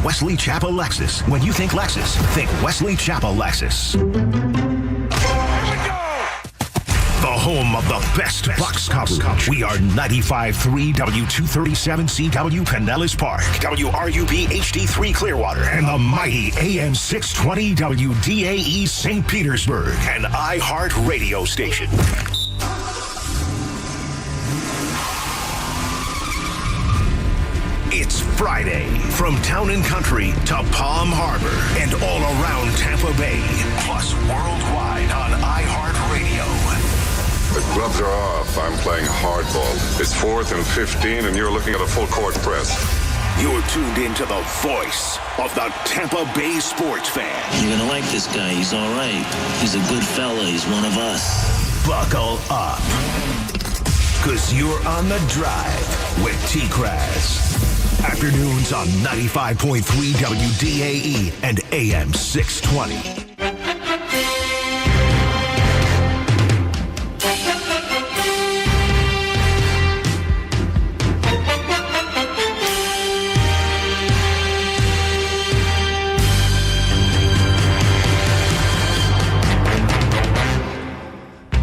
Wesley Chapel Lexus. When you think Lexus, think Wesley Chapel Lexus. The home of the best Bucs coverage. We are 95.3 W237CW Pinellas Park, WRUB HD3 Clearwater, and the mighty AM 620 WDAE St. Petersburg, an iHeart radio station. It's Friday. From Town and Country to Palm Harbor and all around Tampa Bay, plus worldwide on iHeartRadio. The gloves are off. I'm playing hardball. It's 4th and 15, and you're looking at a full court press. You're tuned into the voice of the Tampa Bay sports fan. You're going to like this guy. He's all right. He's a good fella. He's one of us. Buckle up. Because you're on the drive with TKras. Afternoons on 95.3 WDAE and AM 620.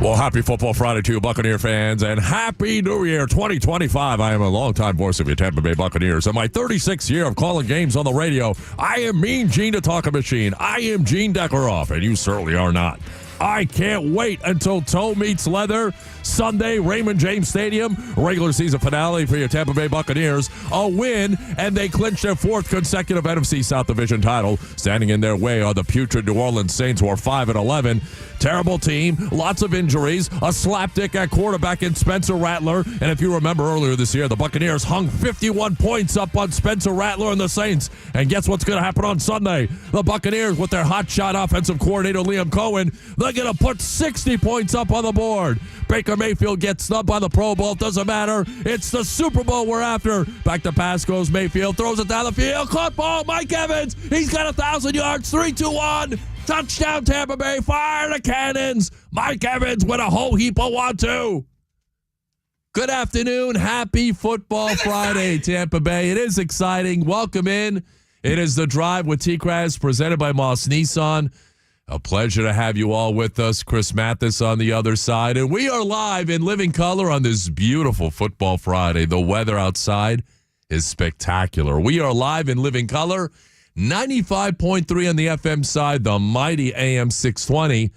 Well, happy Football Friday to you, Buccaneer fans, and Happy New Year 2025. I am a longtime voice of your Tampa Bay Buccaneers. In my 36th year of calling games on the radio, I am Mean Gene the Talking Machine. I am Gene Declaroff, and you certainly are not. I can't wait until toe meets leather. Sunday, Raymond James Stadium, regular season finale for your Tampa Bay Buccaneers. A win, and they clinch their 4th consecutive NFC South Division title. Standing in their way are the putrid New Orleans Saints, who are 5-11. Terrible team, lots of injuries, a slapdick at quarterback in Spencer Rattler. And if you remember earlier this year, the Buccaneers hung 51 points up on Spencer Rattler and the Saints. And guess what's going to happen on Sunday? The Buccaneers, with their hotshot offensive coordinator Liam Cohen, they're going to put 60 points up on the board. Baker Mayfield gets snubbed by the Pro Bowl. Doesn't matter. It's the Super Bowl we're after. Back to pass goes Mayfield. Throws it down the field. Caught ball. Mike Evans. He's got 1,000 yards. 3-2-1. Touchdown Tampa Bay. Fire the cannons. Mike Evans with a whole heap of 1-2. Good afternoon. Happy Football Friday, Tampa Bay. It is exciting. Welcome in. It is The Drive with TKras, presented by Moss Nissan. A pleasure to have you all with us. Chris Mathis on the other side. And we are live in living color on this beautiful Football Friday. The weather outside is spectacular. We are live in living color. 95.3 on the FM side, the mighty AM 620.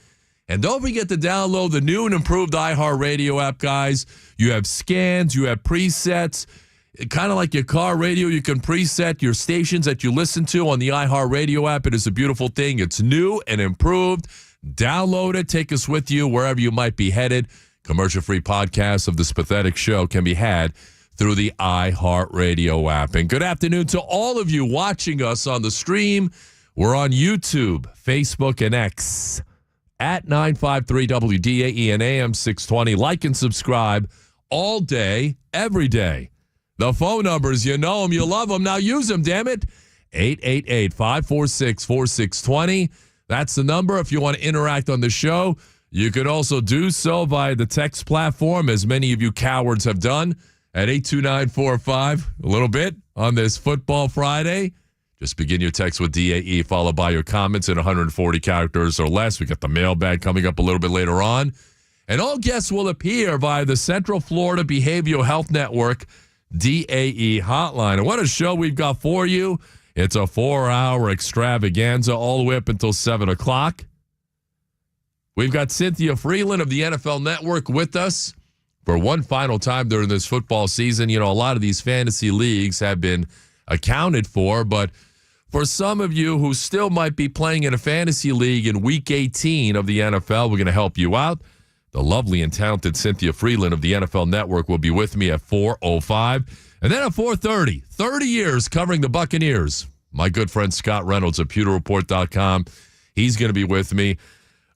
And don't forget to download the new and improved iHeartRadio app, guys. You have scans, you have presets. Kind of like your car radio, you can preset your stations that you listen to on the iHeartRadio app. It is a beautiful thing. It's new and improved. Download it. Take us with you wherever you might be headed. Commercial-free podcasts of this pathetic show can be had through the iHeartRadio app. And good afternoon to all of you watching us on the stream. We're on YouTube, Facebook, and X at 953 WDAE and AM 620. Like and subscribe all day, every day. The phone numbers, you know them, you love them. Now use them, damn it. 888-546-4620. That's the number if you want to interact on the show. You can also do so via the text platform, as many of you cowards have done, at 82945. A little bit on this Football Friday. Just begin your text with DAE, followed by your comments in 140 characters or less. We got the mailbag coming up a little bit later on. And all guests will appear via the Central Florida Behavioral Health Network DAE hotline. And what a show we've got for you. It's a 4-hour extravaganza all the way up until 7 o'clock. We've got Cynthia Freeland of the NFL Network with us for one final time during this football season. You know, a lot of these fantasy leagues have been accounted for, but for some of you who still might be playing in a fantasy league in Week 18 of the NFL, we're going to help you out. The lovely and talented Cynthia Freeland of the NFL Network will be with me at 4:05. And then at 4:30, 30 years covering the Buccaneers, my good friend Scott Reynolds of PewterReport.com. He's going to be with me.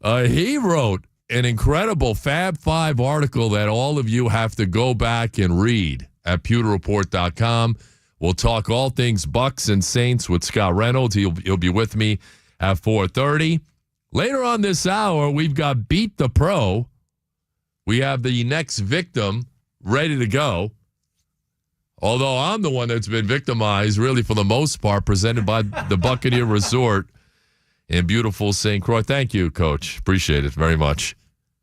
He wrote an incredible Fab 5 article that all of you have to go back and read at PewterReport.com. We'll talk all things Bucs and Saints with Scott Reynolds. He'll be with me at 4:30. Later on this hour, we've got Beat the Pro. We have the next victim ready to go. Although I'm the one that's been victimized, really, for the most part, presented by the Buccaneer Resort in beautiful St. Croix. Thank you, Coach. Appreciate it very much.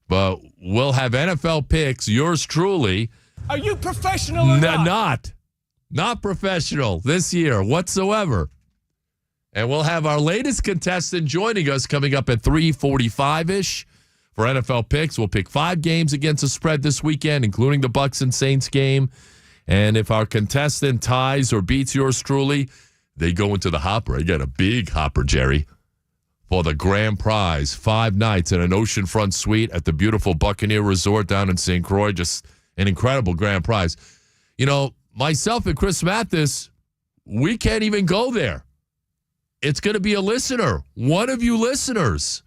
But we'll have NFL picks. Yours truly. Are you professional or not? Not professional this year whatsoever. And we'll have our latest contestant joining us coming up at 3:45-ish for NFL picks. We'll pick 5 games against the spread this weekend, including the Bucs and Saints game. And if our contestant ties or beats yours truly, they go into the hopper. I get a big hopper, Jerry, for the grand prize. 5 nights in an oceanfront suite at the beautiful Buccaneer Resort down in St. Croix. Just an incredible grand prize. You know, myself and Chris Mathis, we can't even go there. It's going to be a listener, one of you listeners.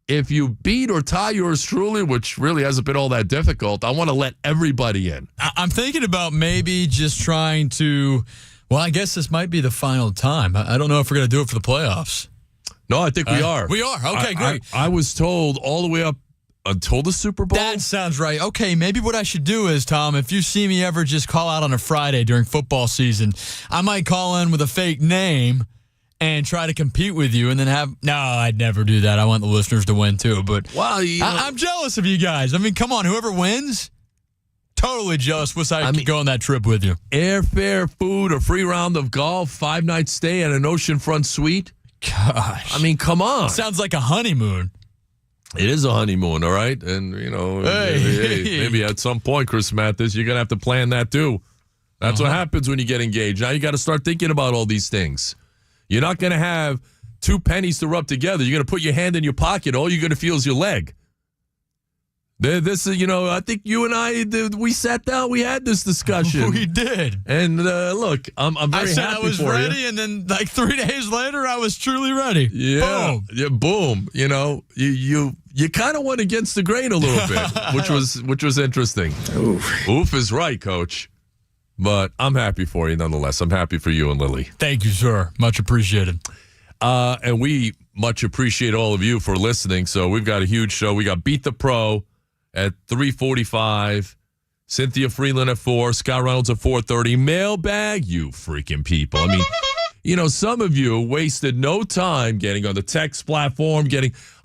If you beat or tie yours truly, which really hasn't been all that difficult, I want to let everybody in. I'm thinking about maybe just trying to, well, I guess this might be the final time. I don't know if we're going to do it for the playoffs. No, I think we are. We are. Okay, great. I was told all the way up until the Super Bowl. That sounds right. Okay, maybe what I should do is, Tom, if you see me ever just call out on a Friday during football season, I might call in with a fake name and try to compete with you and then have... No, I'd never do that. I want the listeners to win, too. But well, I'm jealous of you guys. I mean, come on. Whoever wins, totally jealous. Wish I could go on that trip with you. Airfare, food, a free round of golf, 5-night stay at an oceanfront suite. Gosh. I mean, come on. Sounds like a honeymoon. It is a honeymoon, all right? And, you know, maybe at some point, Chris Mathis, you're going to have to plan that, too. That's what happens when you get engaged. Now you got to start thinking about all these things. You're not going to have 2 pennies to rub together. You're going to put your hand in your pocket. All you're going to feel is your leg. This is, you know, I think you and I, we sat down, we had this discussion. We did. And look, I'm very happy for you. I said I was ready, and then like 3 days later, I was truly ready. Yeah. Boom. Yeah, boom. You know, you kind of went against the grain a little bit, which was interesting. Oof is right, Coach. But I'm happy for you nonetheless. I'm happy for you and Lily. Thank you, sir. Much appreciated. And we much appreciate all of you for listening. So we've got a huge show. We got Beat the Pro at 3:45. Cynthia Freeland at 4. Scott Reynolds at 4:30. Mailbag, you freaking people. I mean, you know, some of you wasted no time getting on the text platform,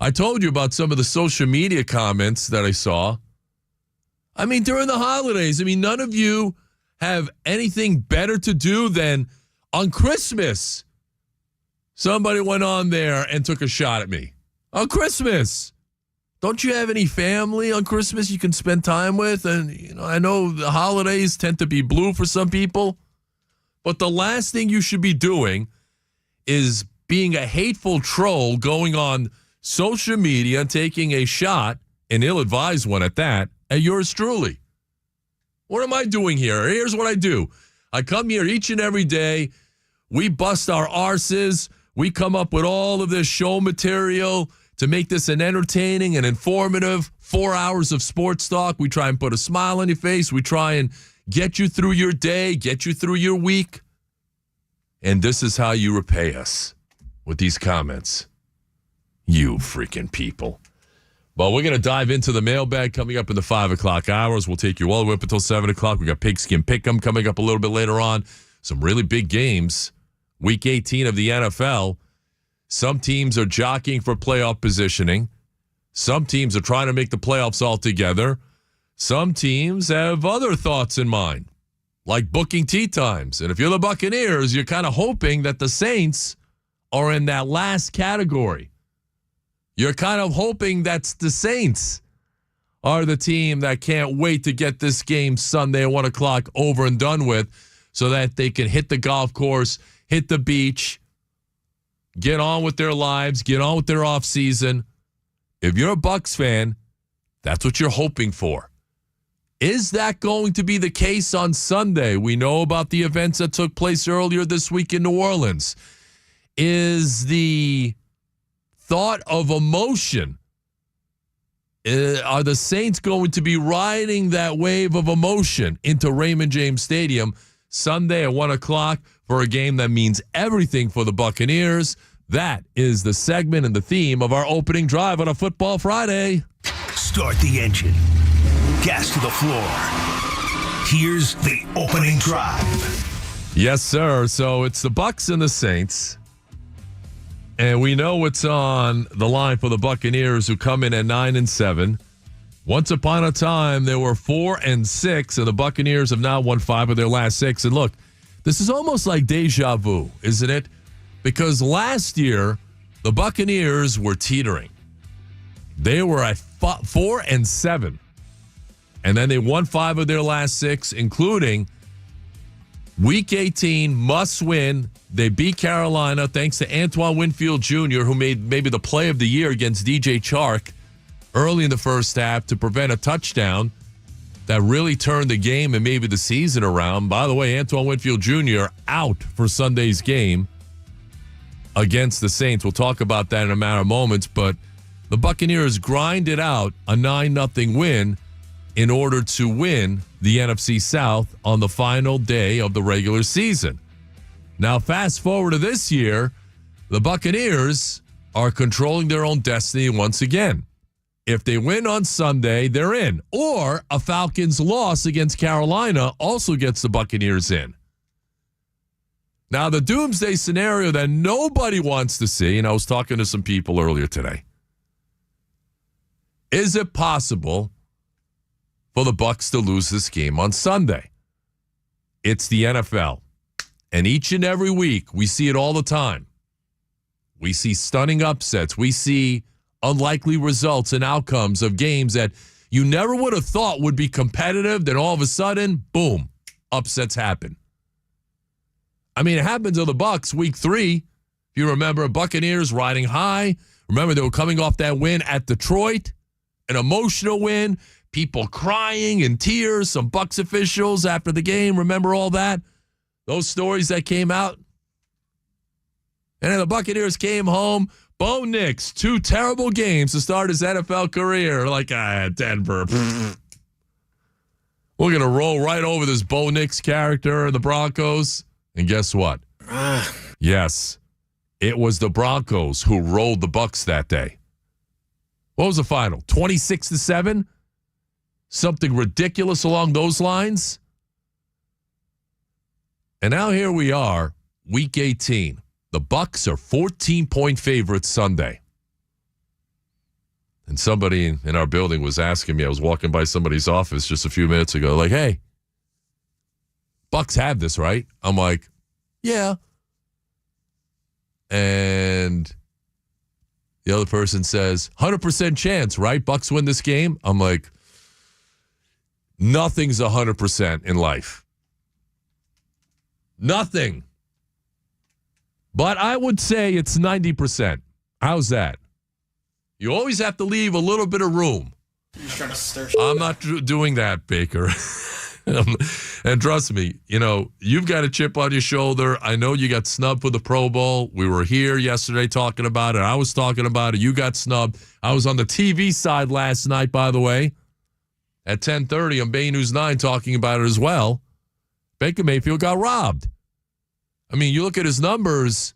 I told you about some of the social media comments that I saw. I mean, during the holidays, none of you have anything better to do than on Christmas. Somebody went on there and took a shot at me. On Christmas. Don't you have any family on Christmas you can spend time with? And, you know, I know the holidays tend to be blue for some people, but the last thing you should be doing is being a hateful troll going on social media and taking a shot, an ill-advised one at that, at yours truly. What am I doing here? Here's what I do. I come here each and every day. We bust our arses. We come up with all of this show material to make this an entertaining and informative 4 hours of sports talk. We try and put a smile on your face. We try and get you through your day, get you through your week. And this is how you repay us with these comments. You freaking people. Well, we're going to dive into the mailbag coming up in the 5 o'clock hours. We'll take you all the way up until 7 o'clock. We got Pigskin Pick'em coming up a little bit later on. Some really big games. Week 18 of the NFL. Some teams are jockeying for playoff positioning. Some teams are trying to make the playoffs altogether. Some teams have other thoughts in mind, like booking tee times. And if you're the Buccaneers, you're kind of hoping that the Saints are in that last category. You're kind of hoping that the Saints are the team that can't wait to get this game Sunday at 1 o'clock over and done with so that they can hit the golf course, hit the beach, get on with their lives, get on with their offseason. If you're a Bucs fan, that's what you're hoping for. Is that going to be the case on Sunday? We know about the events that took place earlier this week in New Orleans. Is the thought of emotion, are the Saints going to be riding that wave of emotion into Raymond James Stadium Sunday at 1 o'clock for a game that means everything for the Buccaneers? That is the segment and the theme of our opening drive on a Football Friday. Start the engine. Gas to the floor. here's the opening drive. Yes, sir. So it's the Bucs and the Saints. And we know what's on the line for the Buccaneers, who come in at 9-7. Once upon a time, they were 4-6, and the Buccaneers have now won 5 of their last 6. And look, this is almost like deja vu, isn't it? Because last year, the Buccaneers were teetering. They were at 4-7. And then they won 5 of their last 6, including Week 18, must win. They beat Carolina thanks to Antoine Winfield Jr., who made maybe the play of the year against DJ Chark early in the first half to prevent a touchdown that really turned the game and maybe the season around. By the way, Antoine Winfield Jr. out for Sunday's game against the Saints. We'll talk about that in a matter of moments, but the Buccaneers grinded out a 9-0 win in order to win the NFC South on the final day of the regular season. Now, fast forward to this year, the Buccaneers are controlling their own destiny once again. If they win on Sunday, they're in. Or a Falcons loss against Carolina also gets the Buccaneers in. Now, the doomsday scenario that nobody wants to see, and I was talking to some people earlier today, is it possible for the Bucs to lose this game on Sunday? It's the NFL. And each and every week, we see it all the time. We see stunning upsets. We see unlikely results and outcomes of games that you never would have thought would be competitive. Then all of a sudden, boom, upsets happen. I mean, it happened to the Bucs week 3. If you remember, Buccaneers riding high. Remember, they were coming off that win at Detroit, an emotional win. People crying in tears, some Bucs officials after the game. Remember all that? Those stories that came out? And then the Buccaneers came home. Bo Nix, 2 terrible games to start his NFL career. Like, Denver. We're going to roll right over this Bo Nix character in the Broncos. And guess what? Yes, it was the Broncos who rolled the Bucs that day. What was the final? 26-7? Something ridiculous along those lines? And now here we are, Week 18. The Bucs are 14-point favorites Sunday. And somebody in our building was asking me, I was walking by somebody's office just a few minutes ago, like, hey, Bucs have this, right? I'm like, yeah. And the other person says, 100% chance, right? Bucs win this game? I'm like, nothing's 100% in life. Nothing. But I would say it's 90%. How's that? You always have to leave a little bit of room. You're trying to stir. I'm not doing that, Baker. And trust me, you've got a chip on your shoulder. I know you got snubbed for the Pro Bowl. We were here yesterday talking about it. I was talking about it. You got snubbed. I was on the TV side last night, by the way, at 10:30 on Bay News 9 talking about it as well. Baker Mayfield got robbed. I mean, you look at his numbers.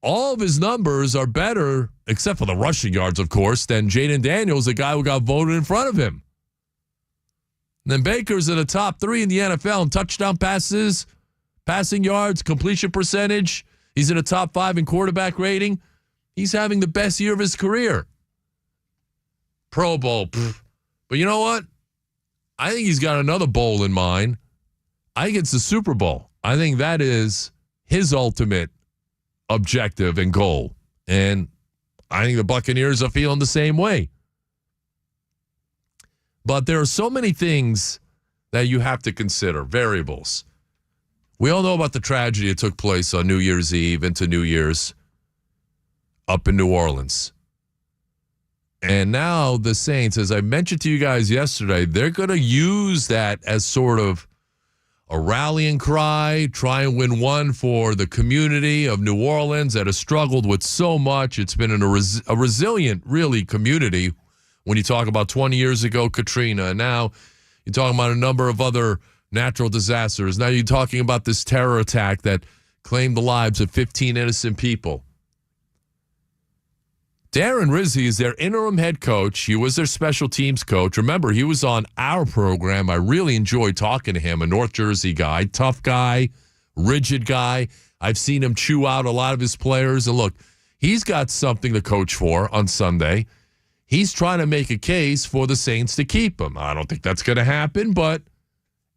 All of his numbers are better, except for the rushing yards, of course, than Jaden Daniels, the guy who got voted in front of him. And then Baker's in the top 3 in the NFL in touchdown passes, passing yards, completion percentage. He's in the top 5 in quarterback rating. He's having the best year of his career. Pro Bowl. But you know what? I think he's got another bowl in mind. I think it's the Super Bowl. I think that is his ultimate objective and goal. And I think the Buccaneers are feeling the same way. But there are so many things that you have to consider, variables. We all know about the tragedy that took place on New Year's Eve into New Year's up in New Orleans. And now the Saints, as I mentioned to you guys yesterday, they're going to use that as sort of a rallying cry, try and win one for the community of New Orleans that has struggled with so much. It's been a resilient, really, community. When you talk about 20 years ago, Katrina, and now you're talking about a number of other natural disasters. Now you're talking about this terror attack that claimed the lives of 15 innocent people. Darren Rizzi is their interim head coach. He was their special teams coach. Remember, he was on our program. I really enjoyed talking to him, a North Jersey guy, tough guy, rigid guy. I've seen him chew out a lot of his players. And look, he's got something to coach for on Sunday. He's trying to make a case for the Saints to keep him. I don't think that's going to happen, but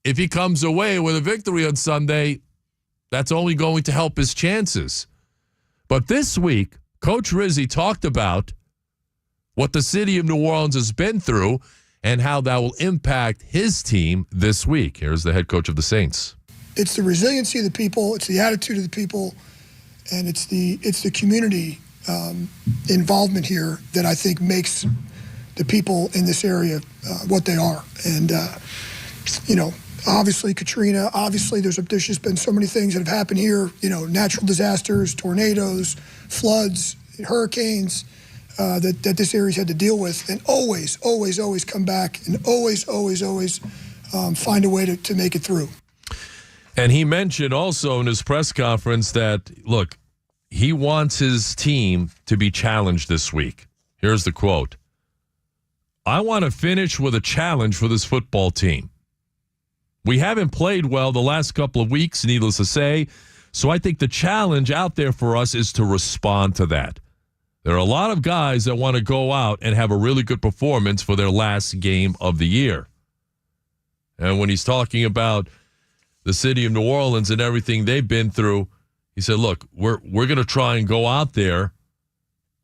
if he comes away with a victory on Sunday, that's only going to help his chances. But this week, Coach Rizzi talked about what the city of New Orleans has been through and how that will impact his team this week. Here's the head coach of the Saints. It's the resiliency of the people, it's the attitude of the people, and it's the community involvement here that I think makes the people in this area what they are. And, obviously Katrina, obviously there's just been so many things that have happened here, natural disasters, tornadoes, floods, hurricanes that this area's had to deal with, and always come back and always find a way to make it through. And he mentioned also in his press conference that, look, he wants his team to be challenged this week. Here's the quote. I want to finish with a challenge for this football team. We haven't played well the last couple of weeks, needless to say, so I think the challenge out there for us is to respond to that. There are a lot of guys that want to go out and have a really good performance for their last game of the year. And when he's talking about the city of New Orleans and everything they've been through, he said, look, we're going to try and go out there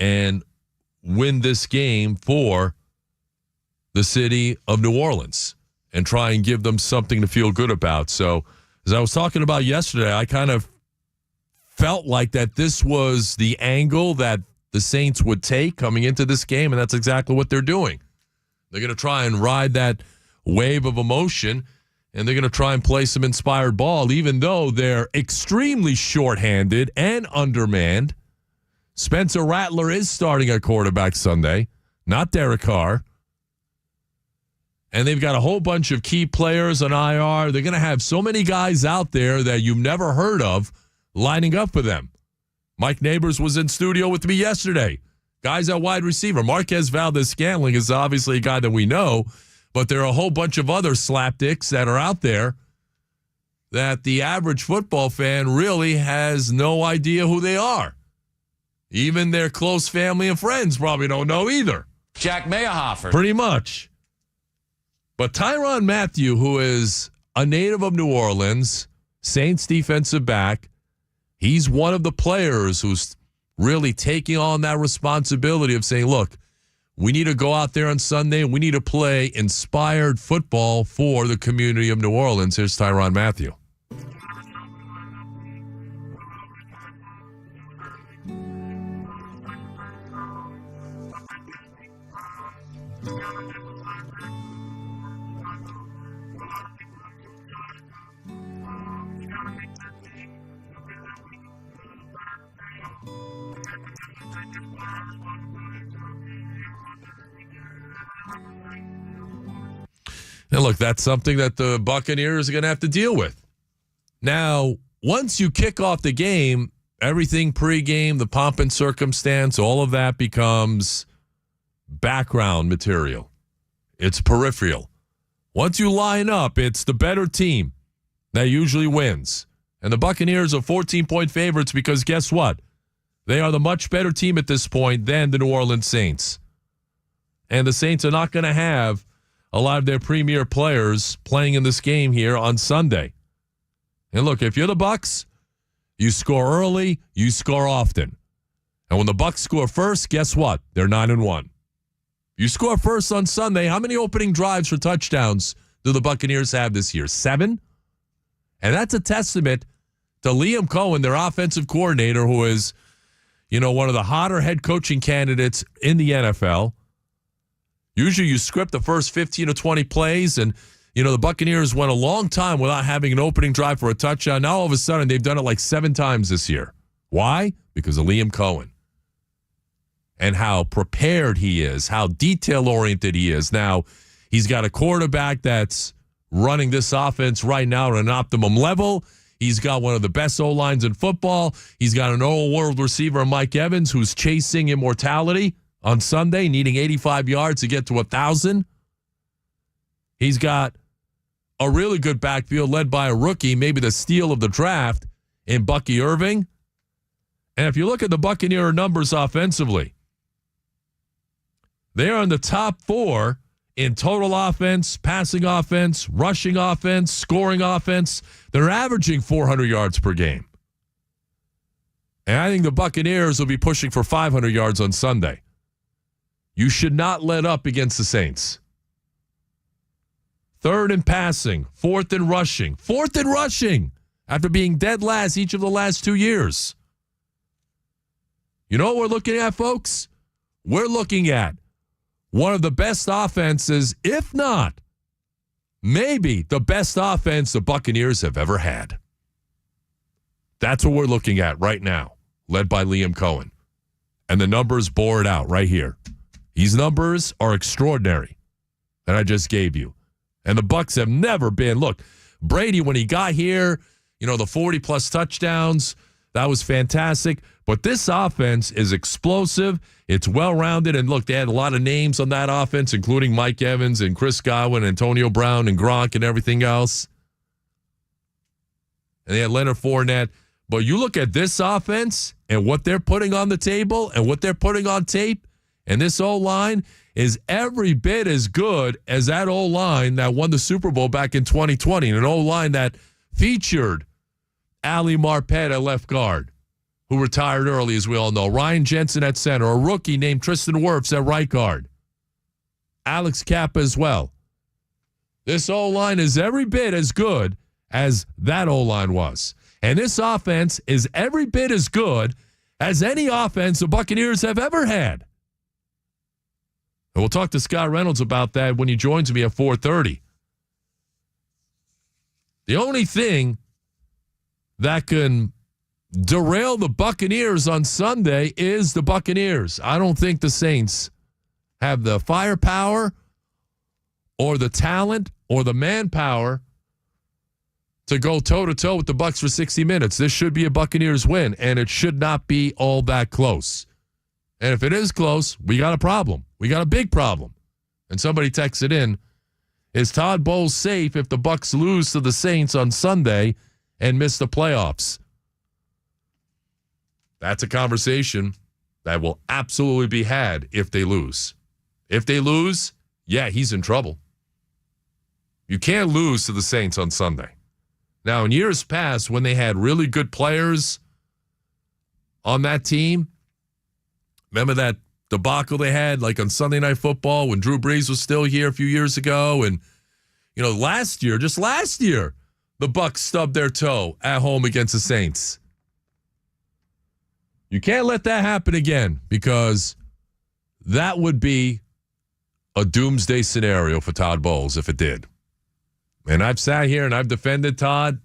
and win this game for the city of New Orleans and try and give them something to feel good about. So as I was talking about yesterday, I kind of felt like that this was the angle that the Saints would take coming into this game, and that's exactly what they're doing. They're going to try and ride that wave of emotion, and they're going to try and play some inspired ball, even though they're extremely shorthanded and undermanned. Spencer Rattler is starting at quarterback Sunday, not Derek Carr. And they've got a whole bunch of key players on IR. They're going to have so many guys out there that you've never heard of lining up for them. Mike Neighbors was in studio with me yesterday. Guys at wide receiver. Marquez Valdez-Scantling is obviously a guy that we know, but there are a whole bunch of other slapdicks that are out there that the average football fan really has no idea who they are. Even their close family and friends probably don't know either. Jack Meyerhofer. Pretty much. But Tyrann Mathieu, who is a native of New Orleans, Saints defensive back, he's one of the players who's really taking on that responsibility of saying, look, we need to go out there on Sunday and we need to play inspired football for the community of New Orleans. Here's Tyrann Mathieu. And look, that's something that the Buccaneers are going to have to deal with. Now, once you kick off the game, everything pregame, the pomp and circumstance, all of that becomes background material. It's peripheral. Once you line up, it's the better team that usually wins. And the Buccaneers are 14-point favorites because guess what? They are the much better team at this point than the New Orleans Saints. And the Saints are not going to have a lot of their premier players playing in this game here on Sunday. And look, if you're the Bucs, you score early, you score often. And when the Bucs score first, guess what? They're 9-1. You score first on Sunday. How many opening drives for touchdowns do the Buccaneers have this year? 7? And that's a testament to Liam Cohen, their offensive coordinator, who is, one of the hotter head coaching candidates in the NFL. Usually you script the first 15 or 20 plays, and, the Buccaneers went a long time without having an opening drive for a touchdown. Now, all of a sudden, they've done it like 7 times this year. Why? Because of Liam Cohen and how prepared he is, how detail-oriented he is. Now, he's got a quarterback that's running this offense right now at an optimum level. He's got one of the best O-lines in football. He's got an old world receiver, Mike Evans, who's chasing immortality. on Sunday, needing 85 yards to get to 1,000. He's got a really good backfield led by a rookie, maybe the steal of the draft in Bucky Irving. And if you look at the Buccaneer numbers offensively, they are in the top 4 in total offense, passing offense, rushing offense, scoring offense. They're averaging 400 yards per game. And I think the Buccaneers will be pushing for 500 yards on Sunday. You should not let up against the Saints. 3rd in passing, 4th in rushing. 4th in rushing after being dead last each of the last 2 years. You know what we're looking at, folks? We're looking at one of the best offenses, if not, maybe the best offense the Buccaneers have ever had. That's what we're looking at right now, led by Liam Cohen. And the numbers bore it out right here. These numbers are extraordinary that I just gave you. And the Bucs have never been. Look, Brady, when he got here, the 40-plus touchdowns, that was fantastic. But this offense is explosive. It's well-rounded. And look, they had a lot of names on that offense, including Mike Evans and Chris Godwin, Antonio Brown and Gronk and everything else. And they had Leonard Fournette. But you look at this offense and what they're putting on the table and what they're putting on tape, and this O-line is every bit as good as that O-line that won the Super Bowl back in 2020, and an O-line that featured Ali Marpet at left guard, who retired early, as we all know. Ryan Jensen at center, a rookie named Tristan Wirfs at right guard. Alex Kappa as well. This O-line is every bit as good as that O-line was. And this offense is every bit as good as any offense the Buccaneers have ever had. And we'll talk to Scott Reynolds about that when he joins me at 4:30. The only thing that can derail the Buccaneers on Sunday is the Buccaneers. I don't think the Saints have the firepower or the talent or the manpower to go toe-to-toe with the Bucs for 60 minutes. This should be a Buccaneers win, and it should not be all that close. And if it is close, we got a problem. We got a big problem. And somebody texted in, is Todd Bowles safe if the Bucs lose to the Saints on Sunday and miss the playoffs? That's a conversation that will absolutely be had if they lose. If they lose, yeah, he's in trouble. You can't lose to the Saints on Sunday. Now, in years past, when they had really good players on that team, remember that debacle they had like on Sunday Night Football when Drew Brees was still here a few years ago? And, just last year, the Bucs stubbed their toe at home against the Saints. You can't let that happen again, because that would be a doomsday scenario for Todd Bowles if it did. And I've sat here and I've defended Todd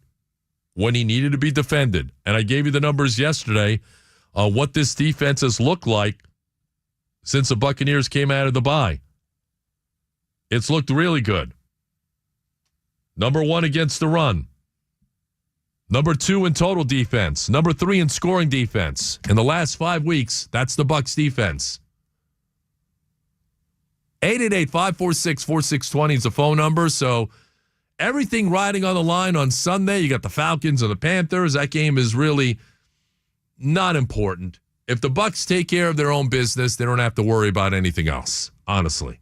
when he needed to be defended. And I gave you the numbers yesterday on what this defense has looked like since the Buccaneers came out of the bye. It's looked really good. Number 1 against the run. Number 2 in total defense. Number 3 in scoring defense. In the last 5 weeks, that's the Bucs defense. 888-546-4620 is the phone number. So everything riding on the line on Sunday. You got the Falcons and the Panthers. That game is really not important. If the Bucs take care of their own business, they don't have to worry about anything else, honestly.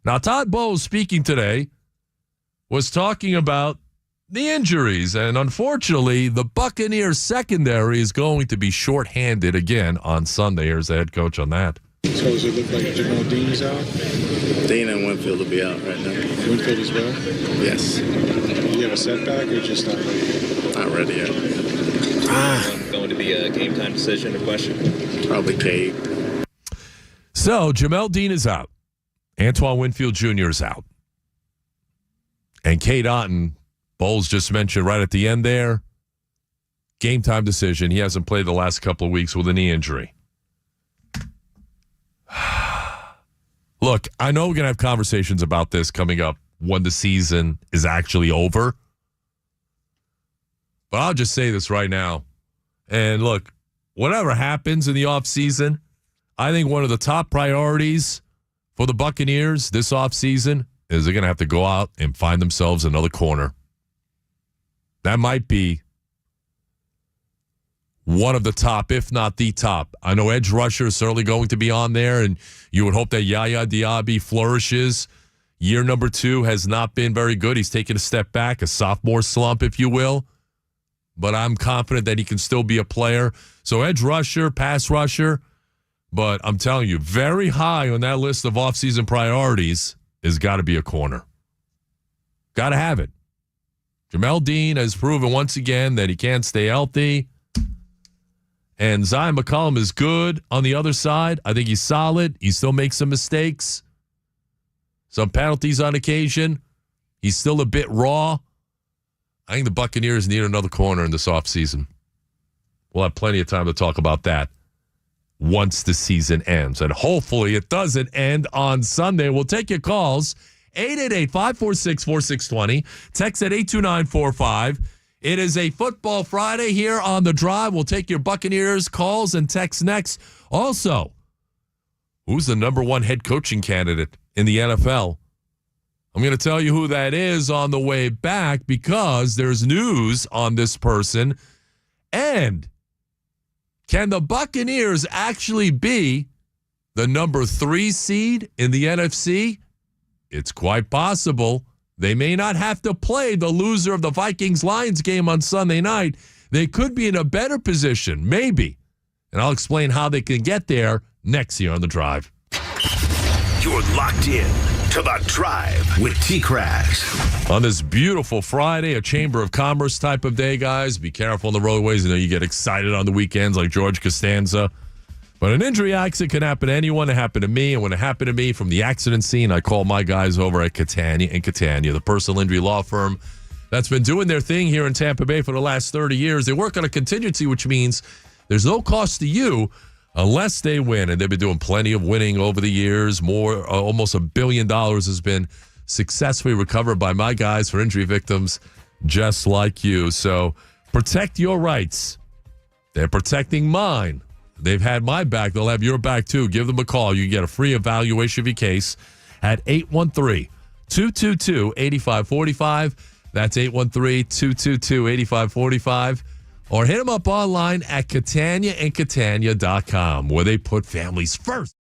Now, Todd Bowles, speaking today, was talking about the injuries, and unfortunately, the Buccaneers secondary is going to be shorthanded again on Sunday. Here's the head coach on that. So does it look like Jamal Dean is out? Dean and Winfield will be out right now. Winfield as well? Yes. Do you have a setback or just not ready? Not ready yet. Going to be a game time decision or question? Probably Cade. So Jamel Dean is out. Antoine Winfield Jr. is out. And Cade Otton, Bowles just mentioned right at the end there, game time decision. He hasn't played the last couple of weeks with a knee injury. Look, I know we're going to have conversations about this coming up when the season is actually over. But I'll just say this right now. And look, whatever happens in the offseason, I think one of the top priorities for the Buccaneers this offseason is they're going to have to go out and find themselves another corner. That might be one of the top, if not the top. I know edge rusher is certainly going to be on there, and you would hope that Yaya Diaby flourishes. Year number 2 has not been very good. He's taken a step back, a sophomore slump, if you will. But I'm confident that he can still be a player. So edge rusher, pass rusher. But I'm telling you, very high on that list of offseason priorities is got to be a corner. Got to have it. Jamel Dean has proven once again that he can't stay healthy. And Zion McCollum is good on the other side. I think he's solid. He still makes some mistakes. Some penalties on occasion. He's still a bit raw. I think the Buccaneers need another corner in this offseason. We'll have plenty of time to talk about that once the season ends. And hopefully it doesn't end on Sunday. We'll take your calls. 888-546-4620. Text at 82945. It is a Football Friday here on The Drive. We'll take your Buccaneers calls and texts next. Also, who's the number 1 head coaching candidate in the NFL? I'm going to tell you who that is on the way back because there's news on this person. And can the Buccaneers actually be the number 3 seed in the NFC? It's quite possible. They may not have to play the loser of the Vikings-Lions game on Sunday night. They could be in a better position, maybe. And I'll explain how they can get there next year on The Drive. You're locked in to The Drive with TKras. On this beautiful Friday, a Chamber of Commerce type of day, guys. Be careful on the roadways. I know you get excited on the weekends like George Costanza. But an injury accident can happen to anyone. It happened to me. And when it happened to me from the accident scene, I called my guys over at Catania and Catania, the personal injury law firm that's been doing their thing here in Tampa Bay for the last 30 years. They work on a contingency, which means there's no cost to you unless they win. And they've been doing plenty of winning over the years. More, almost $1 billion has been successfully recovered by my guys for injury victims just like you. So protect your rights. They're protecting mine. They've had my back. They'll have your back, too. Give them a call. You can get a free evaluation of your case at 813-222-8545. That's 813-222-8545. Or hit them up online at CataniaandCatania.com, where they put families first.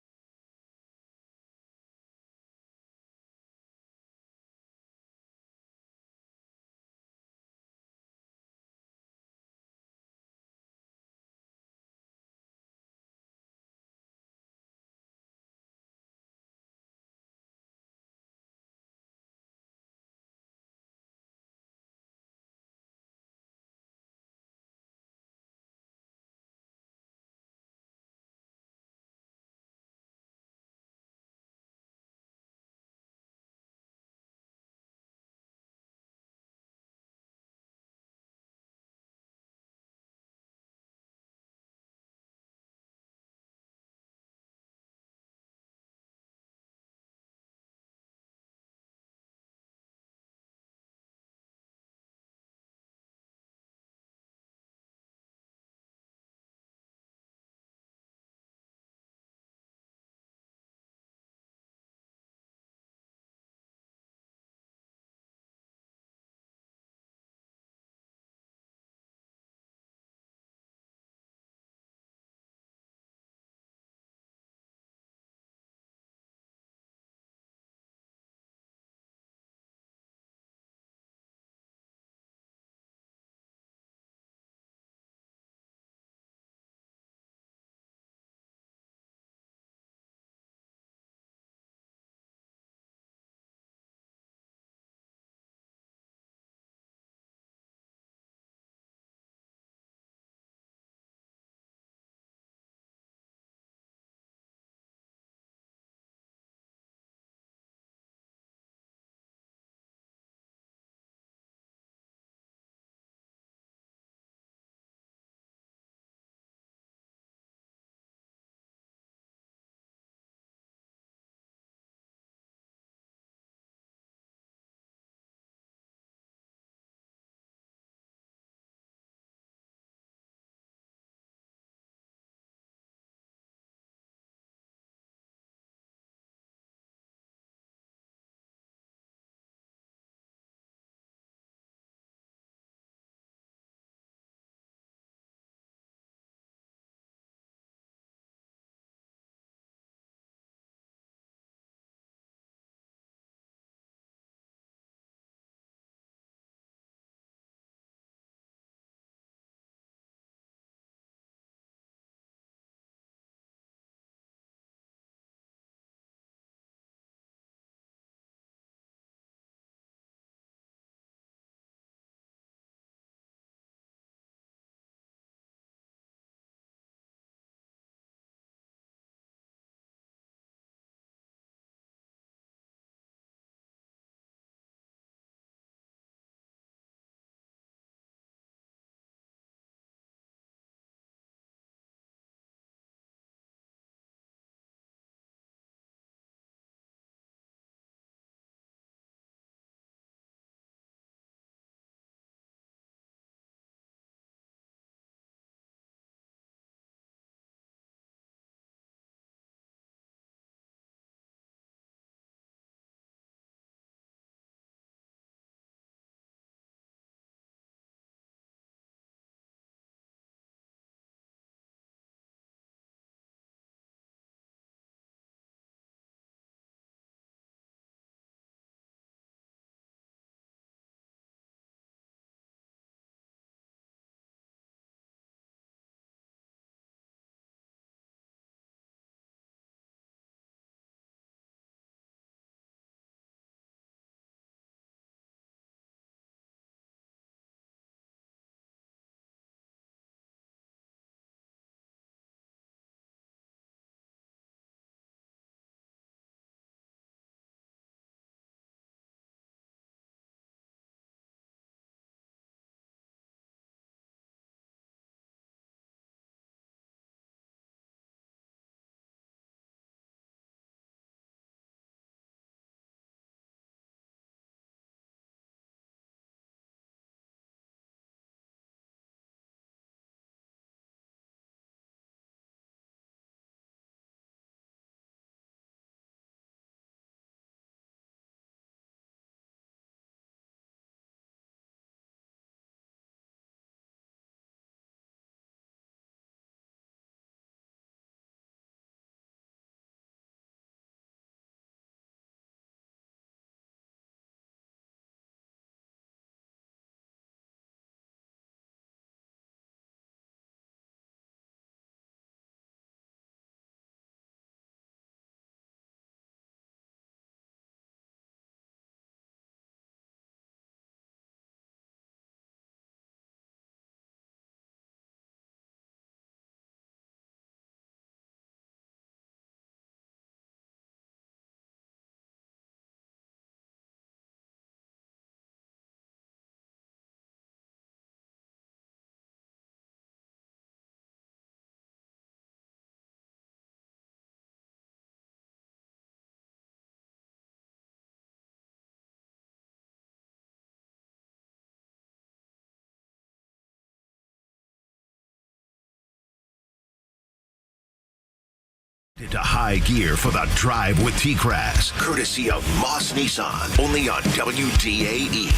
Into high gear for the drive with TKras, courtesy of Moss Nissan, only on WDAE.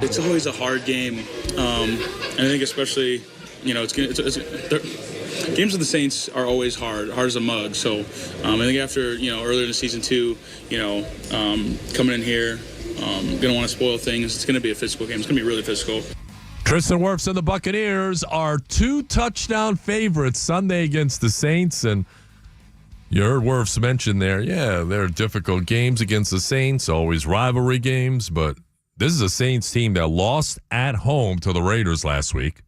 It's always a hard game, and I think especially, games with the Saints are always hard as a mug. So I think after earlier in the season too, coming in here, gonna want to spoil things. It's gonna be a physical game. It's gonna be really physical. Tristan Wirfs and the Buccaneers are 2-touchdown favorites Sunday against the Saints. And you heard Wirfs mention there, they're difficult games against the Saints, always rivalry games. But this is a Saints team that lost at home to the Raiders last week.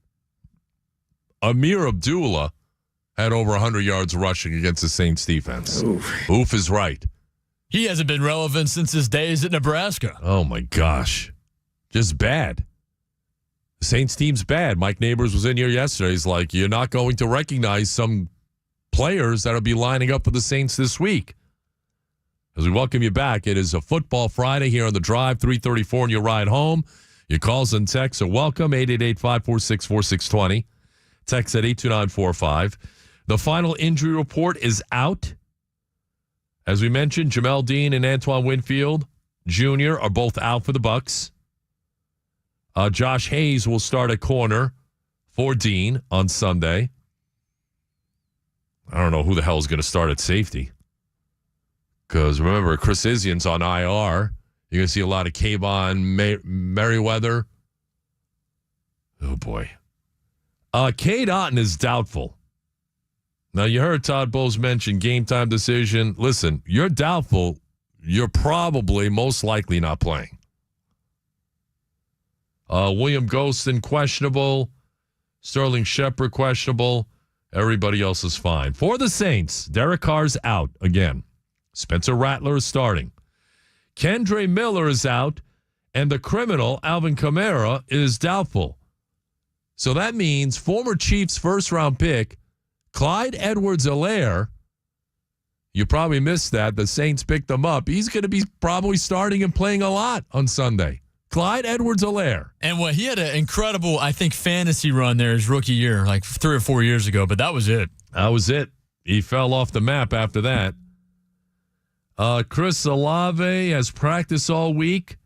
Amir Abdullah had over 100 yards rushing against the Saints defense. Oof is right. He hasn't been relevant since his days at Nebraska. Oh, my gosh. Just bad. The Saints team's bad. Mike Neighbors was in here yesterday. He's like, you're not going to recognize some players that'll be lining up for the Saints this week. As we welcome you back, it is a Football Friday here on the Drive, 3:34 on your ride home. Your calls and texts are welcome, 888-546-4620. Text at 82945. The final injury report is out. As we mentioned, Jamel Dean and Antoine Winfield Jr. are both out for the Bucs. Josh Hayes will start at corner for Dean on Sunday. I don't know who the hell is going to start at safety. Because remember, Chris Isian's on IR. You're going to see a lot of Kayvon Merriweather. Oh, boy. Cade Otton is doubtful. Now, you heard Todd Bowles mention game time decision. Listen, you're doubtful. You're probably most likely not playing. William Ghostin, questionable. Sterling Shepard, questionable. Everybody else is fine. For the Saints, Derek Carr's out again. Spencer Rattler is starting. Kendre Miller is out. And the criminal, Alvin Kamara, is doubtful. So that means former Chiefs first-round pick, Clyde Edwards-Helaire, you probably missed that. The Saints picked him up. He's going to be probably starting and playing a lot on Sunday. Clyde Edwards-Helaire. And he had an incredible, I think, fantasy run there his rookie year, like 3 or 4 years ago, but that was it. That was it. He fell off the map after that. Chris Olave has practiced all week.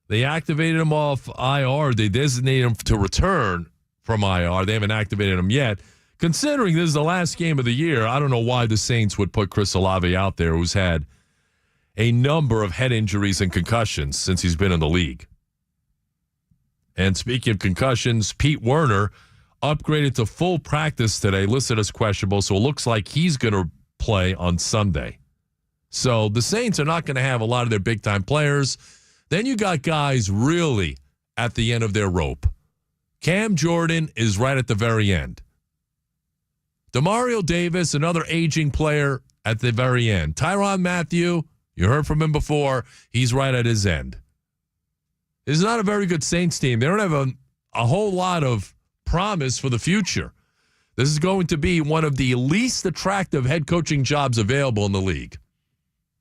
They activated him off IR. They designated him to return from IR. They haven't activated him yet. Considering this is the last game of the year, I don't know why the Saints would put Chris Olave out there, who's had a number of head injuries and concussions since he's been in the league. And speaking of concussions, Pete Werner upgraded to full practice today, listed as questionable, so it looks like he's going to play on Sunday. So the Saints are not going to have a lot of their big-time players. Then you got guys really at the end of their rope. Cam Jordan is right at the very end. Demario Davis, another aging player at the very end. Tyrann Mathieu, you heard from him before, he's right at his end. This is not a very good Saints team. They don't have a whole lot of promise for the future. This is going to be one of the least attractive head coaching jobs available in the league.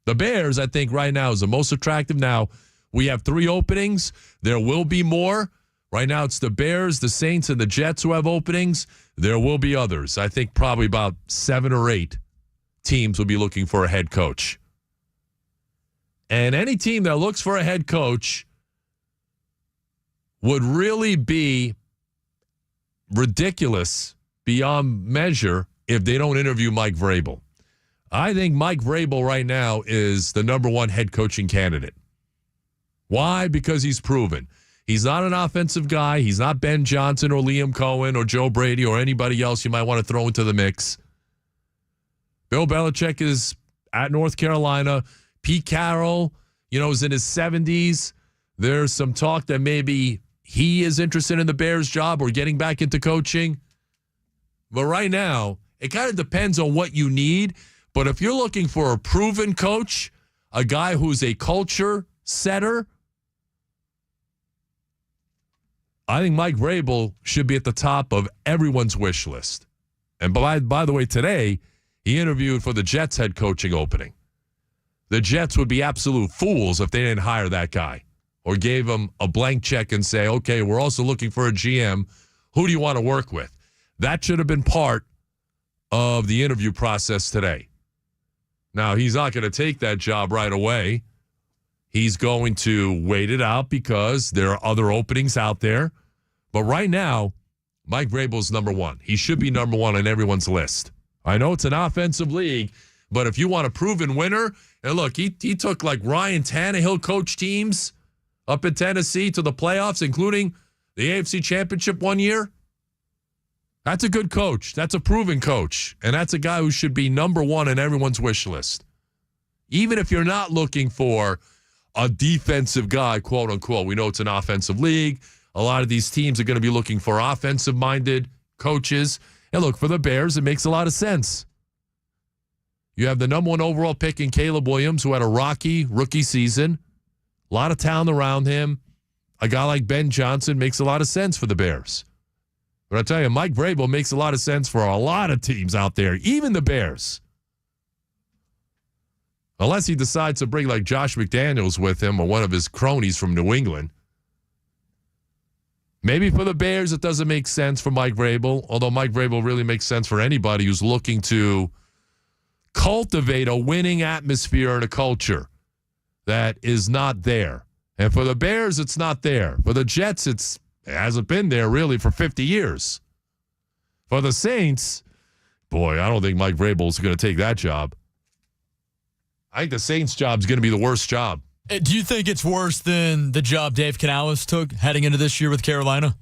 The Bears, I think, right now is the most attractive. Now, we have 3 openings. There will be more. Right now, it's the Bears, the Saints, and the Jets who have openings. There will be others. I think probably about 7 or 8 teams will be looking for a head coach. And any team that looks for a head coach would really be ridiculous beyond measure if they don't interview Mike Vrabel. I think Mike Vrabel right now is the number 1 head coaching candidate. Why? Because he's proven. He's not an offensive guy. He's not Ben Johnson or Liam Cohen or Joe Brady or anybody else you might want to throw into the mix. Bill Belichick is at North Carolina. Pete Carroll, is in his 70s. There's some talk that maybe he is interested in the Bears job or getting back into coaching. But right now, it kind of depends on what you need. But if you're looking for a proven coach, a guy who's a culture setter, I think Mike Vrabel should be at the top of everyone's wish list. And by the way, today, he interviewed for the Jets head coaching opening. The Jets would be absolute fools if they didn't hire that guy or gave him a blank check and say, okay, we're also looking for a GM. Who do you want to work with? That should have been part of the interview process today. Now, he's not going to take that job right away. He's going to wait it out because there are other openings out there. But right now, Mike Vrabel's number one. He should be number one on everyone's list. I know it's an offensive league, but if you want a proven winner, and look, he took like Ryan Tannehill coach teams up in Tennessee to the playoffs, including the AFC Championship one year. That's a good coach. That's a proven coach. And that's a guy who should be number one in everyone's wish list. Even if you're not looking for a defensive guy, quote unquote. We know it's an offensive league. A lot of these teams are going to be looking for offensive-minded coaches. And look, for the Bears, it makes a lot of sense. You have the number one overall pick in Caleb Williams, who had a rocky rookie season. A lot of talent around him. A guy like Ben Johnson makes a lot of sense for the Bears. But I tell you, Mike Vrabel makes a lot of sense for a lot of teams out there, even the Bears. Unless he decides to bring like Josh McDaniels with him or one of his cronies from New England. Maybe for the Bears, it doesn't make sense for Mike Vrabel, although Mike Vrabel really makes sense for anybody who's looking to cultivate a winning atmosphere and a culture that is not there. And for the Bears, it's not there. For the Jets, it hasn't been there really for 50 years. For the Saints, boy, I don't think Mike Vrabel is going to take that job. I think the Saints job is going to be the worst job. Do you think it's worse than the job Dave Canales took heading into this year with Carolina?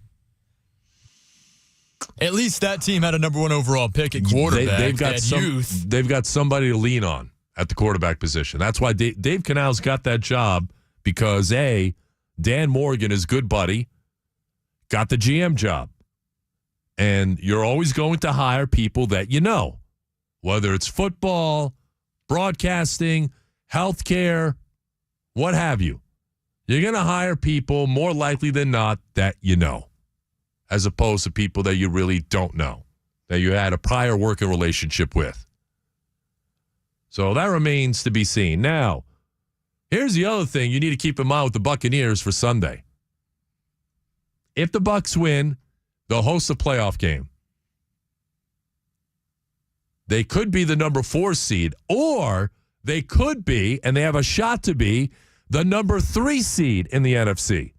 At least that team had a number one overall pick at quarterback. They've got somebody to lean on at the quarterback position. That's why Dave Canales got that job because, A, Dan Morgan, his good buddy, got the GM job. And you're always going to hire people that you know, whether it's football, broadcasting, healthcare, what have you. You're going to hire people more likely than not that you know, as opposed to people that you really don't know, that you had a prior working relationship with. So that remains to be seen. Now, here's the other thing you need to keep in mind with the Buccaneers for Sunday. If the Bucs win, they'll host a playoff game. They could be the number 4 seed, or they could be, and they have a shot to be, the number 3 seed in the NFC.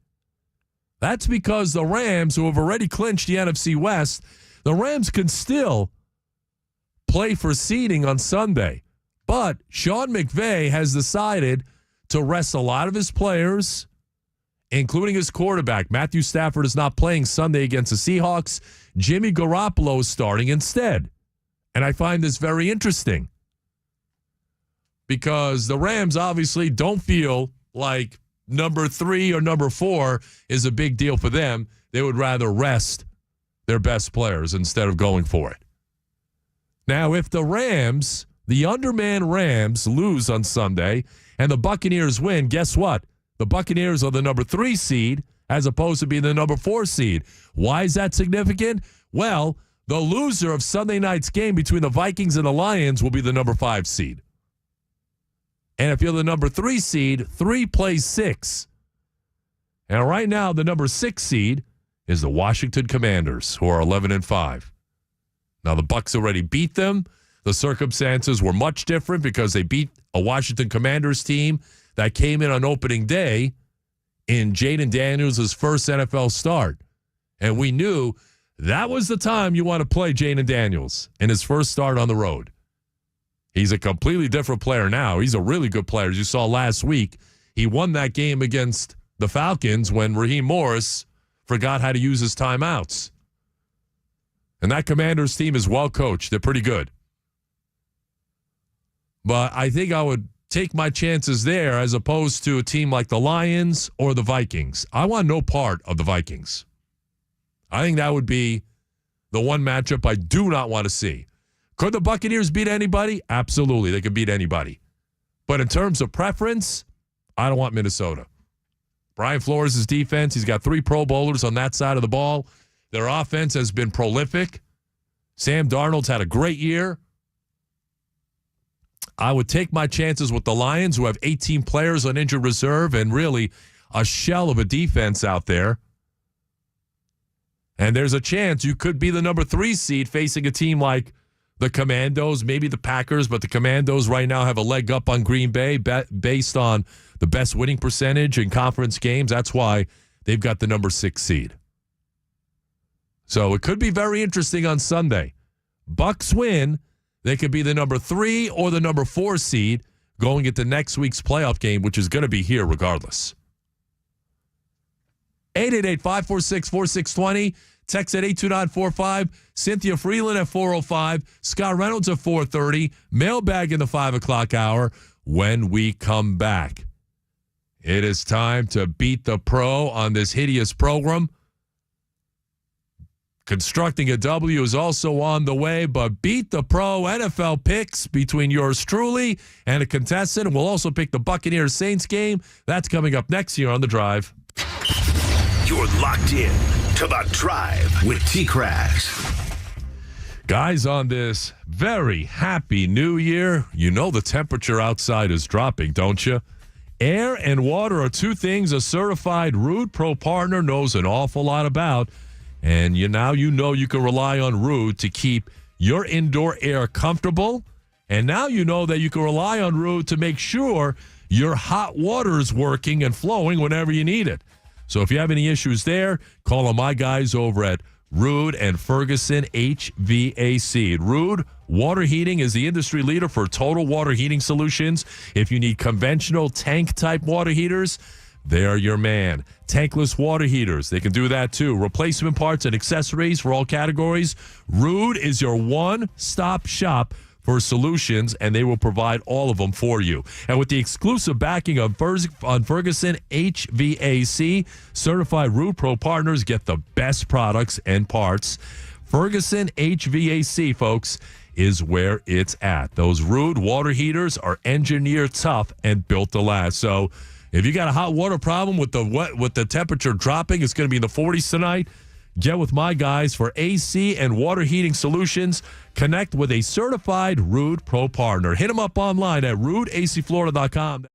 That's because the Rams, who have already clinched the NFC West, the Rams can still play for seeding on Sunday. But Sean McVay has decided to rest a lot of his players, including his quarterback. Matthew Stafford is not playing Sunday against the Seahawks. Jimmy Garoppolo is starting instead. And I find this very interesting because the Rams obviously don't feel like number 3 or number 4 is a big deal for them. They would rather rest their best players instead of going for it. Now, if the Rams, the undermanned Rams, lose on Sunday and the Buccaneers win, guess what? The Buccaneers are the number 3 seed as opposed to being the number 4 seed. Why is that significant? Well, the loser of Sunday night's game between the Vikings and the Lions will be the number 5 seed. And if you're the number 3 seed, 3 plays 6. And right now, the number 6 seed is the Washington Commanders, who are 11-5. Now, the Bucs already beat them. The circumstances were much different because they beat a Washington Commanders team that came in on opening day in Jaden Daniels' first NFL start. And we knew that was the time you want to play Jaden Daniels in his first start on the road. He's a completely different player now. He's a really good player. As you saw last week, he won that game against the Falcons when Raheem Morris forgot how to use his timeouts. And that Commanders team is well coached. They're pretty good. But I think I would take my chances there as opposed to a team like the Lions or the Vikings. I want no part of the Vikings. I think that would be the one matchup I do not want to see. Could the Buccaneers beat anybody? Absolutely. They could beat anybody. But in terms of preference, I don't want Minnesota. Brian Flores' defense, he's got 3 Pro Bowlers on that side of the ball. Their offense has been prolific. Sam Darnold's had a great year. I would take my chances with the Lions, who have 18 players on injured reserve and really a shell of a defense out there. And there's a chance you could be the number 3 seed facing a team like the Commandos, maybe the Packers, but the Commandos right now have a leg up on Green Bay based on the best winning percentage in conference games. That's why they've got the number 6 seed. So it could be very interesting on Sunday. Bucks win, they could be the number 3 or the number 4 seed going into next week's playoff game, which is going to be here regardless. 888-546-4620. Text at 82945. Cynthia Freeland at 405. Scott Reynolds at 430. Mailbag in the 5 o'clock hour. When we come back, it is time to beat the pro on this hideous program. Constructing a W is also on the way, but beat the pro NFL picks between yours truly and a contestant. And we'll also pick the Buccaneers Saints game. That's coming up next year on The Drive. You're locked in to The Drive with TKras. Guys, on this very happy new year, you know the temperature outside is dropping, don't you? Air and water are two things a certified Ruud Pro partner knows an awful lot about. And you know you can rely on Ruud to keep your indoor air comfortable. And now you know that you can rely on Ruud to make sure your hot water is working and flowing whenever you need it. So if you have any issues there, call on my guys over at Ruud and Ferguson HVAC. Ruud Water Heating is the industry leader for total water heating solutions. If you need conventional tank-type water heaters, they are your man. Tankless water heaters, they can do that too. Replacement parts and accessories for all categories. Ruud is your one-stop shop for solutions, and they will provide all of them for you. And with the exclusive backing of Ferguson HVAC, certified Ruud Pro partners get the best products and parts. Ferguson HVAC, folks, is where it's at. Those Ruud water heaters are engineered tough and built to last. So if you got a hot water problem with the temperature dropping, it's going to be in the 40s tonight. Get with my guys for AC and water heating solutions. Connect with a certified Ruud Pro partner. Hit them up online at RuudACFlorida.com.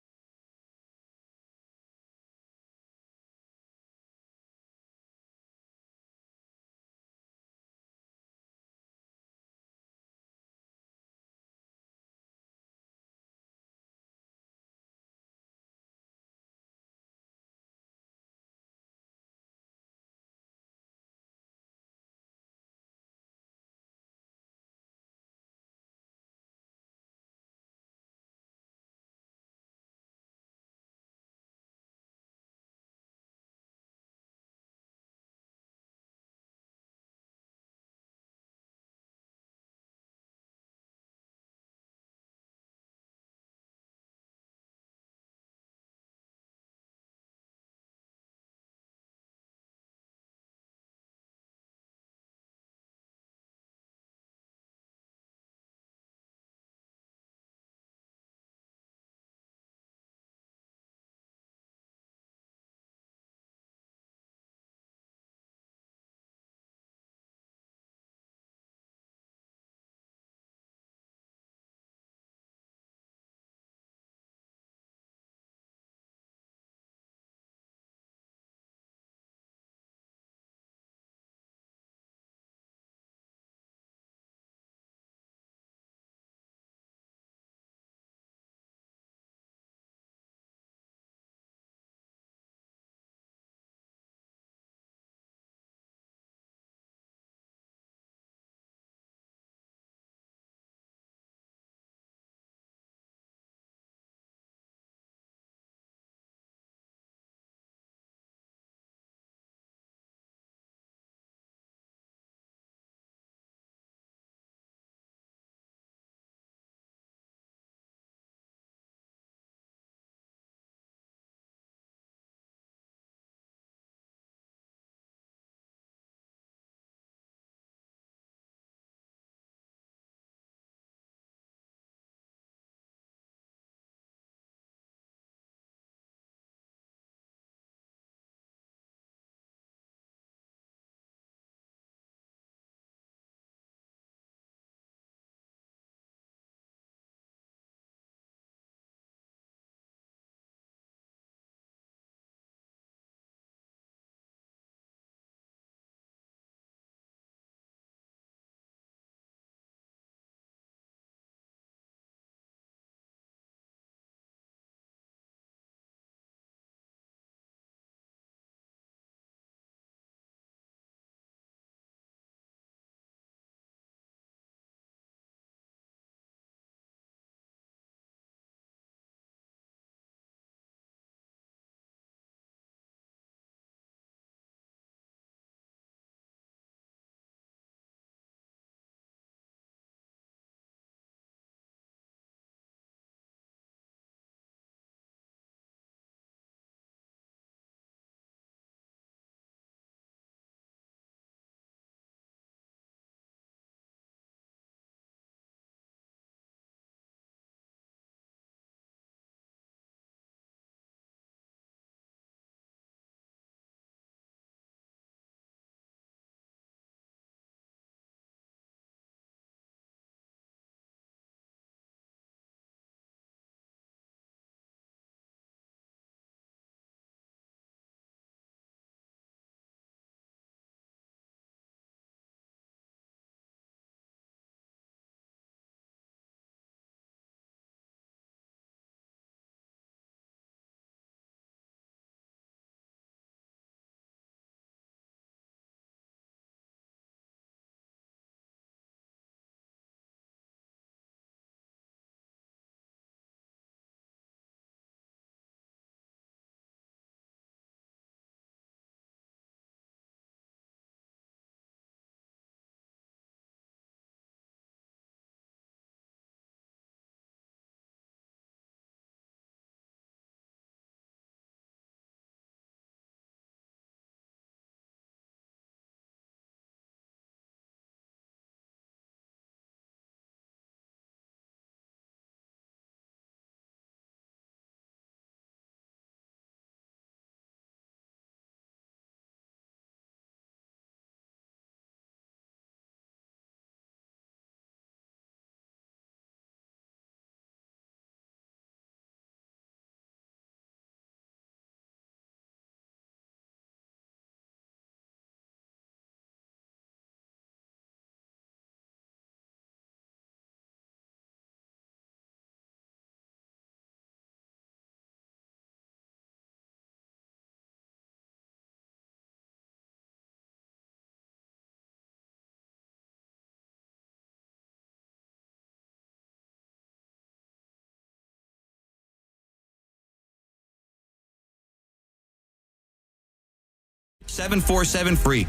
747-FREE.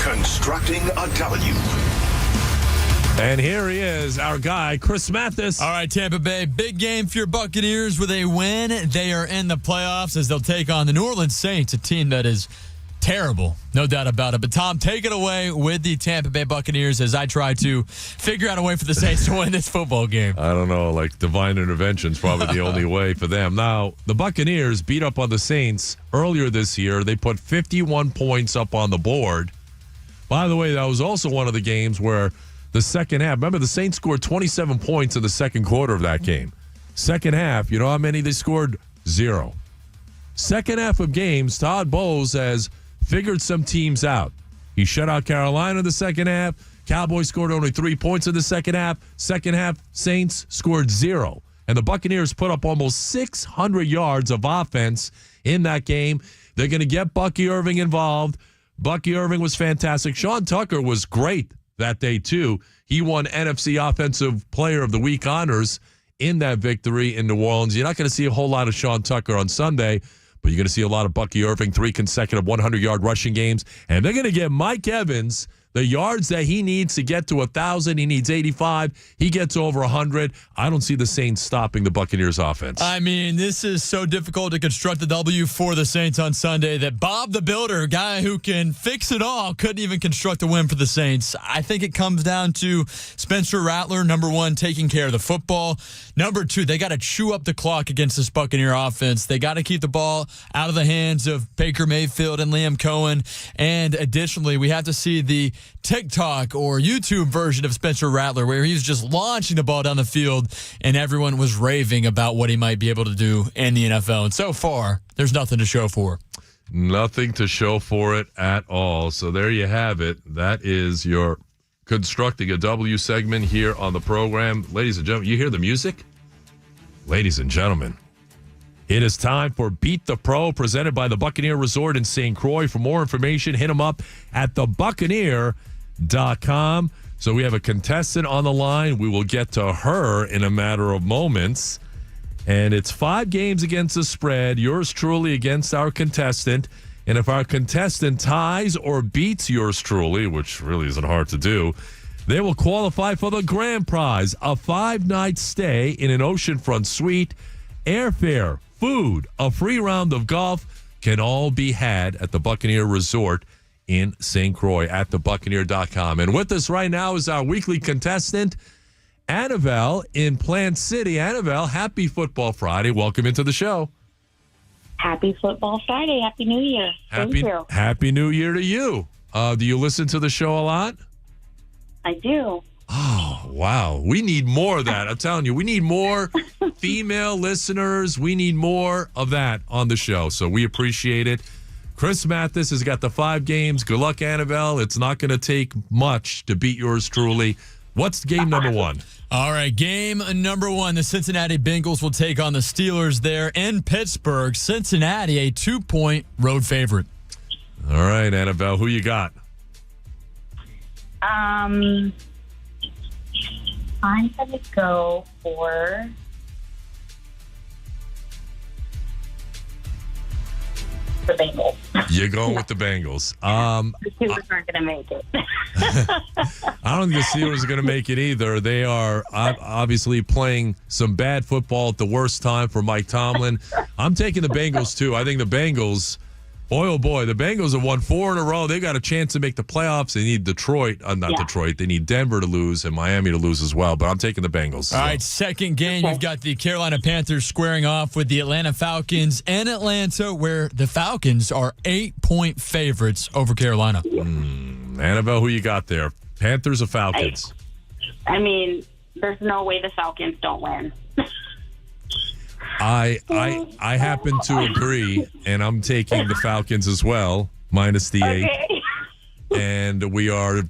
Constructing a W. And here he is, our guy, Chris Mathis. All right, Tampa Bay, big game for your Buccaneers. With a win, they are in the playoffs as they'll take on the New Orleans Saints, a team that is terrible, no doubt about it. But, Tom, take it away with the Tampa Bay Buccaneers as I try to figure out a way for the Saints to win this football game. I don't know, like divine intervention is probably the only way for them. Now, the Buccaneers beat up on the Saints earlier this year. They put 51 points up on the board. By the way, that was also one of the games where the second half, remember the Saints scored 27 points in the second quarter of that game. Second half, you know how many they scored? 0. Second half of games, Todd Bowles has figured some teams out. He shut out Carolina in the second half. Cowboys scored only 3 points in the second half. Second half, Saints scored 0. And the Buccaneers put up almost 600 yards of offense in that game. They're going to get Bucky Irving involved. Bucky Irving was fantastic. Sean Tucker was great that day, too. He won NFC Offensive Player of the Week honors in that victory in New Orleans. You're not going to see a whole lot of Sean Tucker on Sunday, but you're going to see a lot of Bucky Irving, 3 consecutive 100-yard rushing games. And they're going to get Mike Evans the yards that he needs to get to 1,000. He needs 85. He gets over 100. I don't see the Saints stopping the Buccaneers offense. I mean, this is so difficult to construct the W for the Saints on Sunday that Bob the Builder, a guy who can fix it all, couldn't even construct a win for the Saints. I think it comes down to Spencer Rattler, number one, taking care of the football. Number two, they got to chew up the clock against this Buccaneer offense. They got to keep the ball out of the hands of Baker Mayfield and Liam Cohen. And additionally, we have to see the TikTok or YouTube version of Spencer Rattler where he's just launching the ball down the field and everyone was raving about what he might be able to do in the NFL. And so far, there's nothing to show for. Nothing to show for it at all. So there you have it. That is your Constructing a W segment here on the program. Ladies and gentlemen, you hear the music? Ladies and gentlemen, it is time for Beat the Pro, presented by the Buccaneer Resort in St. Croix. For more information, hit them up at thebuccaneer.com. So we have a contestant on the line. We will get to her in a matter of moments. And it's 5 games against the spread, yours truly against our contestant. And if our contestant ties or beats yours truly, which really isn't hard to do, they will qualify for the grand prize, a 5-night stay in an oceanfront suite, airfare, food, a free round of golf, can all be had at the Buccaneer Resort in St. Croix at thebuccaneer.com. And with us right now is our weekly contestant, Annabelle in Plant City. Annabelle, happy Football Friday. Welcome into the show. Happy Football Friday. Happy New Year. Thank you. Happy New Year to you. Do you listen to the show a lot? I do. Oh, wow. We need more of that. I'm telling you, we need more female listeners. We need more of that on the show. So we appreciate it. Chris Mathis has got the 5 games. Good luck, Annabelle. It's not going to take much to beat yours truly. What's game number 1? All right, game number 1. The Cincinnati Bengals will take on the Steelers there in Pittsburgh. Cincinnati, a 2-point road favorite. All right, Annabelle, who you got? I'm going to go for the Bengals. You're going with the Bengals. The Steelers aren't going to make it. I don't think the Steelers are going to make it either. They are obviously playing some bad football at the worst time for Mike Tomlin. I'm taking the Bengals, too. I think the Bengals, boy, oh boy, the Bengals have won 4 in a row. They've got a chance to make the playoffs. They need Detroit. Detroit. They need Denver to lose and Miami to lose as well. But I'm taking the Bengals. All right, second game, you've got the Carolina Panthers squaring off with the Atlanta Falcons in Atlanta, where the Falcons are 8-point favorites over Carolina. Annabelle, who you got there? Panthers or Falcons? I mean, there's no way the Falcons don't win. I happen to agree, and I'm taking the Falcons as well, minus the 8. And we are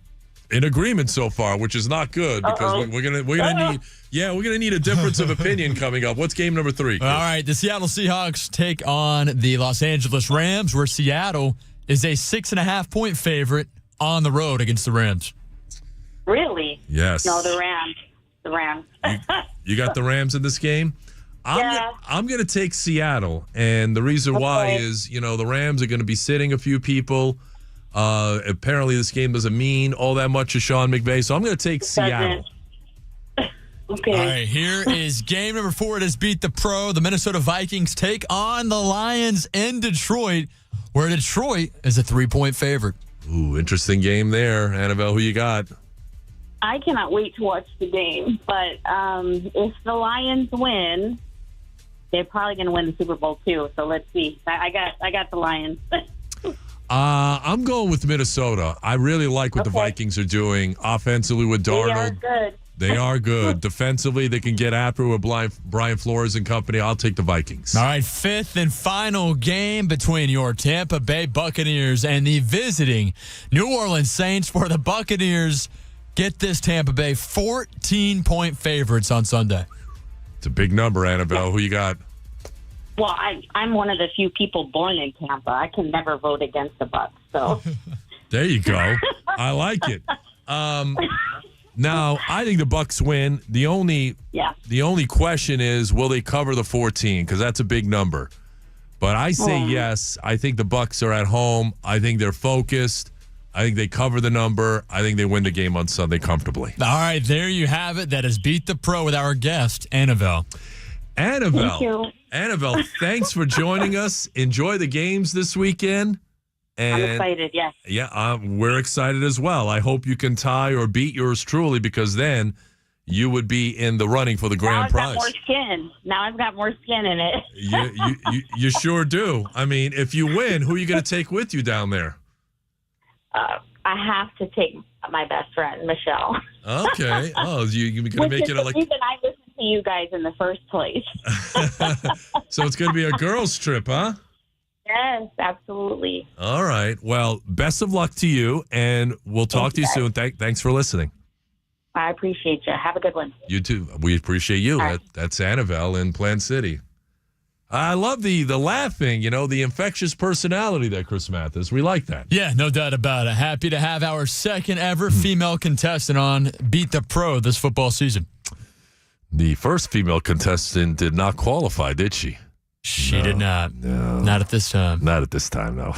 in agreement so far, which is not good because we're gonna need a difference of opinion coming up. What's game number 3? All right, the Seattle Seahawks take on the Los Angeles Rams, where Seattle is a 6.5-point favorite on the road against the Rams. Really? Yes. No, the Rams. The Rams. You got the Rams in this game? I'm going to take Seattle, and the reason why is, the Rams are going to be sitting a few people. Apparently, this game doesn't mean all that much to Sean McVay, so I'm going to take Seattle. Okay. All right, here is game number 4. It is Beat the Pro. The Minnesota Vikings take on the Lions in Detroit, where Detroit is a 3-point favorite. Ooh, interesting game there. Annabelle, who you got? I cannot wait to watch the game, but if the Lions win, they're probably going to win the Super Bowl too. So let's see. I got the Lions. I'm going with Minnesota. I really like what the Vikings are doing offensively with Darnold. They are good. They are good. Defensively, they can get after it with Brian Flores and company. I'll take the Vikings. All right, 5th and final game between your Tampa Bay Buccaneers and the visiting New Orleans Saints, where the Buccaneers get this Tampa Bay 14-point favorites on Sunday. It's a big number, Annabelle. Who you got? Well, I'm one of the few people born in Tampa. I can never vote against the Bucs. So there you go. I like it. Now, I think the Bucs win. The only question is, will they cover the 14? Because that's a big number. But I say yes. I think the Bucs are at home. I think they're focused. I think they cover the number. I think they win the game on Sunday comfortably. All right, there you have it. That is Beat the Pro with our guest, Annabelle. Annabelle, thanks for joining us. Enjoy the games this weekend. And I'm excited, yes. Yeah, we're excited as well. I hope you can tie or beat yours truly, because then you would be in the running for the grand prize. Now I've got more skin. Now I've got more skin in it. You sure do. I mean, if you win, who are you going to take with you down there? I have to take my best friend, Michelle. Okay. Oh, you're going to make it the reason I listened to you guys in the first place. So it's going to be a girls' trip, huh? Yes, absolutely. All right. Well, best of luck to you, and we'll talk to you soon. Thanks for listening. I appreciate you. Have a good one. You too. We appreciate you. Right. That's Annabelle in Plant City. I love the laughing, the infectious personality that Chris Mathis. We like that. Yeah, no doubt about it. Happy to have our second ever female contestant on Beat the Pro this football season. The first female contestant did not qualify, did she? She did not. No. Not at this time. Not at this time, no.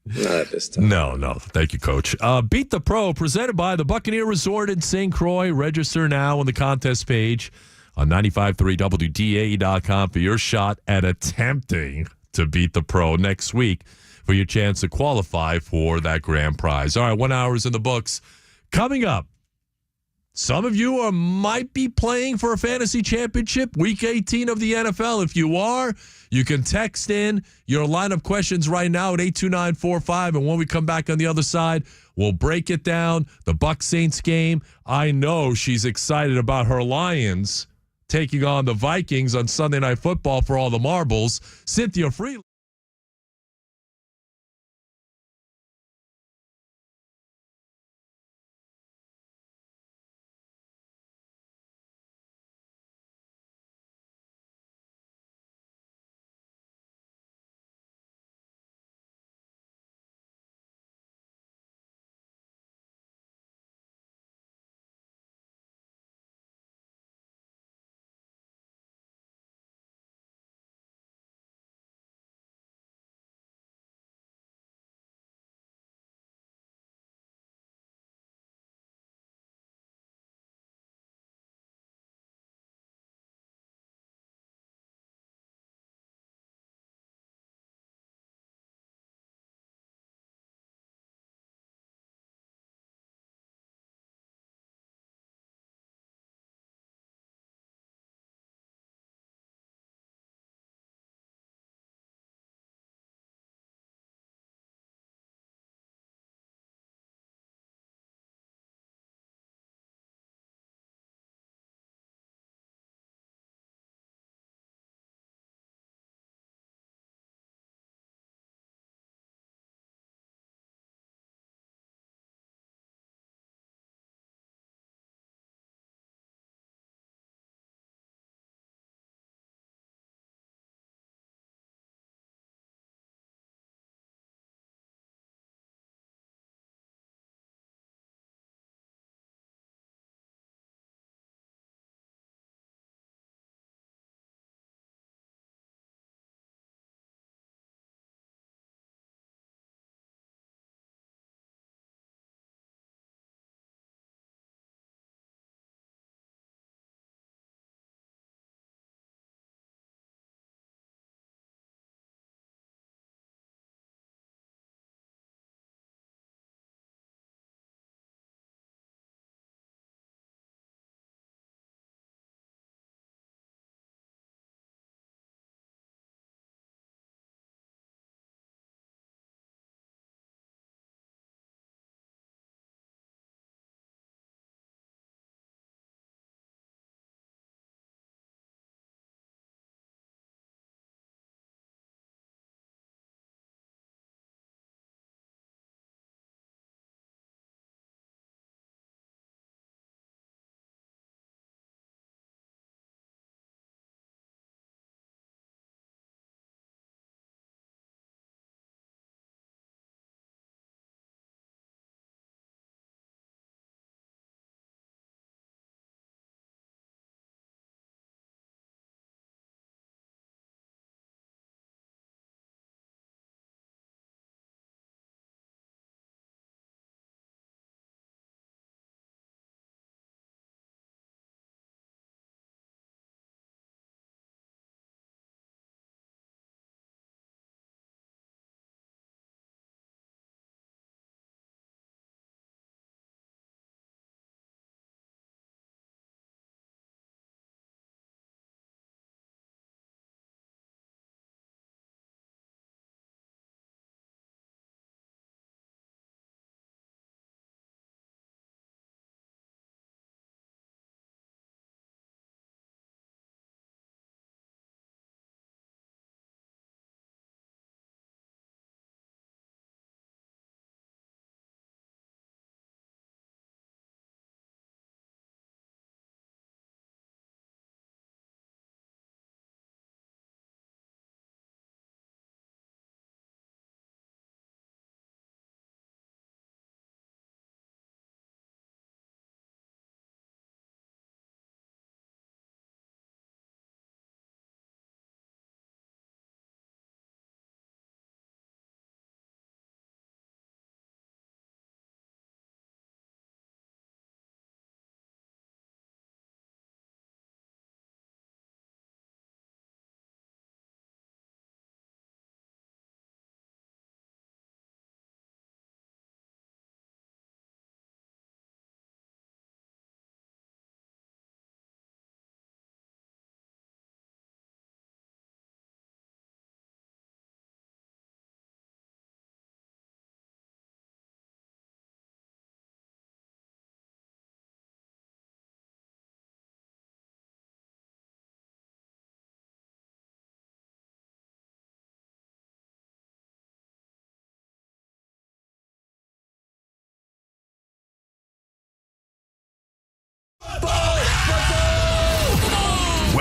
Not at this time. No. Thank you, Coach. Beat the Pro, presented by the Buccaneer Resort in St. Croix. Register now on the contest page on 953WDAE.com for your shot at attempting to beat the Pro next week for your chance to qualify for that grand prize. All right, 1 hour is in the books. Coming up, some of you might be playing for a fantasy championship, week 18 of the NFL. If you are, you can text in your lineup questions right now at 82945. And when we come back on the other side, we'll break it down. The Bucs Saints game. I know she's excited about her Lions taking on the Vikings on Sunday Night Football for all the marbles. Cynthia Freeland.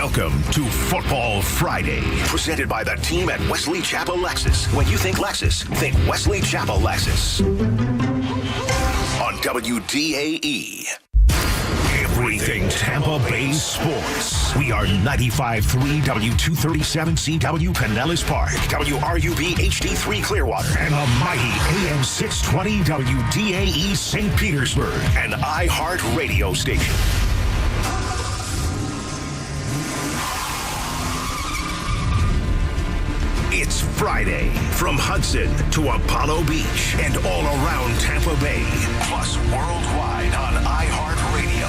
Welcome to Football Friday, presented by the team at Wesley Chapel Lexus. When you think Lexus, think Wesley Chapel Lexus. On WDAE. Everything Tampa Bay sports. We are 95.3 W237CW Pinellas Park, WRUB HD3 Clearwater, and the mighty AM 620 WDAE St. Petersburg, an iHeart radio station. It's Friday, from Hudson to Apollo Beach and all around Tampa Bay, plus worldwide on iHeartRadio.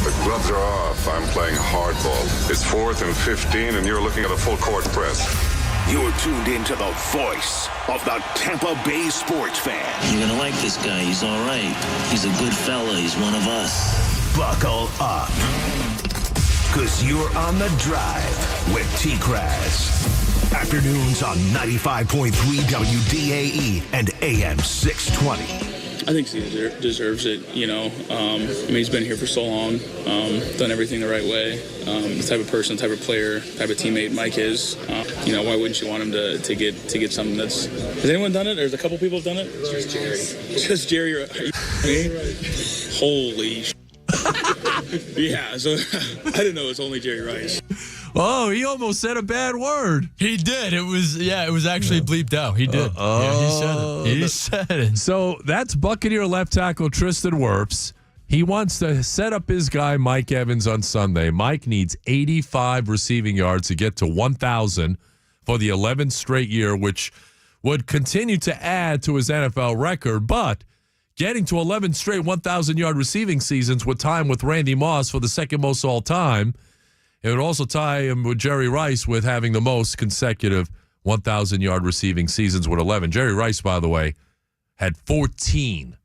The gloves are off. I'm playing hardball. It's 4th and 15, and you're looking at a full court press. You're tuned into the voice of the Tampa Bay sports fan. You're going to like this guy. He's all right. He's a good fella. He's one of us. Buckle up, because you're on the drive with TKras. Afternoons on 95.3 WDAE and AM 620. I think he deserves it, you know. I mean, he's been here for so long, done everything the right way. The type of person, the type of player, the type of teammate Mike is. You know, why wouldn't you want him to get something that's... Has anyone done it? There's a couple people have done it? Just Jerry. Just Jerry. Are you kidding me? Holy shit. Yeah, so I didn't know it was only Jerry Rice. Oh, he almost said a bad word. He did. It was actually bleeped out. He did. He said it. He said it. So that's Buccaneer left tackle Tristan Wirfs. He wants to set up his guy Mike Evans on Sunday. Mike needs 85 receiving yards to get to 1,000 for the 11th straight year, which would continue to add to his NFL record. But getting to 11 straight 1,000-yard receiving seasons would tie him with Randy Moss for the second most all-time. It would also tie him with Jerry Rice with having the most consecutive 1,000-yard receiving seasons with 11. Jerry Rice, by the way, had 14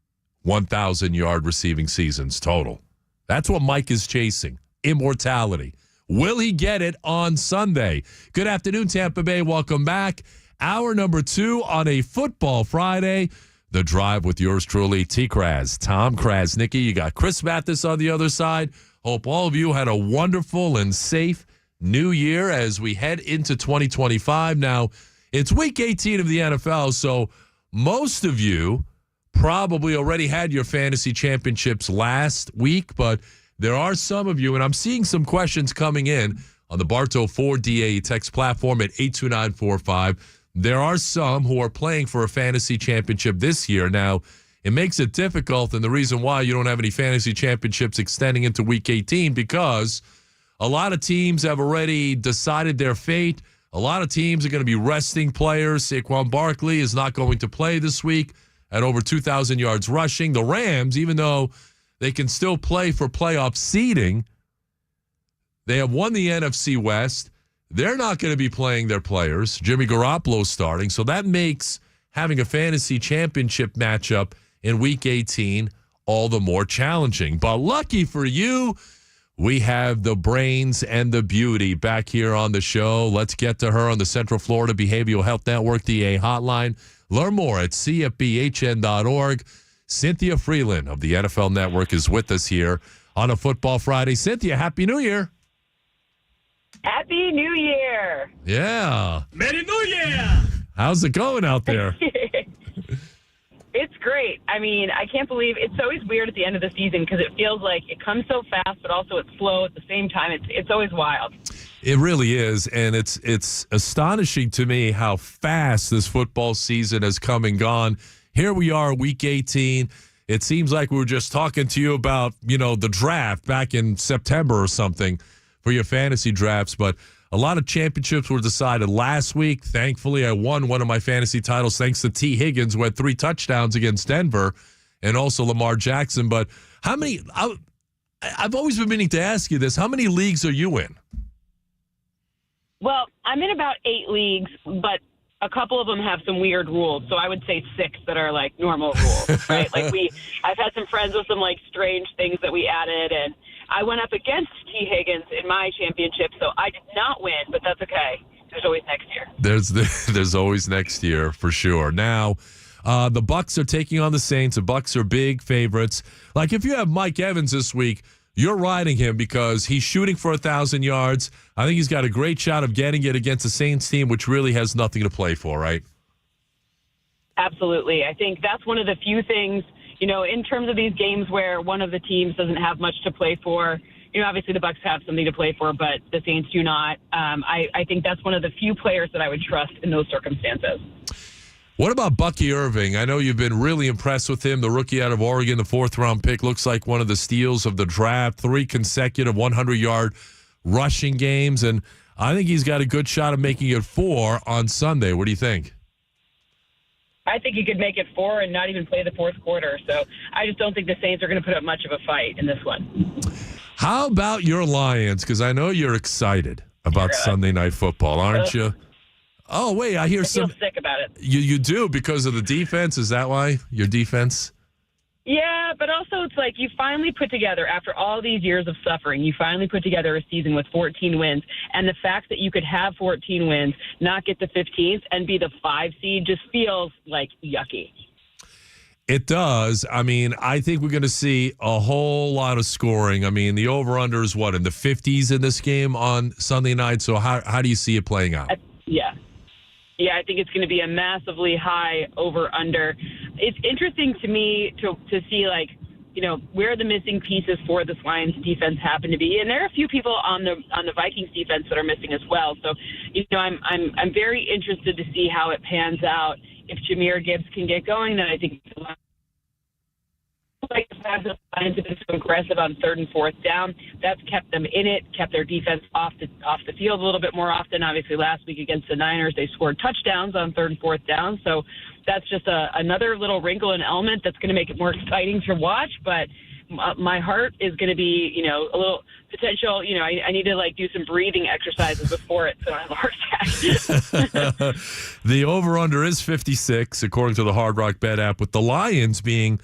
1,000-yard receiving seasons total. That's what Mike is chasing, immortality. Will he get it on Sunday? Good afternoon, Tampa Bay. Welcome back. Hour number 2 on a Football Friday. The Drive with yours truly, TKras, Tom Krasnicki. You got Chris Mathis on the other side. Hope all of you had a wonderful and safe new year as we head into 2025. Now, it's week 18 of the NFL, so most of you probably already had your fantasy championships last week, but there are some of you, and I'm seeing some questions coming in on the Bartow 4 DAE text platform at 82945. There are some who are playing for a fantasy championship this year. Now, it makes it difficult, and the reason why you don't have any fantasy championships extending into Week 18 because a lot of teams have already decided their fate. A lot of teams are going to be resting players. Saquon Barkley is not going to play this week at over 2,000 yards rushing. The Rams, even though they can still play for playoff seeding, they have won the NFC West. They're not going to be playing their players. Jimmy Garoppolo starting, so that makes having a fantasy championship matchup in Week 18 all the more challenging. But lucky for you, we have the brains and the beauty back here on the show. Let's get to her on the Central Florida Behavioral Health Network DA hotline. Learn more at cfbhn.org. Cynthia Freeland of the NFL Network is with us here on a Football Friday. Cynthia, Happy New Year. Happy New Year. Yeah. Merry New Year. How's it going out there? It's great. I mean, I can't believe it's always weird at the end of the season because it feels like it comes so fast, but also it's slow at the same time. It's always wild. It really is, and it's astonishing to me how fast this football season has come and gone. Here we are, Week 18. It seems like we were just talking to you about, the draft back in September or something for your fantasy drafts, but a lot of championships were decided last week. Thankfully, I won one of my fantasy titles thanks to T. Higgins, who had 3 touchdowns against Denver, and also Lamar Jackson. But how many I've always been meaning to ask you this. How many leagues are you in? Well, I'm in about 8 leagues, but a couple of them have some weird rules. So I would say 6 that are like normal rules, right? I've had some friends with some like strange things that we added, and I went up against T. Higgins in my championship, so I did not win, but that's okay. There's always next year. There's always next year for sure. Now, the Bucs are taking on the Saints. The Bucs are big favorites. Like if you have Mike Evans this week, you're riding him because he's shooting for 1,000 yards. I think he's got a great shot of getting it against the Saints team, which really has nothing to play for, right? Absolutely. I think that's one of the few things, in terms of these games where one of the teams doesn't have much to play for. Obviously the Bucs have something to play for, but the Saints do not. I think that's one of the few players that I would trust in those circumstances. What about Bucky Irving? I know you've been really impressed with him, the rookie out of Oregon, the 4th-round pick. Looks like one of the steals of the draft, 3 consecutive 100-yard rushing games, and I think he's got a good shot of making it 4 on Sunday. What do you think? I think he could make it 4 and not even play the fourth quarter, so I just don't think the Saints are going to put up much of a fight in this one. How about your Lions? Because I know you're excited about Sunday Night Football, aren't you? Oh, wait, I hear I feel sick about it. You do because of the defense? Is that why? Your defense? Yeah, but also it's like you finally put together, after all these years of suffering, you finally put together a season with 14 wins. And the fact that you could have 14 wins, not get the 15th, and be the 5 seed just feels like yucky. It does. I mean, I think we're going to see a whole lot of scoring. I mean, the over-under is what, in the 50s in this game on Sunday night? So how do you see it playing out? Yeah, I think it's going to be a massively high over-under. It's interesting to me to see, where the missing pieces for this Lions defense happen to be. And there are a few people on the Vikings defense that are missing as well. So, I'm very interested to see how it pans out. If Jahmyr Gibbs can get going, then I think the fact that the Lions have been so aggressive on 3rd and 4th down, that's kept them in it, kept their defense off the field a little bit more often. Obviously, last week against the Niners, they scored touchdowns on 3rd and 4th down. So that's just another little wrinkle and element that's going to make it more exciting to watch. But my heart is going to be, a little potential. I need to do some breathing exercises before it, so I have a heart attack. The over-under is 56, according to the Hard Rock Bet app, with the Lions being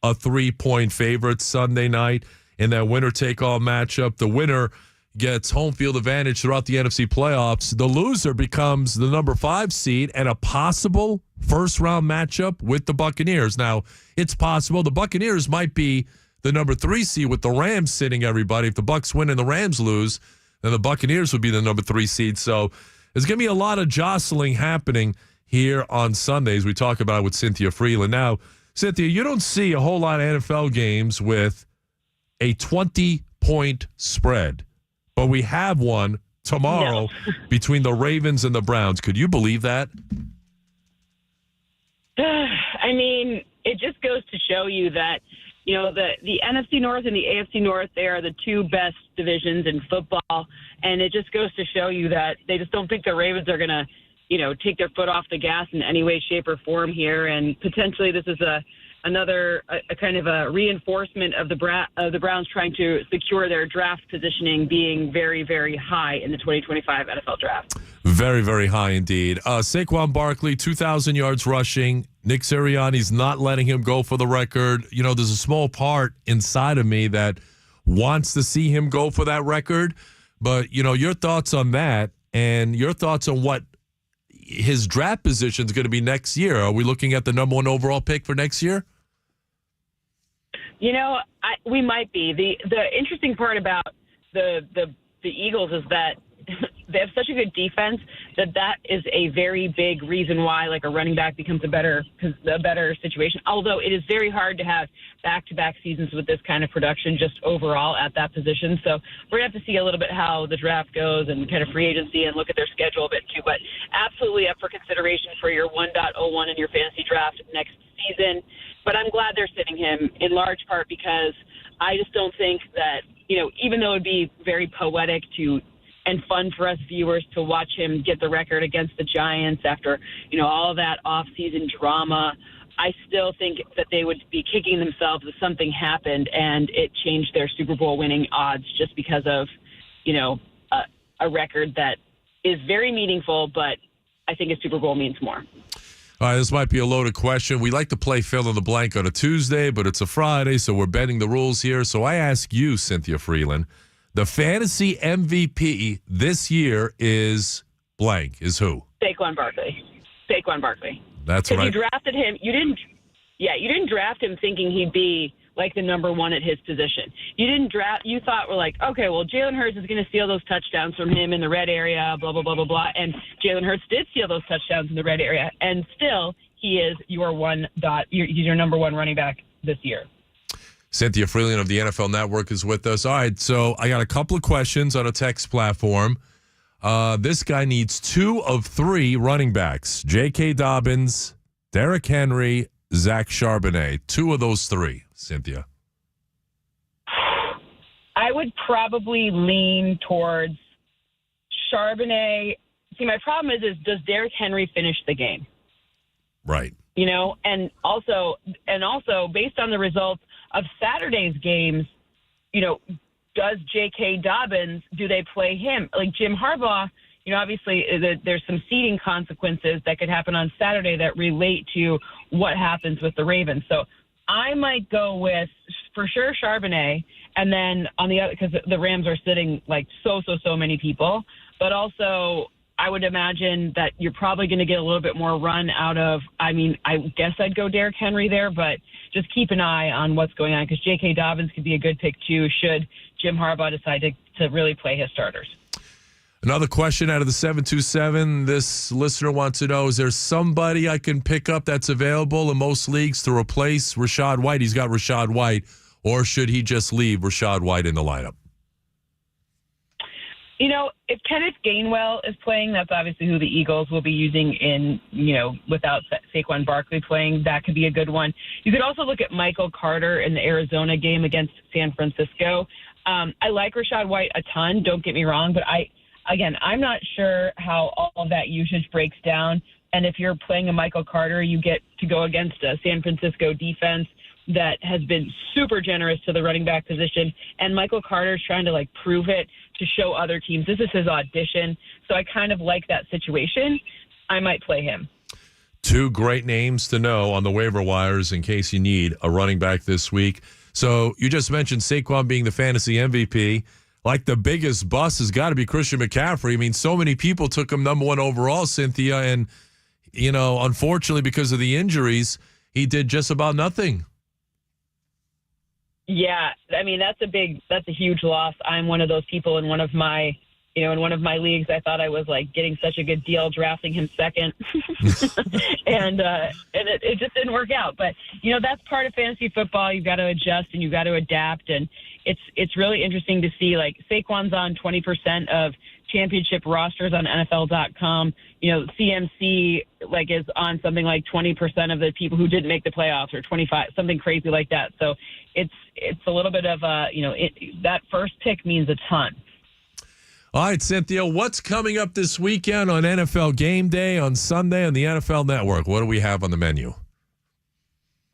a 3-point favorite Sunday night in that winner-take-all matchup. The winner gets home field advantage throughout the NFC playoffs. The loser becomes the number 5 seed and a possible first-round matchup with the Buccaneers. Now, it's possible the Buccaneers might be the number 3 seed with the Rams sitting everybody. If the Bucs win and the Rams lose, then the Buccaneers would be the number 3 seed. So there's going to be a lot of jostling happening here on Sundays. We talk about it with Cynthia Freeland. Now, Cynthia, you don't see a whole lot of NFL games with a 20-point spread, but we have one tomorrow between the Ravens and the Browns. Could you believe that? I mean, it just goes to show you that, the NFC North and the AFC North, they are the 2 best divisions in football, and it just goes to show you that they just don't think the Ravens are going to, take their foot off the gas in any way, shape, or form here. And potentially this is another kind of a reinforcement of the Browns trying to secure their draft positioning being very, very high in the 2025 NFL draft. Very, very high indeed. Saquon Barkley, 2,000 yards rushing. Nick Sirianni's not letting him go for the record. There's a small part inside of me that wants to see him go for that record. But, your thoughts on that and your thoughts on what his draft position is going to be next year. Are we looking at the number 1 overall pick for next year? We might be. The interesting part about the Eagles is that they have such a good defense that is a very big reason why a running back becomes a better situation. Although it is very hard to have back-to-back seasons with this kind of production just overall at that position. So we're going to have to see a little bit how the draft goes and kind of free agency and look at their schedule a bit too. But absolutely up for consideration for your 1.01 in your fantasy draft next season. But I'm glad they're sitting him in large part because I just don't think that, even though it would be very poetic and fun for us viewers to watch him get the record against the Giants after, all that off-season drama, I still think that they would be kicking themselves if something happened and it changed their Super Bowl winning odds just because of, a record that is very meaningful, but I think a Super Bowl means more. All right, this might be a loaded question. We like to play fill in the blank on a Tuesday, but it's a Friday, so we're bending the rules here. So I ask you, Cynthia Freeland, the fantasy MVP this year is blank. Is who? Saquon Barkley. That's right. You drafted him. You didn't draft him thinking he'd be like the number one at his position. You didn't draft. You thought we're like, okay, well, Jalen Hurts is going to steal those touchdowns from him in the red area, blah, blah, blah, blah, blah. And Jalen Hurts did steal those touchdowns in the red area. And still, he is he's your number one running back this year. Cynthia Freeland of the NFL Network is with us. All right, so I got a couple of questions on a text platform. This guy needs 2 of 3 running backs. J.K. Dobbins, Derrick Henry, Zach Charbonnet. 2 of those 3, Cynthia. I would probably lean towards Charbonnet. See, my problem is does Derrick Henry finish the game? Right. You know, and also based on the results of Saturday's games, you know, does J.K. Dobbins, do they play him? Like Jim Harbaugh, you know, obviously there's some seeding consequences that could happen on Saturday that relate to what happens with the Ravens. So I might go with, for sure, Charbonnet, and then on the other, because the Rams are sitting like so many people, but also I would imagine that you're probably going to get a little bit more run out of, I mean, I guess I'd go Derrick Henry there, but just keep an eye on what's going on because J.K. Dobbins could be a good pick too should Jim Harbaugh decide to really play his starters. Another question out of the 727. This listener wants to know, is there somebody I can pick up that's available in most leagues to replace Rachaad White? He's got Rachaad White, or should he just leave Rachaad White in the lineup? You know, if Kenneth Gainwell is playing, that's obviously who the Eagles will be using in, you know, without Saquon Barkley playing. That could be a good one. You could also look at Michael Carter in the Arizona game against San Francisco. I like Rachaad White a ton, don't get me wrong, but I'm not sure how all of that usage breaks down. And if you're playing a Michael Carter, you get to go against a San Francisco defense that has been super generous to the running back position. And Michael Carter's trying to, like, prove it to show other teams. This is his audition. So I kind of like that situation. I might play him. 2 great names to know on the waiver wires in case you need a running back this week. So you just mentioned Saquon being the fantasy MVP. Like, the biggest bust has got to be Christian McCaffrey. I mean, so many people took him number 1 overall, Cynthia, and, you know, unfortunately because of the injuries, he did just about nothing. Yeah, I mean, that's a huge loss. I'm one of those people in one of my leagues. I thought I was like getting such a good deal drafting him second, and it just didn't work out. But you know, that's part of fantasy football. You've got to adjust and you've got to adapt, and it's really interesting to see. Like Saquon's on 20% of championship rosters on NFL.com. You know, CMC like is on something like 20% of the people who didn't make the playoffs, or 25, something crazy like that. So it's a little bit of that first pick means a ton. All right, Cynthia, what's coming up this weekend on NFL Game Day on Sunday on the NFL Network? What do we have on the menu?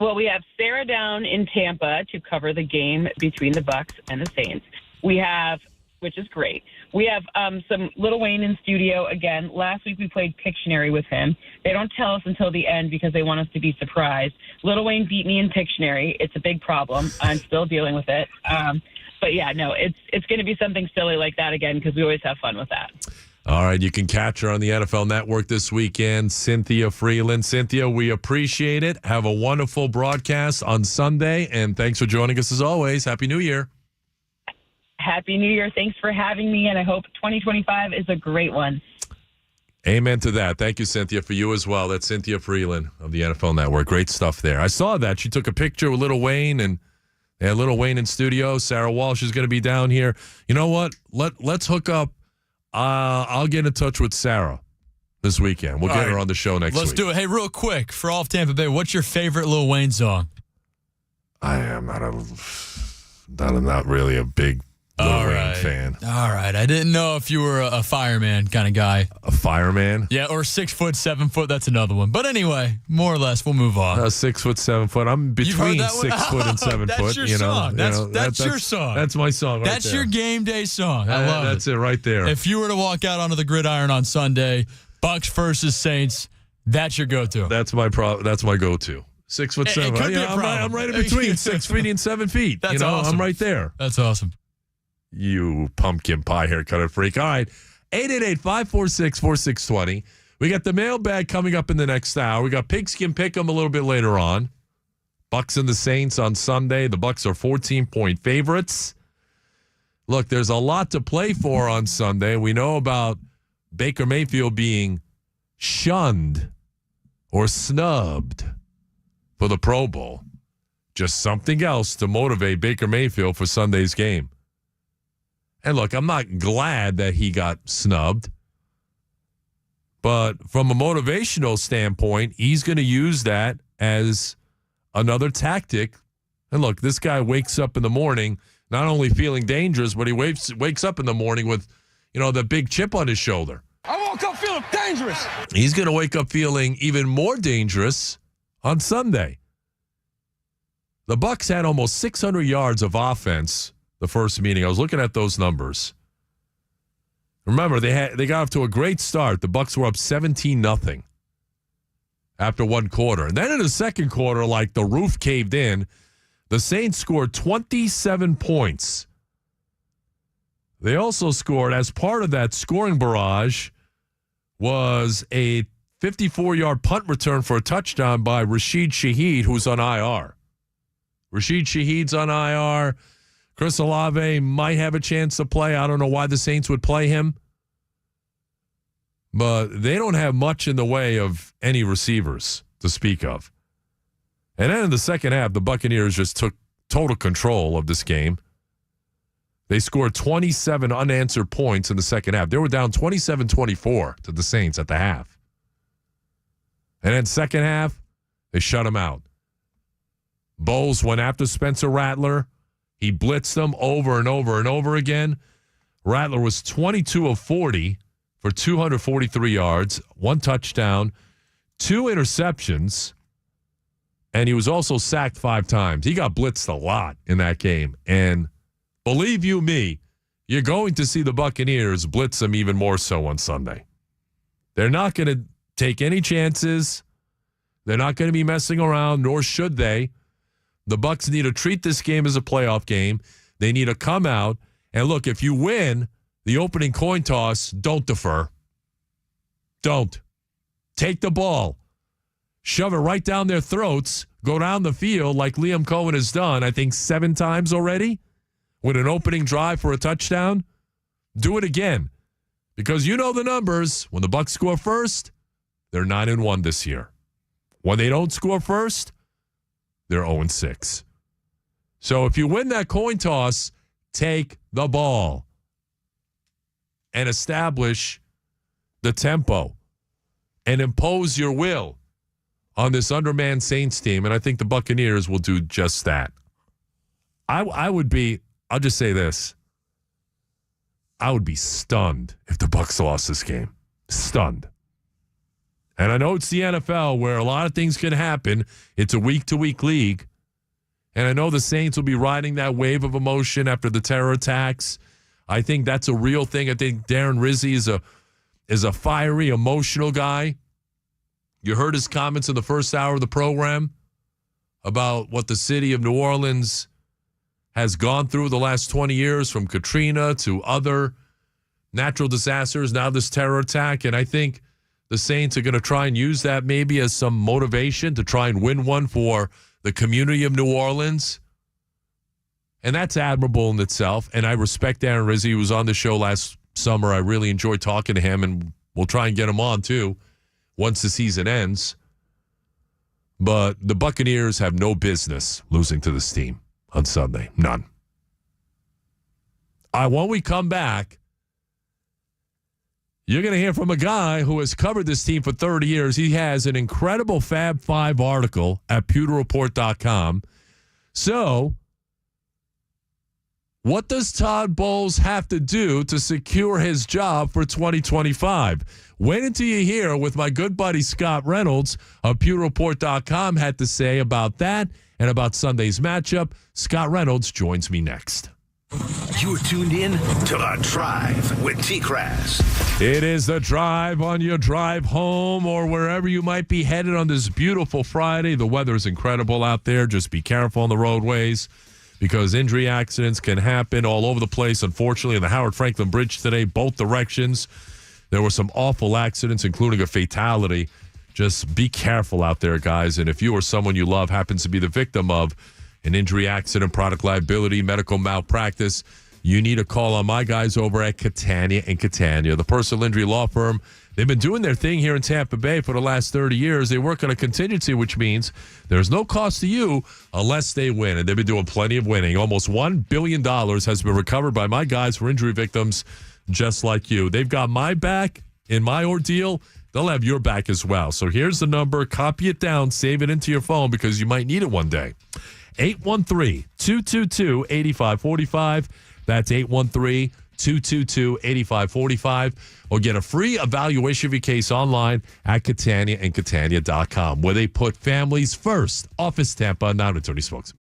Well, we have Sarah down in Tampa to cover the game between the Bucs and the Saints. We have, which is great. We have some Lil Wayne in studio again. Last week we played Pictionary with him. They don't tell us until the end because they want us to be surprised. Lil Wayne beat me in Pictionary. It's a big problem. I'm still dealing with it. But yeah, no, it's going to be something silly like that again because we always have fun with that. All right, you can catch her on the NFL Network this weekend, Cynthia Freeland. Cynthia, we appreciate it. Have a wonderful broadcast on Sunday, and thanks for joining us as always. Happy New Year. Happy New Year. Thanks for having me, and I hope 2025 is a great one. Amen to that. Thank you, Cynthia, for you as well. That's Cynthia Freeland of the NFL Network. Great stuff there. I saw that. She took a picture with Lil Wayne, and they had Lil Wayne in studio. Sarah Walsh is going to be down here. You know what? Let's hook up. I'll get in touch with Sarah this weekend. We'll get her on the show next week. Let's do it. Hey, real quick, for all of Tampa Bay, what's your favorite Lil Wayne song? I am not really a big Lil Wayne fan. All right. I didn't know if you were a fireman kind of guy. A fireman? Yeah, or 6 foot, 7 foot. That's another one. But anyway, more or less, we'll move on. 6 foot, 7 foot. I'm between 6 foot and 7 that's foot. Your song. That's your song. That's my song. That's right your game day song. I love That's it right there. If you were to walk out onto the gridiron on Sunday, Bucs versus Saints, that's your go-to. That's my go-to. 6 foot, 7 foot. I'm right in between 6 feet and 7 feet. That's awesome. I'm right there. That's awesome. You pumpkin pie haircut freak. All right. 888-546-4620. We got the mailbag coming up in the next hour. We got Pigskin Pick'em a little bit later on. Bucks and the Saints on Sunday. The Bucks are 14-point favorites. Look, there's a lot to play for on Sunday. We know about Baker Mayfield being shunned or snubbed for the Pro Bowl. Just something else to motivate Baker Mayfield for Sunday's game. And look, I'm not glad that he got snubbed. But from a motivational standpoint, he's going to use that as another tactic. And look, this guy wakes up in the morning not only feeling dangerous, but he wakes up in the morning with, the big chip on his shoulder. I woke up feeling dangerous. He's going to wake up feeling even more dangerous on Sunday. The Bucs had almost 600 yards of offense the first meeting. I was looking at those numbers. Remember, they got off to a great start. The Bucs were up 17-0 after one quarter. And then in the second quarter, like the roof caved in, the Saints scored 27 points. They also scored, as part of that scoring barrage, was a 54-yard punt return for a touchdown by Rashid Shaheed, who's on IR. Rashid Shaheed's on IR. Chris Olave might have a chance to play. I don't know why the Saints would play him. But they don't have much in the way of any receivers to speak of. And then in the second half, the Buccaneers just took total control of this game. They scored 27 unanswered points in the second half. They were down 27-24 to the Saints at the half. And then second half, they shut them out. Bowles went after Spencer Rattler. He blitzed them over and over and over again. Rattler was 22 of 40 for 243 yards, 1 touchdown, 2 interceptions, and he was also sacked 5 times. He got blitzed a lot in that game. And believe you me, you're going to see the Buccaneers blitz him even more so on Sunday. They're not going to take any chances. They're not going to be messing around, nor should they. The Bucs need to treat this game as a playoff game. They need to come out. And look, if you win the opening coin toss, don't defer. Don't. Take the ball. Shove it right down their throats. Go down the field like Liam Cohen has done, I think 7 times already, with an opening drive for a touchdown. Do it again. Because you know the numbers. When the Bucs score first, they're 9-1 this year. When they don't score first, they're 0-6. So if you win that coin toss, take the ball and establish the tempo and impose your will on this undermanned Saints team. And I think the Buccaneers will do just that. I'll just say this. I would be stunned if the Bucs lost this game. Stunned. And I know it's the NFL where a lot of things can happen. It's a week-to-week league. And I know the Saints will be riding that wave of emotion after the terror attacks. I think that's a real thing. I think Darren Rizzi is a fiery, emotional guy. You heard his comments in the first hour of the program about what the city of New Orleans has gone through the last 20 years, from Katrina to other natural disasters, now this terror attack. And I think the Saints are going to try and use that maybe as some motivation to try and win one for the community of New Orleans. And that's admirable in itself. And I respect Darren Rizzi, who was on the show last summer. I really enjoyed talking to him, and we'll try and get him on too once the season ends. But the Buccaneers have no business losing to this team on Sunday. None. When we come back, you're going to hear from a guy who has covered this team for 30 years. He has an incredible Fab 5 article at pewterreport.com. So, what does Todd Bowles have to do to secure his job for 2025? Wait until you hear what my good buddy Scott Reynolds of pewterreport.com had to say about that and about Sunday's matchup. Scott Reynolds joins me next. You're tuned in to The Drive with TKras. It is The Drive on your drive home or wherever you might be headed on this beautiful Friday. The weather is incredible out there. Just be careful on the roadways because injury accidents can happen all over the place. Unfortunately, on the Howard Franklin Bridge today, both directions, there were some awful accidents, including a fatality Just be careful out there, guys. And if you or someone you love happens to be the victim of an injury, accident, product liability, medical malpractice, you need to call on my guys over at Catania and Catania, the personal injury law firm. They've been doing their thing here in Tampa Bay for the last 30 years. They work on a contingency, which means there's no cost to you unless they win. And they've been doing plenty of winning. Almost $1 billion has been recovered by my guys for injury victims just like you. They've got my back in my ordeal. They'll have your back as well. So here's the number. Copy it down. Save it into your phone because you might need it one day. 813-222-8545. That's 813-222-8545. Or get a free evaluation of your case online at CataniaandCatania.com, where they put families first. Office Tampa, now attorney spokesman.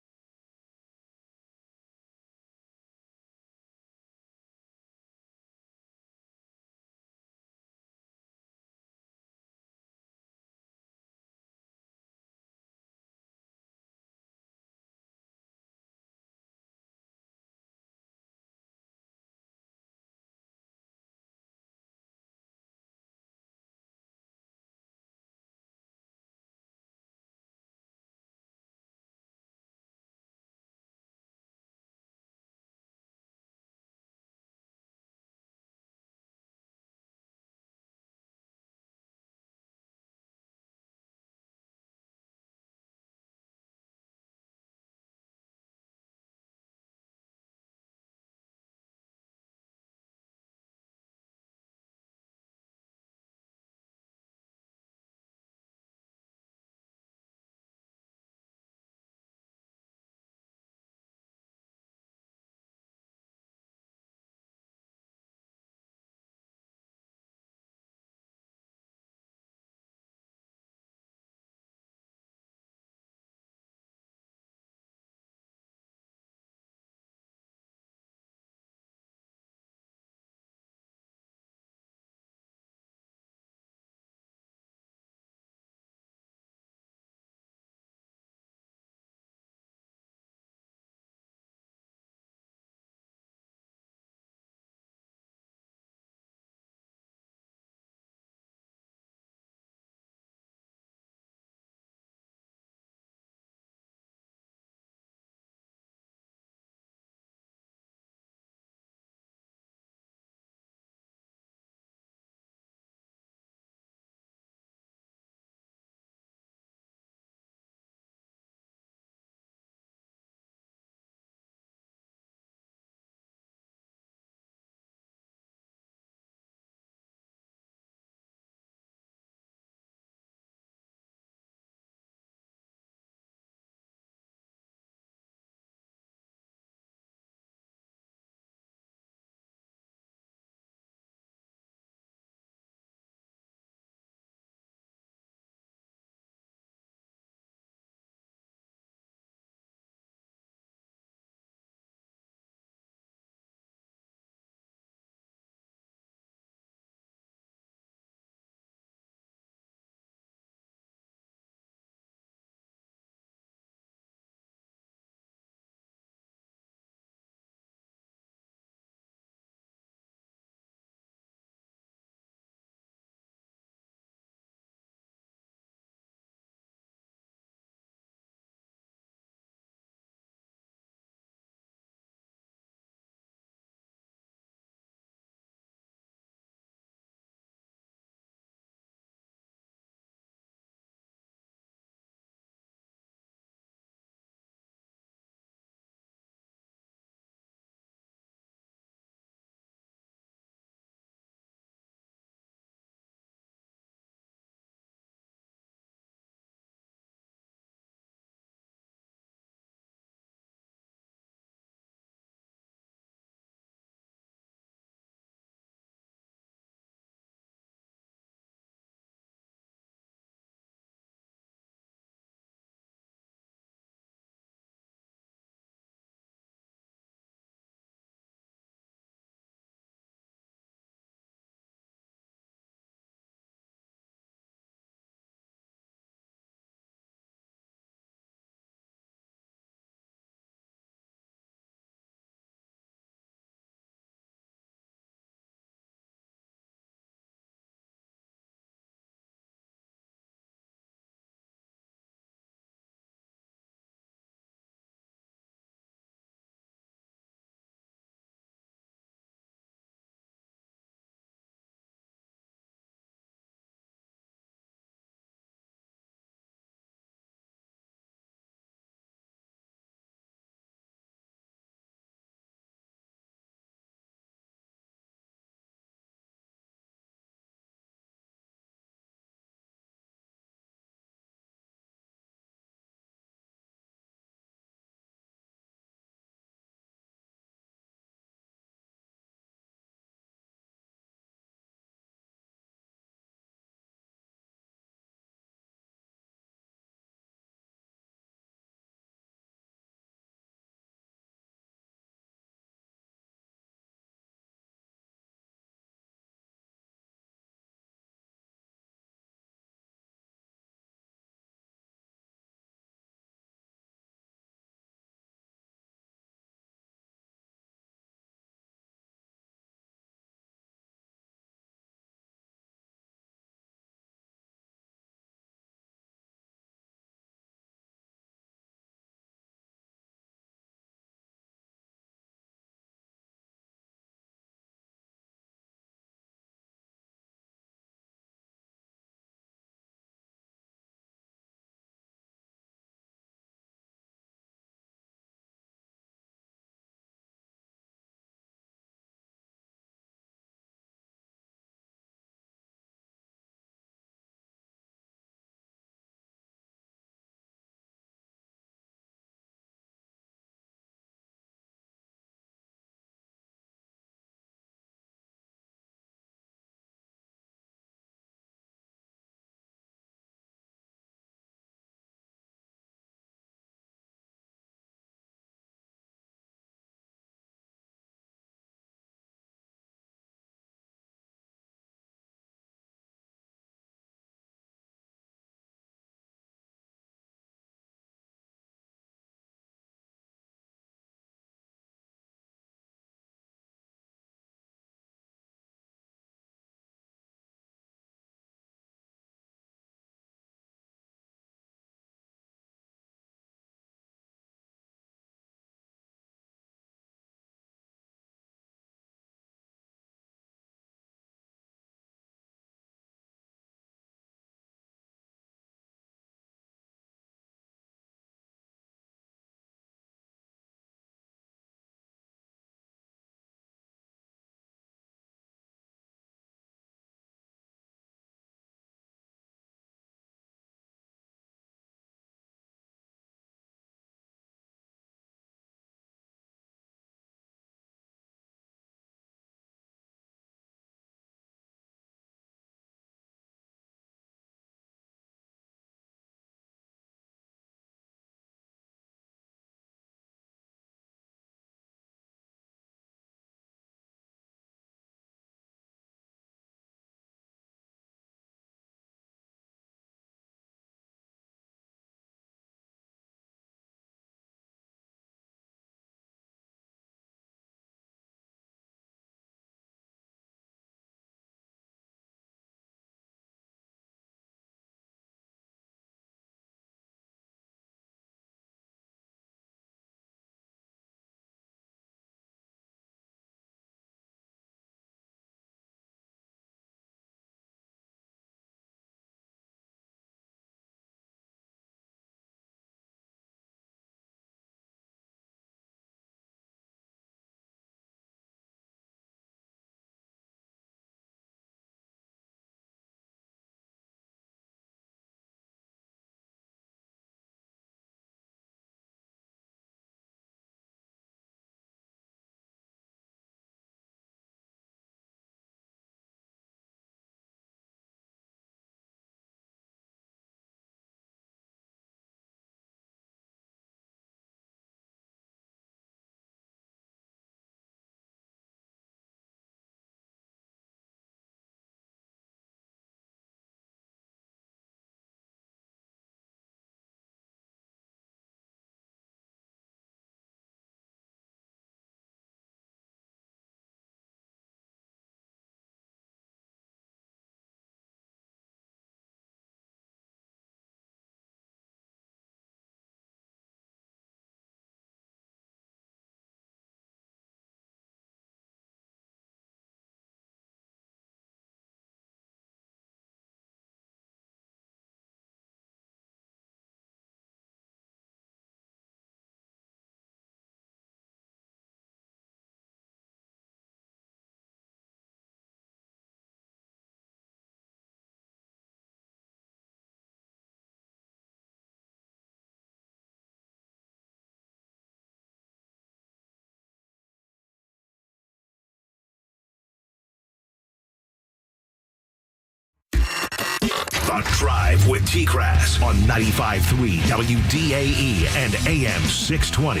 The Drive with TKras on 95.3 WDAE and AM 620.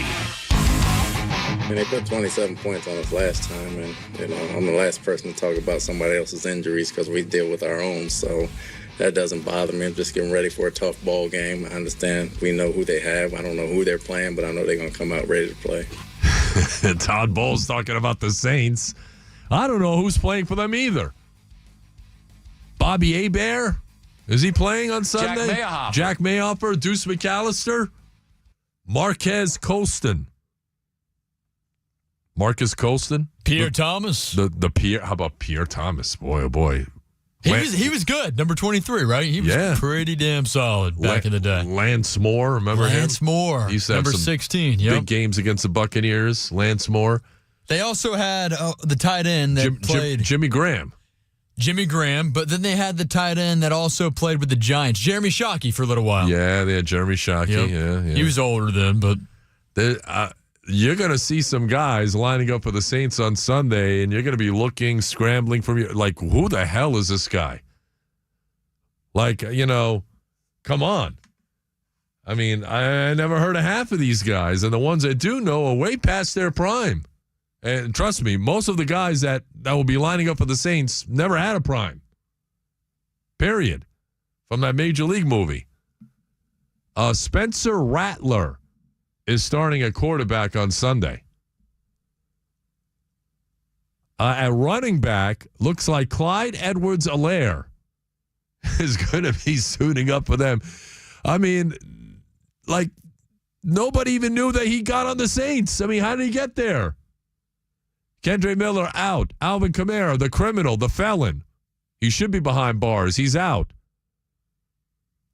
And they put 27 points on us last time, and I'm the last person to talk about somebody else's injuries because we deal with our own, so that doesn't bother me. I'm just getting ready for a tough ball game. I understand we know who they have. I don't know who they're playing, but I know they're going to come out ready to play. Todd Bowles talking about the Saints. I don't know who's playing for them either. Bobby Hebert? Is he playing on Sunday? Jack Mayhofer, Deuce McAllister, Marquez Colston. Marcus Colston? Pierre Thomas. The Pierre. How about Pierre Thomas? Boy, oh boy. He was good. Number 23, right? He was pretty damn solid back in the day. Lance Moore, remember him? Lance Moore. He used to have number some 16. Yep. big games against the Buccaneers. Lance Moore. They also had the tight end that played. Jimmy Graham. Jimmy Graham, but then they had the tight end that also played with the Giants, Jeremy Shockey, for a little while. Yeah, they had Jeremy Shockey. Yep. Yeah. He was older then, but you're going to see some guys lining up for the Saints on Sunday, and you're going to be looking, scrambling from you. Like, who the hell is this guy? Like, come on. I mean, I never heard of half of these guys, and the ones that do know are way past their prime. And trust me, most of the guys that will be lining up for the Saints never had a prime. Period. From that Major League movie. Spencer Rattler is starting at quarterback on Sunday. At running back, looks like Clyde Edwards-Helaire is going to be suiting up for them. I mean, like, nobody even knew that he got on the Saints. I mean, how did he get there? Kendre Miller out. Alvin Kamara, the criminal, the felon. He should be behind bars. He's out.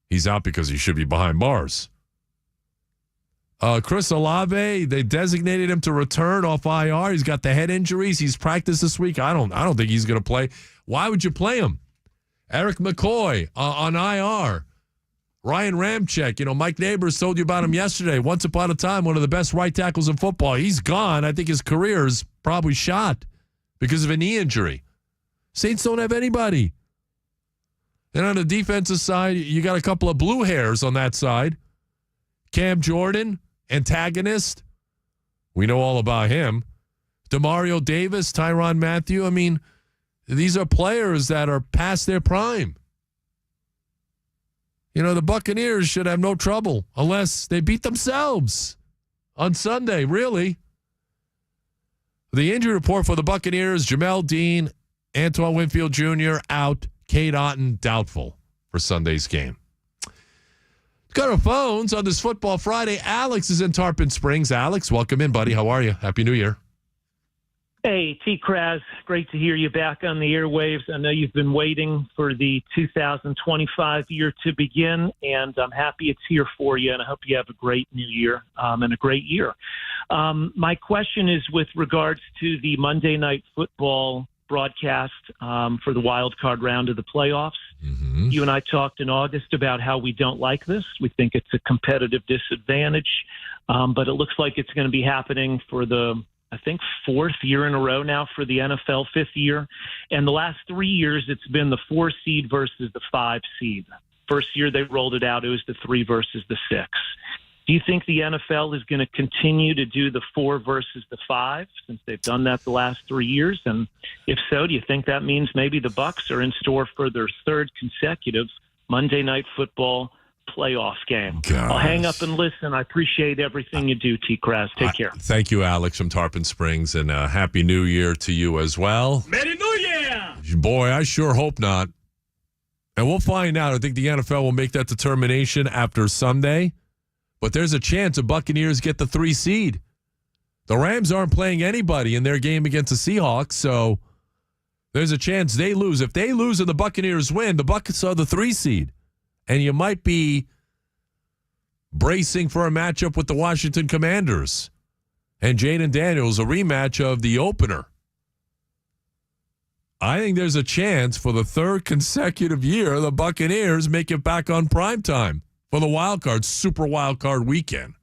He's out because he should be behind bars. Chris Olave, they designated him to return off IR. He's got the head injuries. He's practiced this week. I don't think he's going to play. Why would you play him? Eric McCoy on IR. Ryan Ramczyk, Mike Neighbors told you about him yesterday. Once upon a time, one of the best right tackles in football. He's gone. I think his career is probably shot because of a knee injury. Saints don't have anybody. And on the defensive side, you got a couple of blue hairs on that side. Cam Jordan, antagonist. We know all about him. Demario Davis, Tyrann Mathieu. I mean, these are players that are past their prime. The Buccaneers should have no trouble unless they beat themselves on Sunday, really. The injury report for the Buccaneers, Jamel Dean, Antoine Winfield Jr. out, Cade Otton doubtful for Sunday's game. Let's go to our phones on this Football Friday. Alex is in Tarpon Springs. Alex, welcome in, buddy. How are you? Happy New Year. Hey, TKras, great to hear you back on the airwaves. I know you've been waiting for the 2025 year to begin, and I'm happy it's here for you, and I hope you have a great new year and a great year. My question is with regards to the Monday Night Football broadcast for the wild card round of the playoffs. Mm-hmm. You and I talked in August about how we don't like this. We think it's a competitive disadvantage, but it looks like it's going to be happening for the fourth year in a row now for the NFL, fifth year. And the last 3 years, it's been the 4 seed versus the 5 seed. First year they rolled it out, it was the 3 versus the 6. Do you think the NFL is going to continue to do the 4 versus the 5 since they've done that the last 3 years? And if so, do you think that means maybe the Bucs are in store for their third consecutive Monday Night Football playoff game? Gosh. I'll hang up and listen. I appreciate everything you do, TKras. Take care. Thank you, Alex from Tarpon Springs, and Happy New Year to you as well. Merry New Year! Boy, I sure hope not. And we'll find out. I think the NFL will make that determination after Sunday. But there's a chance the Buccaneers get the 3 seed. The Rams aren't playing anybody in their game against the Seahawks, so there's a chance they lose. If they lose and the Buccaneers win, the Bucs are the 3 seed. And you might be bracing for a matchup with the Washington Commanders and Jaden Daniels, a rematch of the opener. I think there's a chance for the third consecutive year the Buccaneers make it back on primetime for the wild card, super wild card weekend.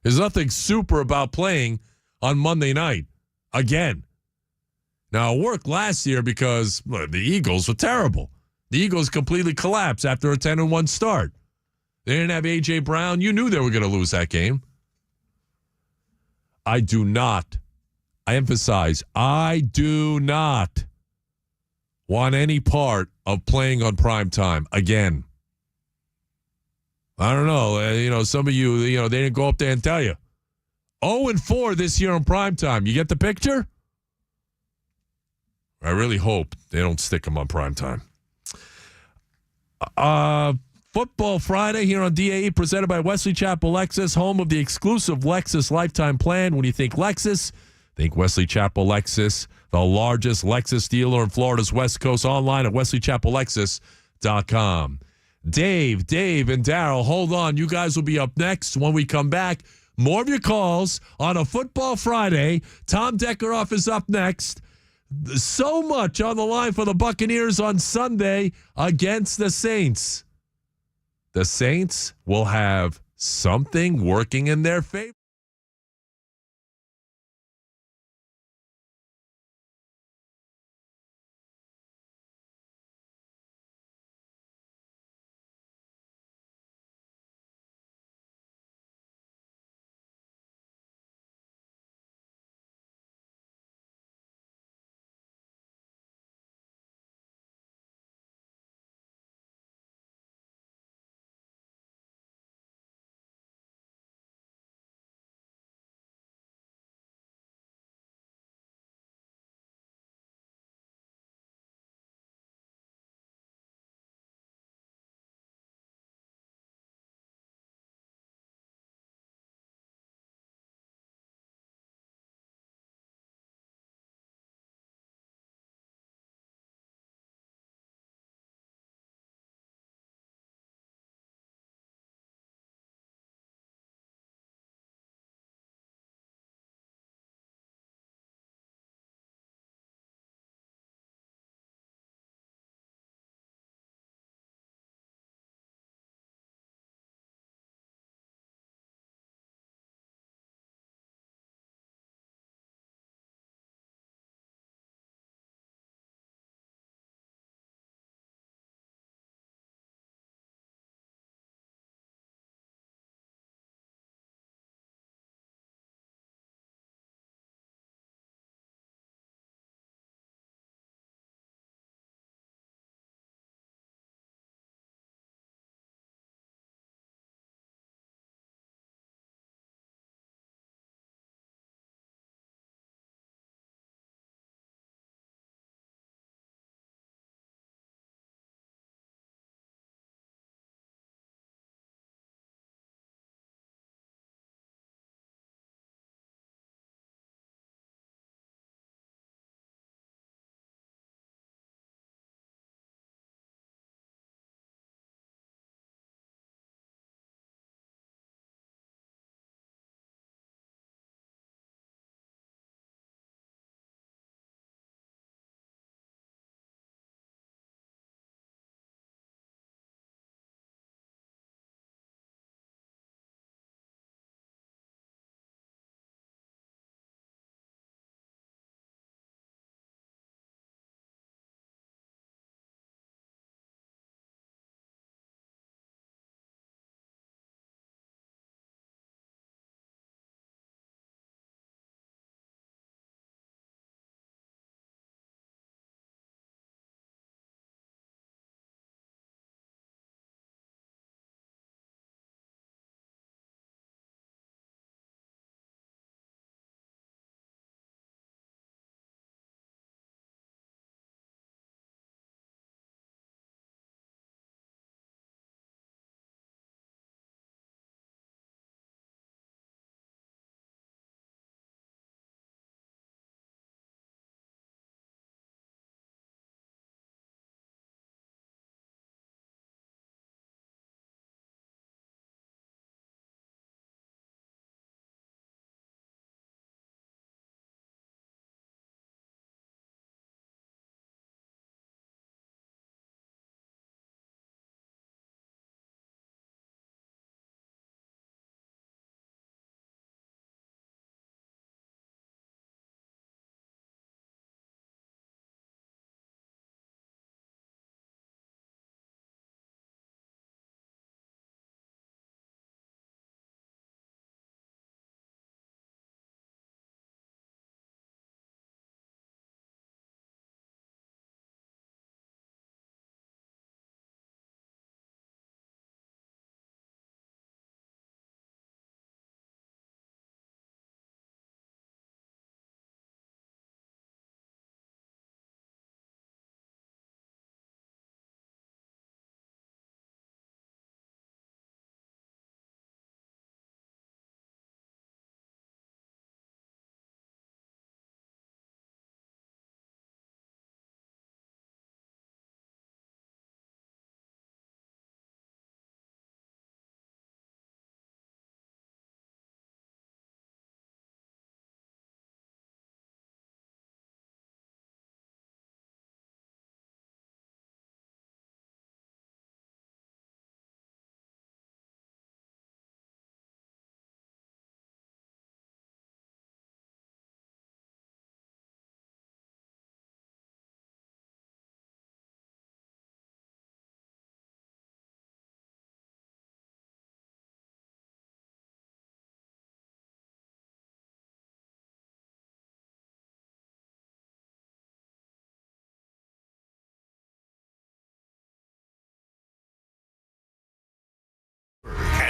There's nothing super about playing on Monday night again. Now, it worked last year because the Eagles were terrible. The Eagles completely collapsed after a 10-1 start. They didn't have A.J. Brown. You knew they were going to lose that game. I emphasize, I do not want any part of playing on prime time again. I don't know. Some of you, they didn't go up there and tell you. 0-4 this year on prime time. You get the picture? I really hope they don't stick them on prime time. Football Friday here on DAE, presented by Wesley Chapel Lexus, home of the exclusive Lexus Lifetime Plan. When you think Lexus, think Wesley Chapel Lexus, the largest Lexus dealer in Florida's West Coast, online at wesleychapellexus.com. Dave, and Daryl, hold on. You guys will be up next when we come back. More of your calls on a Football Friday. Tom Deckeroff is up next. So much on the line for the Buccaneers on Sunday against the Saints. The Saints will have something working in their favor.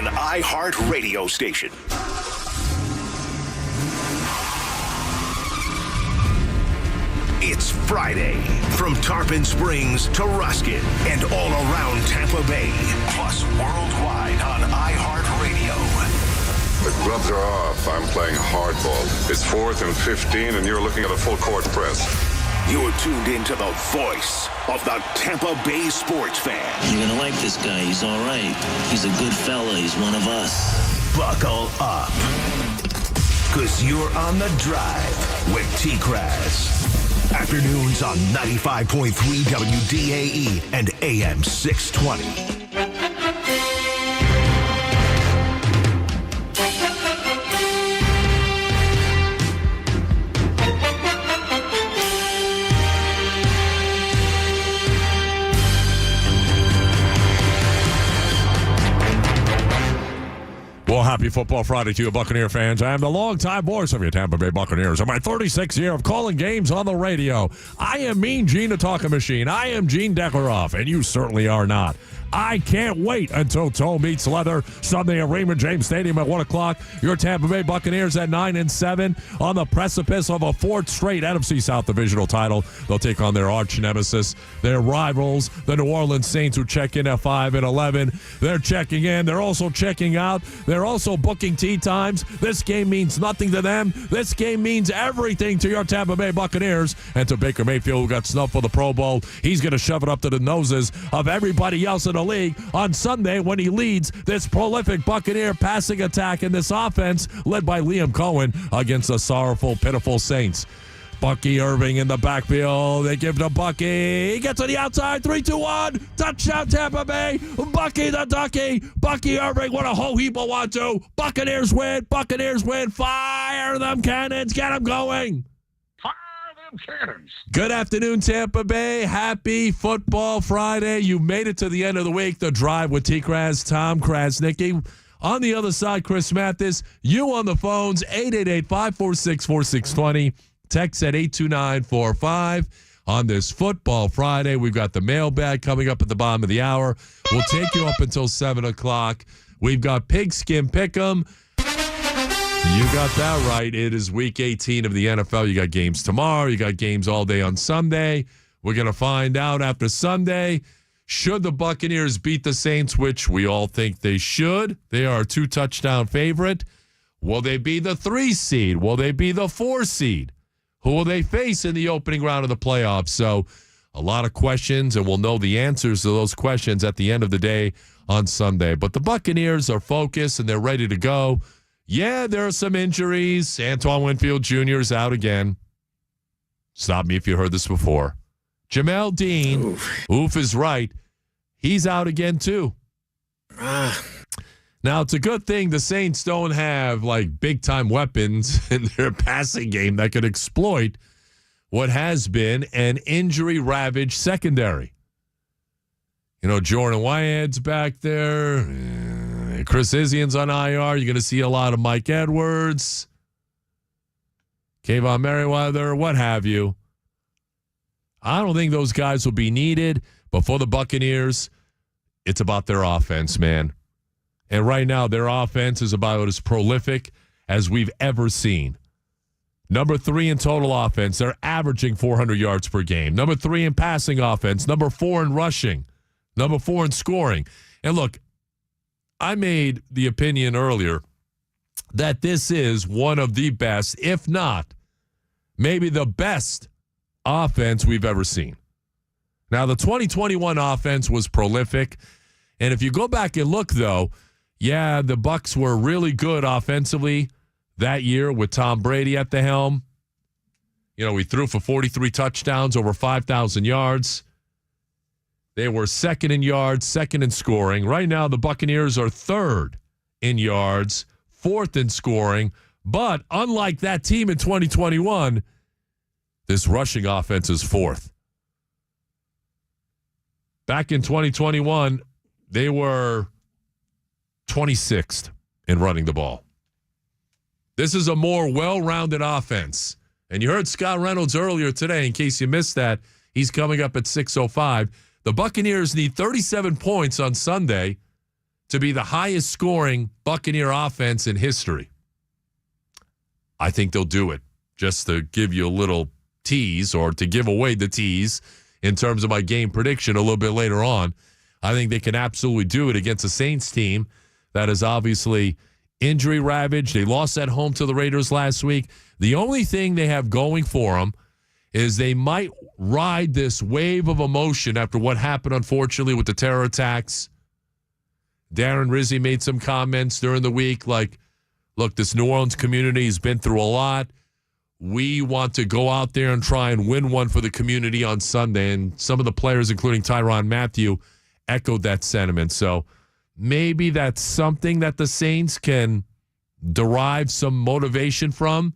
an iHeart radio station. It's Friday. From Tarpon Springs to Ruskin and all around Tampa Bay, plus worldwide on iHeartRadio. The gloves are off. I'm playing hardball. It's 4th and 15, and you're looking at a full court press. You're tuned into the voice of the Tampa Bay sports fan. You're going to like this guy. He's all right. He's a good fella. He's one of us. Buckle up. Because you're on the drive with TKras. Afternoons on 95.3 WDAE and AM 620. Well, happy Football Friday to you, Buccaneer fans. I am the longtime voice of your Tampa Bay Buccaneers. In my 36th year of calling games on the radio, I am Mean Gene the Talking Machine. I am Gene TKras, and you certainly are not. I can't wait until toe meets leather Sunday at Raymond James Stadium at 1 o'clock. Your Tampa Bay Buccaneers at 9-7 on the precipice of a fourth straight NFC South Divisional title. They'll take on their arch nemesis, their rivals, the New Orleans Saints, who check in at 5-11. They're checking in. They're also checking out. They're also booking tee times. This game means nothing to them. This game means everything to your Tampa Bay Buccaneers and to Baker Mayfield, who got snubbed for the Pro Bowl. He's going to shove it up to the noses of everybody else in the league on Sunday when he leads this prolific Buccaneer passing attack in this offense led by Liam Cohen against the sorrowful, pitiful Saints. Bucky Irving in the backfield. They give to Bucky. He gets to the outside. 3-2-1. Touchdown, Tampa Bay. Bucky the Ducky. Bucky Irving. What a whole heap of 1-2. Buccaneers win. Buccaneers win. Fire them cannons. Get them going. Cannons. Good afternoon, Tampa Bay. Happy Football Friday. You made it to the end of the week. The Drive with TKras, Tom Krasnicki. On the other side, Chris Mathis. You on the phones, 888-546-4620. Text at 82945. On this Football Friday, we've got the mailbag coming up at the bottom of the hour. We'll take you up until 7 o'clock. We've got Pigskin Pick'em. You got that right. It is week 18 of the NFL. You got games tomorrow. You got games all day on Sunday. We're going to find out after Sunday, should the Buccaneers beat the Saints, which we all think they should. They are a 2-touchdown favorite. Will they be the 3 seed? Will they be the 4 seed? Who will they face in the opening round of the playoffs? So a lot of questions, and we'll know the answers to those questions at the end of the day on Sunday. But the Buccaneers are focused, and they're ready to go. Yeah, there are some injuries. Antoine Winfield Jr. is out again. Stop me if you heard this before. Jamel Dean, oof is right. He's out again, too. Now, it's a good thing the Saints don't have, like, big-time weapons in their passing game that could exploit what has been an injury-ravaged secondary. You know, Jordan Whitehead's back there. Chris Isian's on IR. You're going to see a lot of Mike Edwards, Kayvon Merriweather, what have you. I don't think those guys will be needed, but for the Buccaneers, it's about their offense, man. And right now, their offense is about as prolific as we've ever seen. Number 3 in total offense. They're averaging 400 yards per game. Number 3 in passing offense. Number 4 in rushing. Number 4 in scoring. And look, I made the opinion earlier that this is one of the best, if not maybe the best offense we've ever seen. Now, the 2021 offense was prolific. And if you go back and look, though, yeah, the Bucs were really good offensively that year with Tom Brady at the helm. You know, he threw for 43 touchdowns, over 5,000 yards. They were second in yards, second in scoring. Right now, the Buccaneers are third in yards, fourth in scoring. But unlike that team in 2021, this rushing offense is fourth. Back in 2021, they were 26th in running the ball. This is a more well-rounded offense. And you heard Scott Reynolds earlier today. In case you missed that, he's coming up at 6:05. The Buccaneers need 37 points on Sunday to be the highest scoring Buccaneer offense in history. I think they'll do it. Just to give you a little tease, or to give away the tease in terms of my game prediction a little bit later on, I think they can absolutely do it against a Saints team that is obviously injury ravaged. They lost at home to the Raiders last week. The only thing they have going for them is they might ride this wave of emotion after what happened, unfortunately, with the terror attacks. Darren Rizzi made some comments during the week like, look, this New Orleans community has been through a lot. We want to go out there and try and win one for the community on Sunday. And some of the players, including Tyrann Mathieu, echoed that sentiment. So maybe that's something that the Saints can derive some motivation from.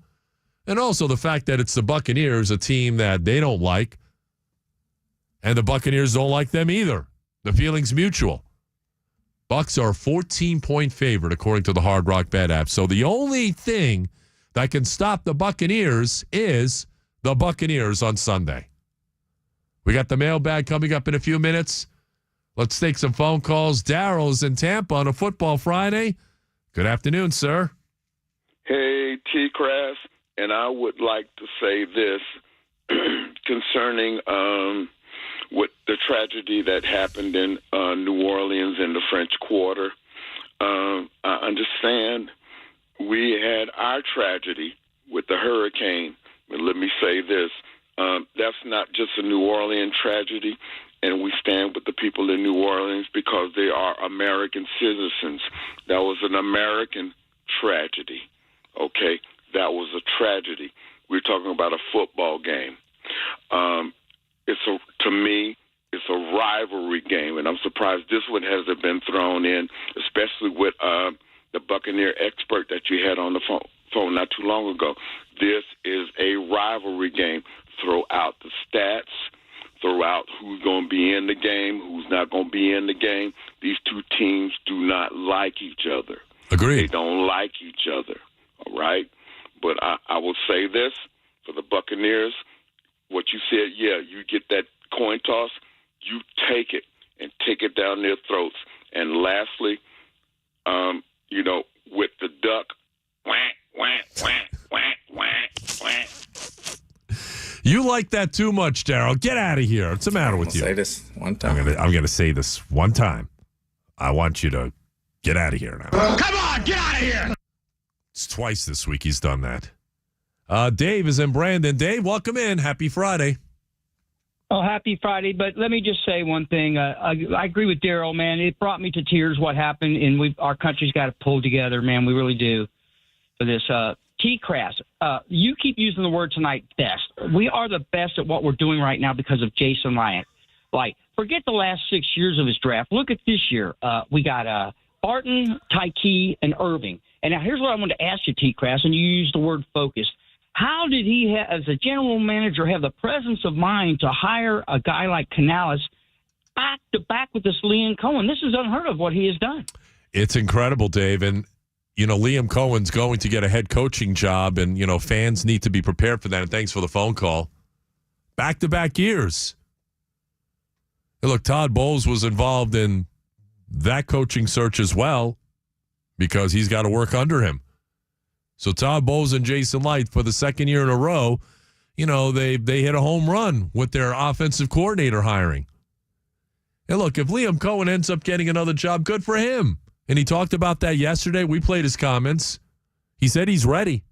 And also the fact that it's the Buccaneers, a team that they don't like, and the Buccaneers don't like them either. The feeling's mutual. Bucs are a 14-point favorite, according to the Hard Rock Bet app. So the only thing that can stop the Buccaneers is the Buccaneers on Sunday. We got the mailbag coming up in a few minutes. Let's take some phone calls. Daryl's in Tampa on a Football Friday. Good afternoon, sir. Hey, TKras, and I would like to say this concerning what the tragedy that happened in New Orleans in the French Quarter. I understand we had our tragedy with the hurricane, but let me say this. That's not just a New Orleans tragedy, and we stand with the people in New Orleans because they are American citizens. That was an American tragedy, okay? That was a tragedy. We're talking about a football game. To me, it's a rivalry game, and I'm surprised this one hasn't been thrown in, especially with the Buccaneer expert that you had on the phone not too long ago. This is a rivalry game. Throw out the stats, throw out who's going to be in the game, who's not going to be in the game. These two teams do not like each other. Agreed. They don't like each other, all right? But I will say this for the Buccaneers, what you said, yeah, you get that coin toss, you take it and take it down their throats. And lastly, with the duck, whack, whack, whack, whack, whack, whack. You like that too much, Daryl. Get out of here. What's the matter with you? Say this one time. I'm gonna say this one time. I want you to get out of here now. Come on, get out of here! It's twice this week he's done that. Dave is in Brandon. Dave, welcome in. Happy Friday. Oh, happy Friday. But let me just say one thing. I agree with Daryl, man. It brought me to tears what happened, and our country's got to pull together, man. We really do for this. TKras, you keep using the word tonight, best. We are the best at what we're doing right now because of Jason Lion. Like, forget the last 6 years of his draft. Look at this year. We got Barton, Tyke, and Irving. And now here's what I want to ask you, TKras, and you used the word focus. How did he, as a general manager, have the presence of mind to hire a guy like Canales back to back with this Liam Cohen? This is unheard of what he has done. It's incredible, Dave. And, Liam Cohen's going to get a head coaching job, and, fans need to be prepared for that. And thanks for the phone call. Back-to-back years. And look, Todd Bowles was involved in that coaching search as well because he's got to work under him. So Todd Bowles and Jason Light, for the second year in a row, they hit a home run with their offensive coordinator hiring. And look, if Liam Cohen ends up getting another job, good for him. And he talked about that yesterday. We played his comments. He said he's ready.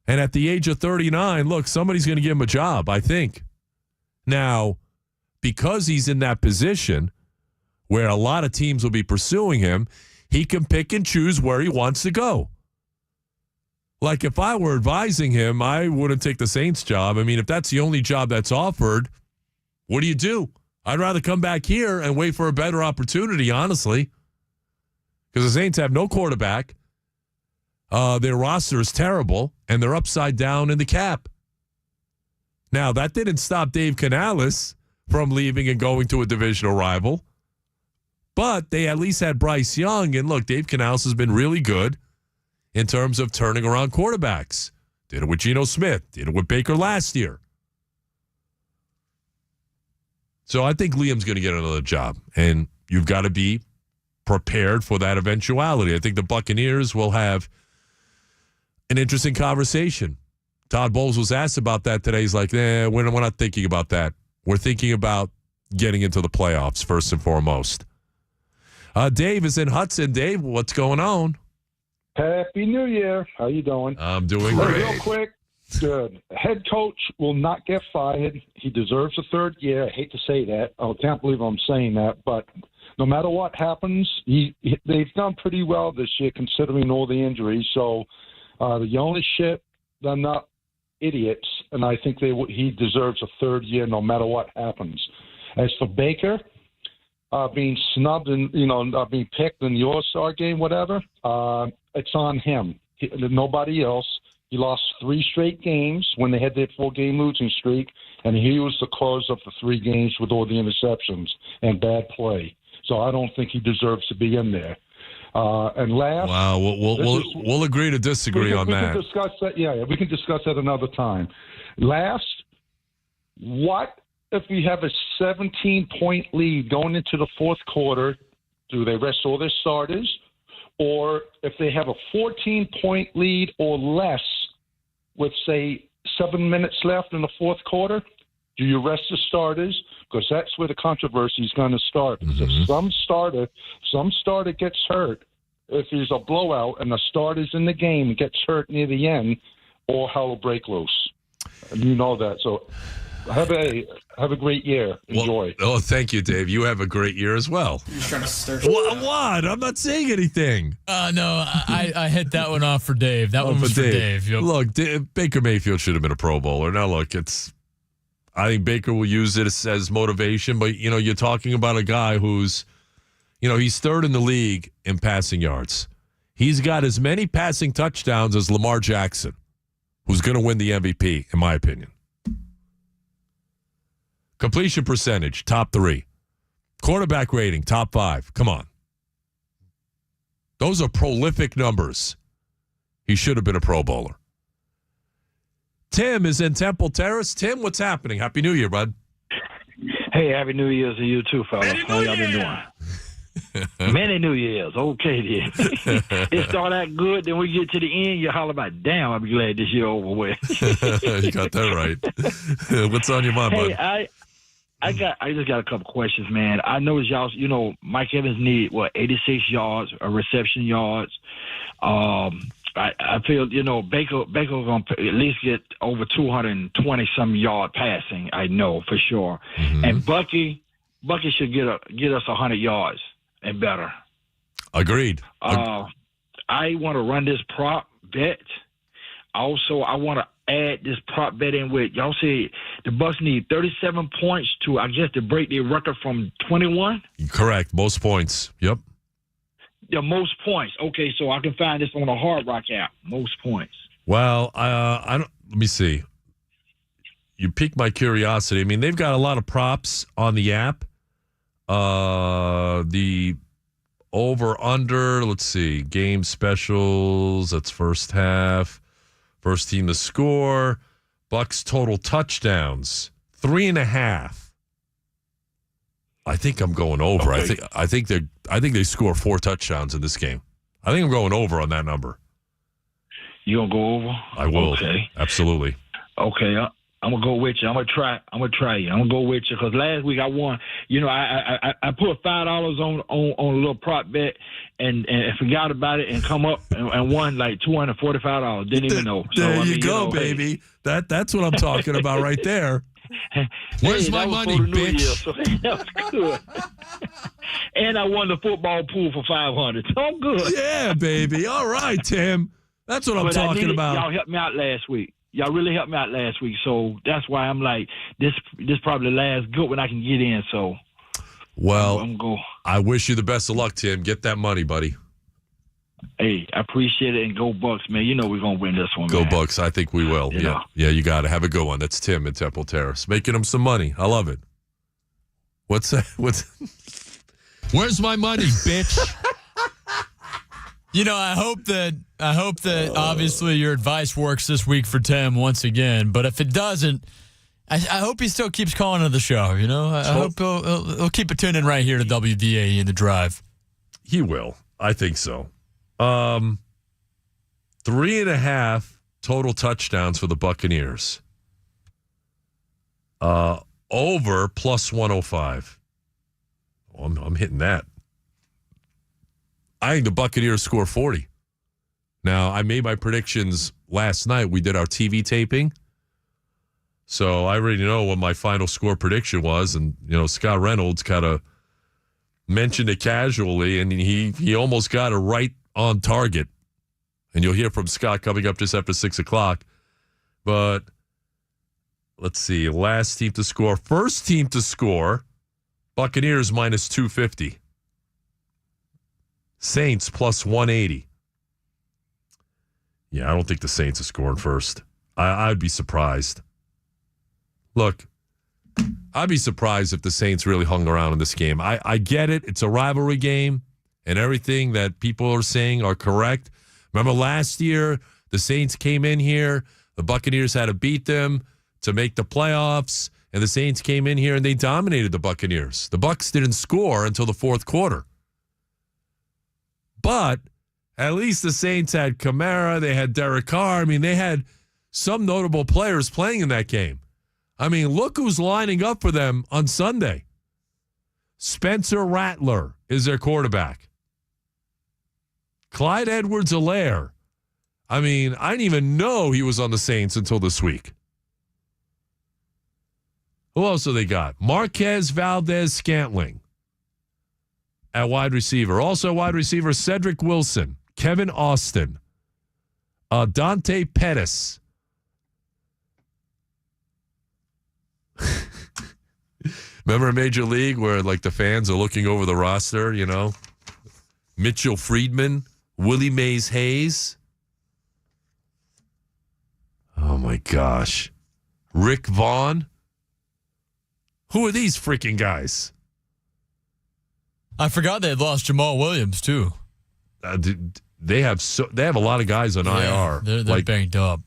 And at the age of 39, look, somebody's going to give him a job, I think. Now, because he's in that position where a lot of teams will be pursuing him, he can pick and choose where he wants to go. Like, if I were advising him, I wouldn't take the Saints job. I mean, if that's the only job that's offered, what do? I'd rather come back here and wait for a better opportunity, honestly, because the Saints have no quarterback. Their roster is terrible, and they're upside down in the cap. Now, that didn't stop Dave Canales from leaving and going to a divisional rival, but they at least had Bryce Young. And look, Dave Canales has been really good in terms of turning around quarterbacks. Did it with Geno Smith. Did it with Baker last year. So I think Liam's going to get another job. And you've got to be prepared for that eventuality. I think the Buccaneers will have an interesting conversation. Todd Bowles was asked about that today. He's like, we're not thinking about that. We're thinking about getting into the playoffs first and foremost. Dave is in Hudson. Dave, what's going on? Happy New Year. How you doing? I'm doing great. Real quick, good. Head coach will not get fired. He deserves a third year. I hate to say that. I can't believe I'm saying that. But no matter what happens, they've done pretty well this year considering all the injuries. So the ownership, they're not idiots, and I think he deserves a third year no matter what happens. As for Baker, being snubbed and being picked in the All-Star game, whatever, it's on him. Nobody else. He lost 3 straight games when they had their 4-game losing streak, and he was the cause of the 3 games with all the interceptions and bad play. So I don't think he deserves to be in there. And last, wow, we'll agree to disagree on that. We can discuss that. Yeah, we can discuss that another time. Last, what if we have a 17-point lead going into the fourth quarter? Do they rest all their starters? Or if they have a 14-point lead or less with, say, 7 minutes left in the fourth quarter, do you rest the starters? Because that's where the controversy is going to start. Because if some starter gets hurt, if there's a blowout and the starter's in the game and gets hurt near the end, all hell will break loose. And you know that. So have a great year. Enjoy. Well, thank you, Dave. You have a great year as well. You're trying to stir. What? I'm not saying anything. No, I hit that one off for Dave. That one was for Dave. Yep. Look, Baker Mayfield should have been a Pro Bowler. Now, look, I think Baker will use it as motivation, but, you're talking about a guy who's, he's third in the league in passing yards. He's got as many passing touchdowns as Lamar Jackson, who's going to win the MVP, in my opinion. Completion percentage, top 3. Quarterback rating, top 5. Come on. Those are prolific numbers. He should have been a Pro Bowler. Tim is in Temple Terrace. Tim, what's happening? Happy New Year, bud. Hey, Happy New Year's to you too, fellas. How y'all been doing? Many New Years. Okay, then. It start out good, then we get to the end, you holler about, damn, I'll be glad this year over with. You got that right. What's on your mind, bud? I just got a couple questions, man. I noticed y'all, Mike Evans need 86 yards, reception yards. I feel Baker gonna at least get over 220 some yard passing. I know for sure. Mm-hmm. And Bucky should get us 100 yards and better. Agreed. I want to run this prop bet. Also, I want to add this prop bet in with y'all. Say the Bucs need 37 points to break their record from 21. Correct. Most points. Yep. The most points. Okay, so I can find this on the Hard Rock app. Most points. Well, I don't. Let me see. You piqued my curiosity. I mean, they've got a lot of props on the app. The over under. Let's see. Game specials. That's first half. First team to score. Bucs total touchdowns 3.5. I think I'm going over. Okay. I think they score 4 touchdowns in this game. I think I'm going over on that number. You gonna go over? I will. Okay. Absolutely. Okay. I'm gonna go with you. I'm gonna try you. I'm gonna go with you because last week I won. I put $5 on a little prop bet and forgot about it and come up and won like $245. Didn't even know. So, there you go, baby. Hey. That's what I'm talking about right there. Where's my money, bitch? Year, so that was good. And I won the football pool for $500. So I'm good. Yeah, baby. All right, Tim. That's what I'm talking about. Y'all helped me out last week. Y'all really helped me out last week. So that's why I'm like, this probably the last good one I can get in. So, well, I'm going. I wish you the best of luck, Tim. Get that money, buddy. Hey, I appreciate it, and go Bucs, man. You know we're going to win this one, Go man. Bucs. I think we will. Yeah, you got to have a good one. That's Tim in Temple Terrace. Making him some money. I love it. What's that? Where's my money, bitch? I hope that obviously your advice works this week for Tim once again. But if it doesn't, I hope he still keeps calling to the show. I hope he'll keep it tuned in right here to WDAE in the Drive. He will. I think so. 3.5 total touchdowns for the Buccaneers. Over plus 105. Oh, I'm hitting that. I think the Buccaneers score 40. Now, I made my predictions last night. We did our TV taping. So I already know what my final score prediction was. And, Scott Reynolds kind of mentioned it casually, and he almost got it right on target. And you'll hear from Scott coming up just after 6 o'clock. But let's see. Last team to score. First team to score, Buccaneers minus 250. Saints plus 180. Yeah, I don't think the Saints are scoring first. I'd be surprised. Look, I'd be surprised if the Saints really hung around in this game. I get it. It's a rivalry game, and everything that people are saying are correct. Remember last year, the Saints came in here. The Buccaneers had to beat them to make the playoffs, and the Saints came in here and they dominated the Buccaneers. The Bucs didn't score until the fourth quarter. But at least the Saints had Kamara. They had Derek Carr. I mean, they had some notable players playing in that game. I mean, look who's lining up for them on Sunday. Spencer Rattler is their quarterback. Clyde Edwards-Helaire. I mean, I didn't even know he was on the Saints until this week. Who else have they got? Marquez Valdez-Scantling at wide receiver. Also wide receiver, Cedric Wilson, Kevin Austin, Dante Pettis. Remember in Major League where like the fans are looking over the roster, Mitchell Friedman, Willie Mays Hayes. Oh my gosh. Rick Vaughn. Who are these freaking guys? I forgot they had lost Jamal Williams too. They have a lot of guys on IR. They're banged up.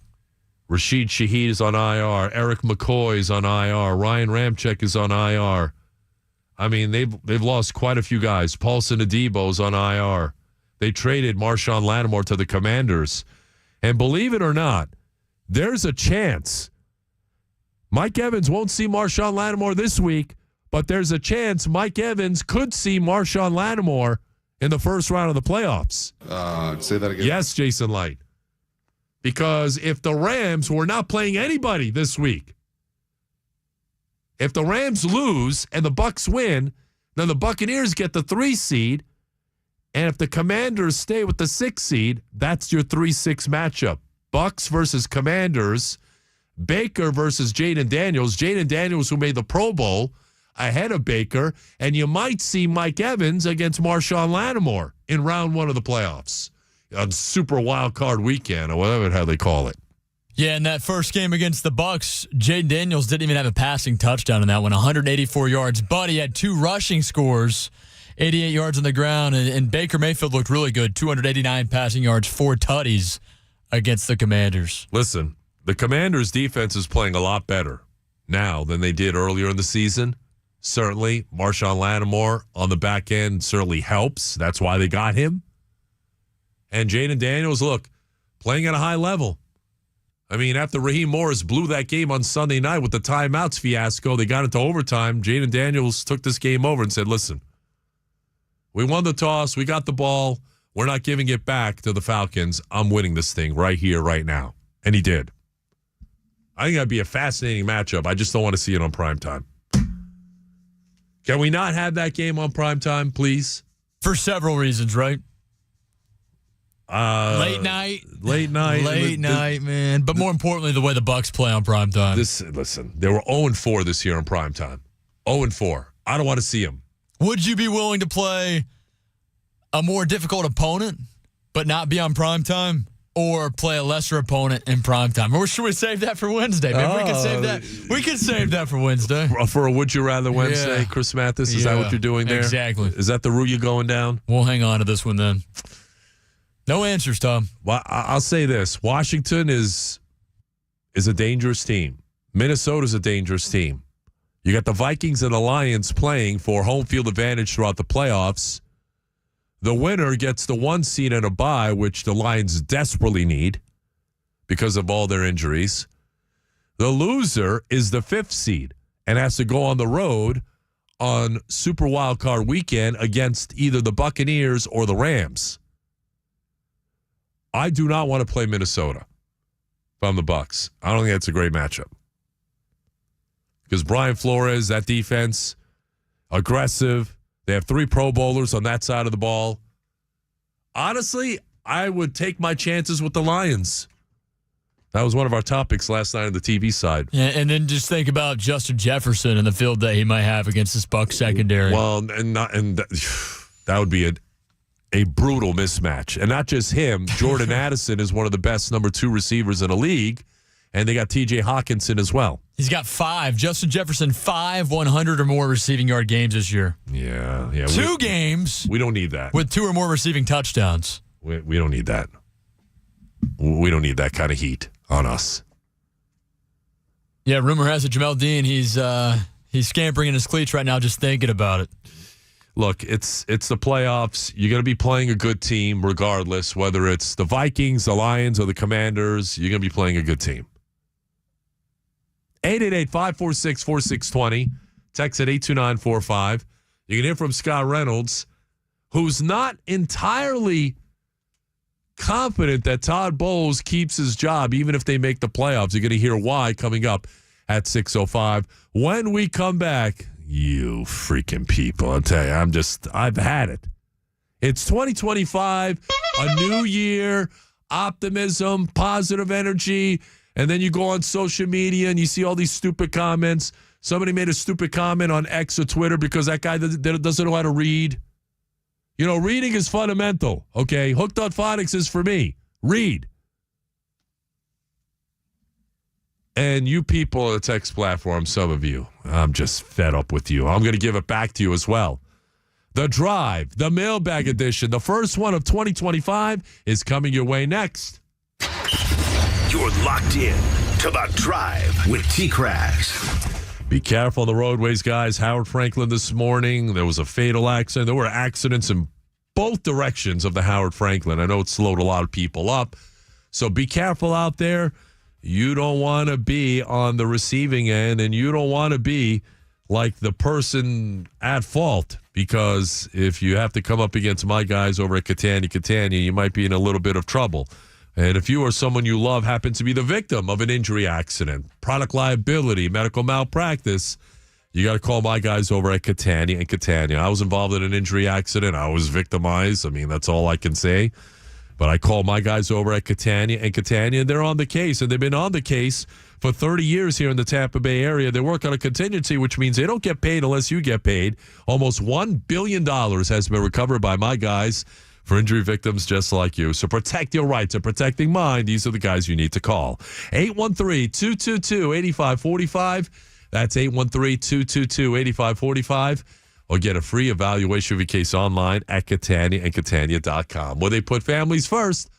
Rashid Shaheed is on IR. Eric McCoy is on IR. Ryan Ramczyk is on IR. I mean, they've lost quite a few guys. Paulson Adebo's on IR. They traded Marshawn Lattimore to the Commanders. And believe it or not, there's a chance. Mike Evans won't see Marshawn Lattimore this week, but there's a chance Mike Evans could see Marshawn Lattimore in the first round of the playoffs. Say that again. Yes, Jason Light. Because if the Rams were not playing anybody this week, if the Rams lose and the Bucs win, then the Buccaneers get the 3 seed. And if the Commanders stay with the 6 seed, that's your 3-6 matchup. Bucs versus Commanders. Baker versus Jaden Daniels. Jaden Daniels, who made the Pro Bowl ahead of Baker. And you might see Mike Evans against Marshawn Lattimore in round 1 of the playoffs. On Super Wild Card Weekend, or whatever how they call it. Yeah, in that first game against the Bucs, Jaden Daniels didn't even have a passing touchdown in that one, 184 yards. But he had 2 rushing scores, 88 yards on the ground, and Baker Mayfield looked really good, 289 passing yards, 4 tutties against the Commanders. Listen, the Commanders' defense is playing a lot better now than they did earlier in the season. Certainly, Marshawn Lattimore on the back end certainly helps. That's why they got him. And Jaden Daniels, look, playing at a high level. I mean, after Raheem Morris blew that game on Sunday night with the timeouts fiasco, they got into overtime. Jaden Daniels took this game over and said, listen, we won the toss. We got the ball. We're not giving it back to the Falcons. I'm winning this thing right here, right now. And he did. I think that'd be a fascinating matchup. I just don't want to see it on primetime. Can we not have that game on primetime, please? For several reasons, right? Late night, man. But more importantly, the way the Bucs play on primetime. Listen, they were 0-4 this year on primetime. 0-4. I don't want to see them. Would you be willing to play a more difficult opponent, but not be on primetime, or play a lesser opponent in primetime? Or should we save that for Wednesday? Maybe we can save that. We can save that for Wednesday. For a Would You Rather Wednesday, Yeah. Chris Mathis, is that what you're doing there? Exactly. Is that the route you're going down? We'll hang on to this one then. No answers, Tom. Well, I'll say this. Washington is a dangerous team. Minnesota's a dangerous team. You got the Vikings and the Lions playing for home field advantage throughout the playoffs. The winner gets the 1 seed and a bye, which the Lions desperately need because of all their injuries. The loser is the 5th seed and has to go on the road on Super Wildcard Weekend against either the Buccaneers or the Rams. I do not want to play Minnesota if I'm the Bucs. I don't think that's a great matchup. Because Brian Flores, that defense, aggressive. They have 3 Pro Bowlers on that side of the ball. Honestly, I would take my chances with the Lions. That was one of our topics last night on the TV side. Yeah, and then just think about Justin Jefferson and the field that he might have against this Bucs secondary. Well, that would be a brutal mismatch. And not just him. Jordan Addison is one of the best number 2 receivers in the league. And they got T.J. Hawkinson as well. He's got 5. Justin Jefferson, 5 100 or more receiving yard games this year. Yeah. 2 games. We don't need that. With 2 or more receiving touchdowns. We don't need that. We don't need that kind of heat on us. Yeah, rumor has it Jamel Dean, he's scampering in his cleats right now just thinking about it. Look, it's the playoffs. You're going to be playing a good team regardless, whether it's the Vikings, the Lions, or the Commanders. You're going to be playing a good team. 888-546-4620. Text at 82945. You can hear from Scott Reynolds, who's not entirely confident that Todd Bowles keeps his job even if they make the playoffs. You're going to hear why coming up at 6:05. When we come back, you freaking people, I'll tell you, I've had it. It's 2025, a new year, optimism, positive energy, and then you go on social media and you see all these stupid comments. Somebody made a stupid comment on X or Twitter because that guy doesn't know how to read. You know, reading is fundamental, okay? Hooked on Phonics is for me. Read. And you people on the text platform, some of you, I'm just fed up with you. I'm going to give it back to you as well. The Drive, the Mailbag edition, the first one of 2025 is coming your way next. You're locked in to The Drive with TKras. Be careful on the roadways, guys. Howard Franklin this morning, there was a fatal accident. There were accidents in both directions of the Howard Franklin. I know it slowed a lot of people up. So be careful out there. You don't want to be on the receiving end, and you don't want to be like the person at fault, because if you have to come up against my guys over at Catania, you might be in a little bit of trouble. And if you or someone you love happens to be the victim of an injury accident, product liability, medical malpractice, you got to call my guys over at Catania and Catania. I was involved in an injury accident. I was victimized. I mean, that's all I can say. But I call my guys over at Catania and Catania, and they're on the case. And they've been on the case for 30 years here in the Tampa Bay area. They work on a contingency, which means they don't get paid unless you get paid. Almost $1 billion has been recovered by my guys for injury victims just like you. So protect your rights and protecting mine. These are the guys you need to call. 813-222-8545. That's 813-222-8545. Or get a free evaluation of your case online at Catania and Catania.com, where they put families first.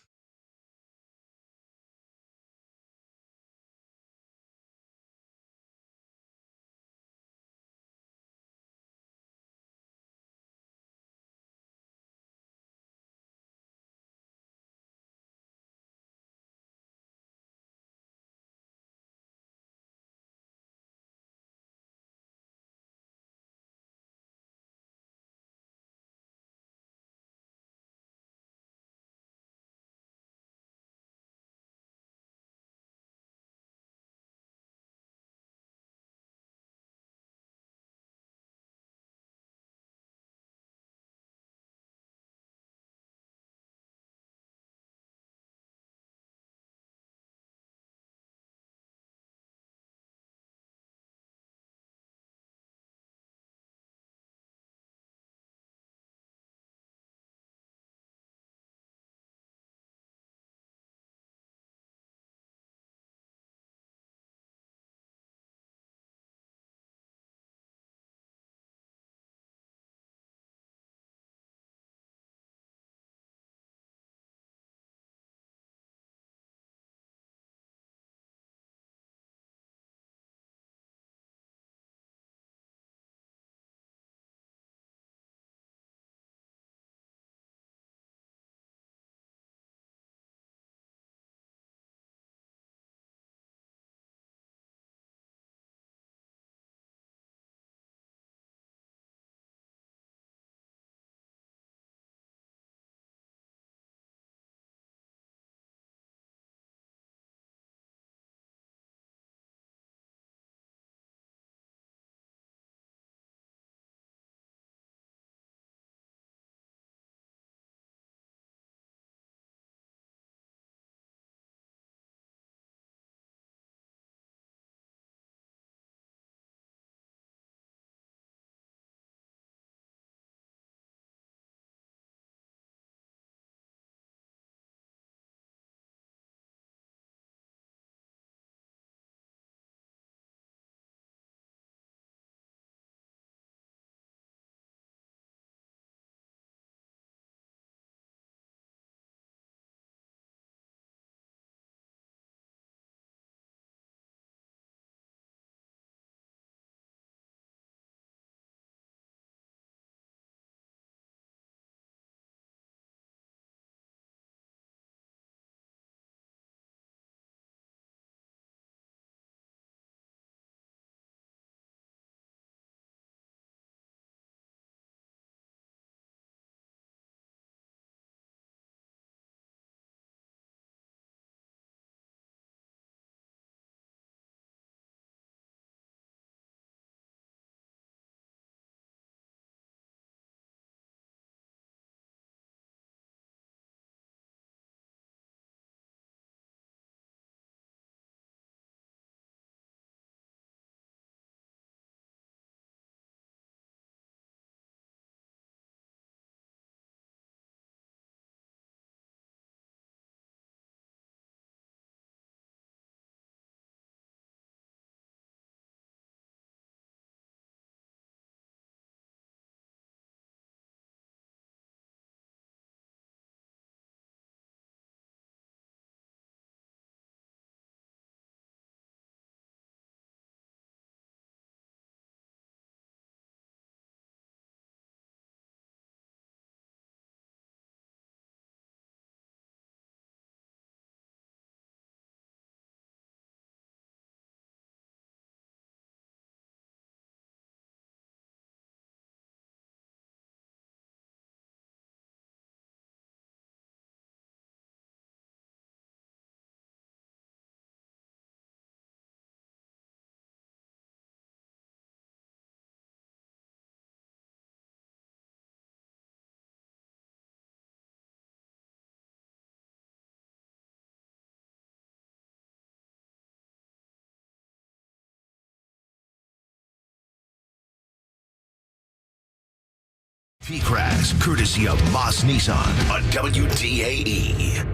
TKras, courtesy of Moss Nissan on WDAE.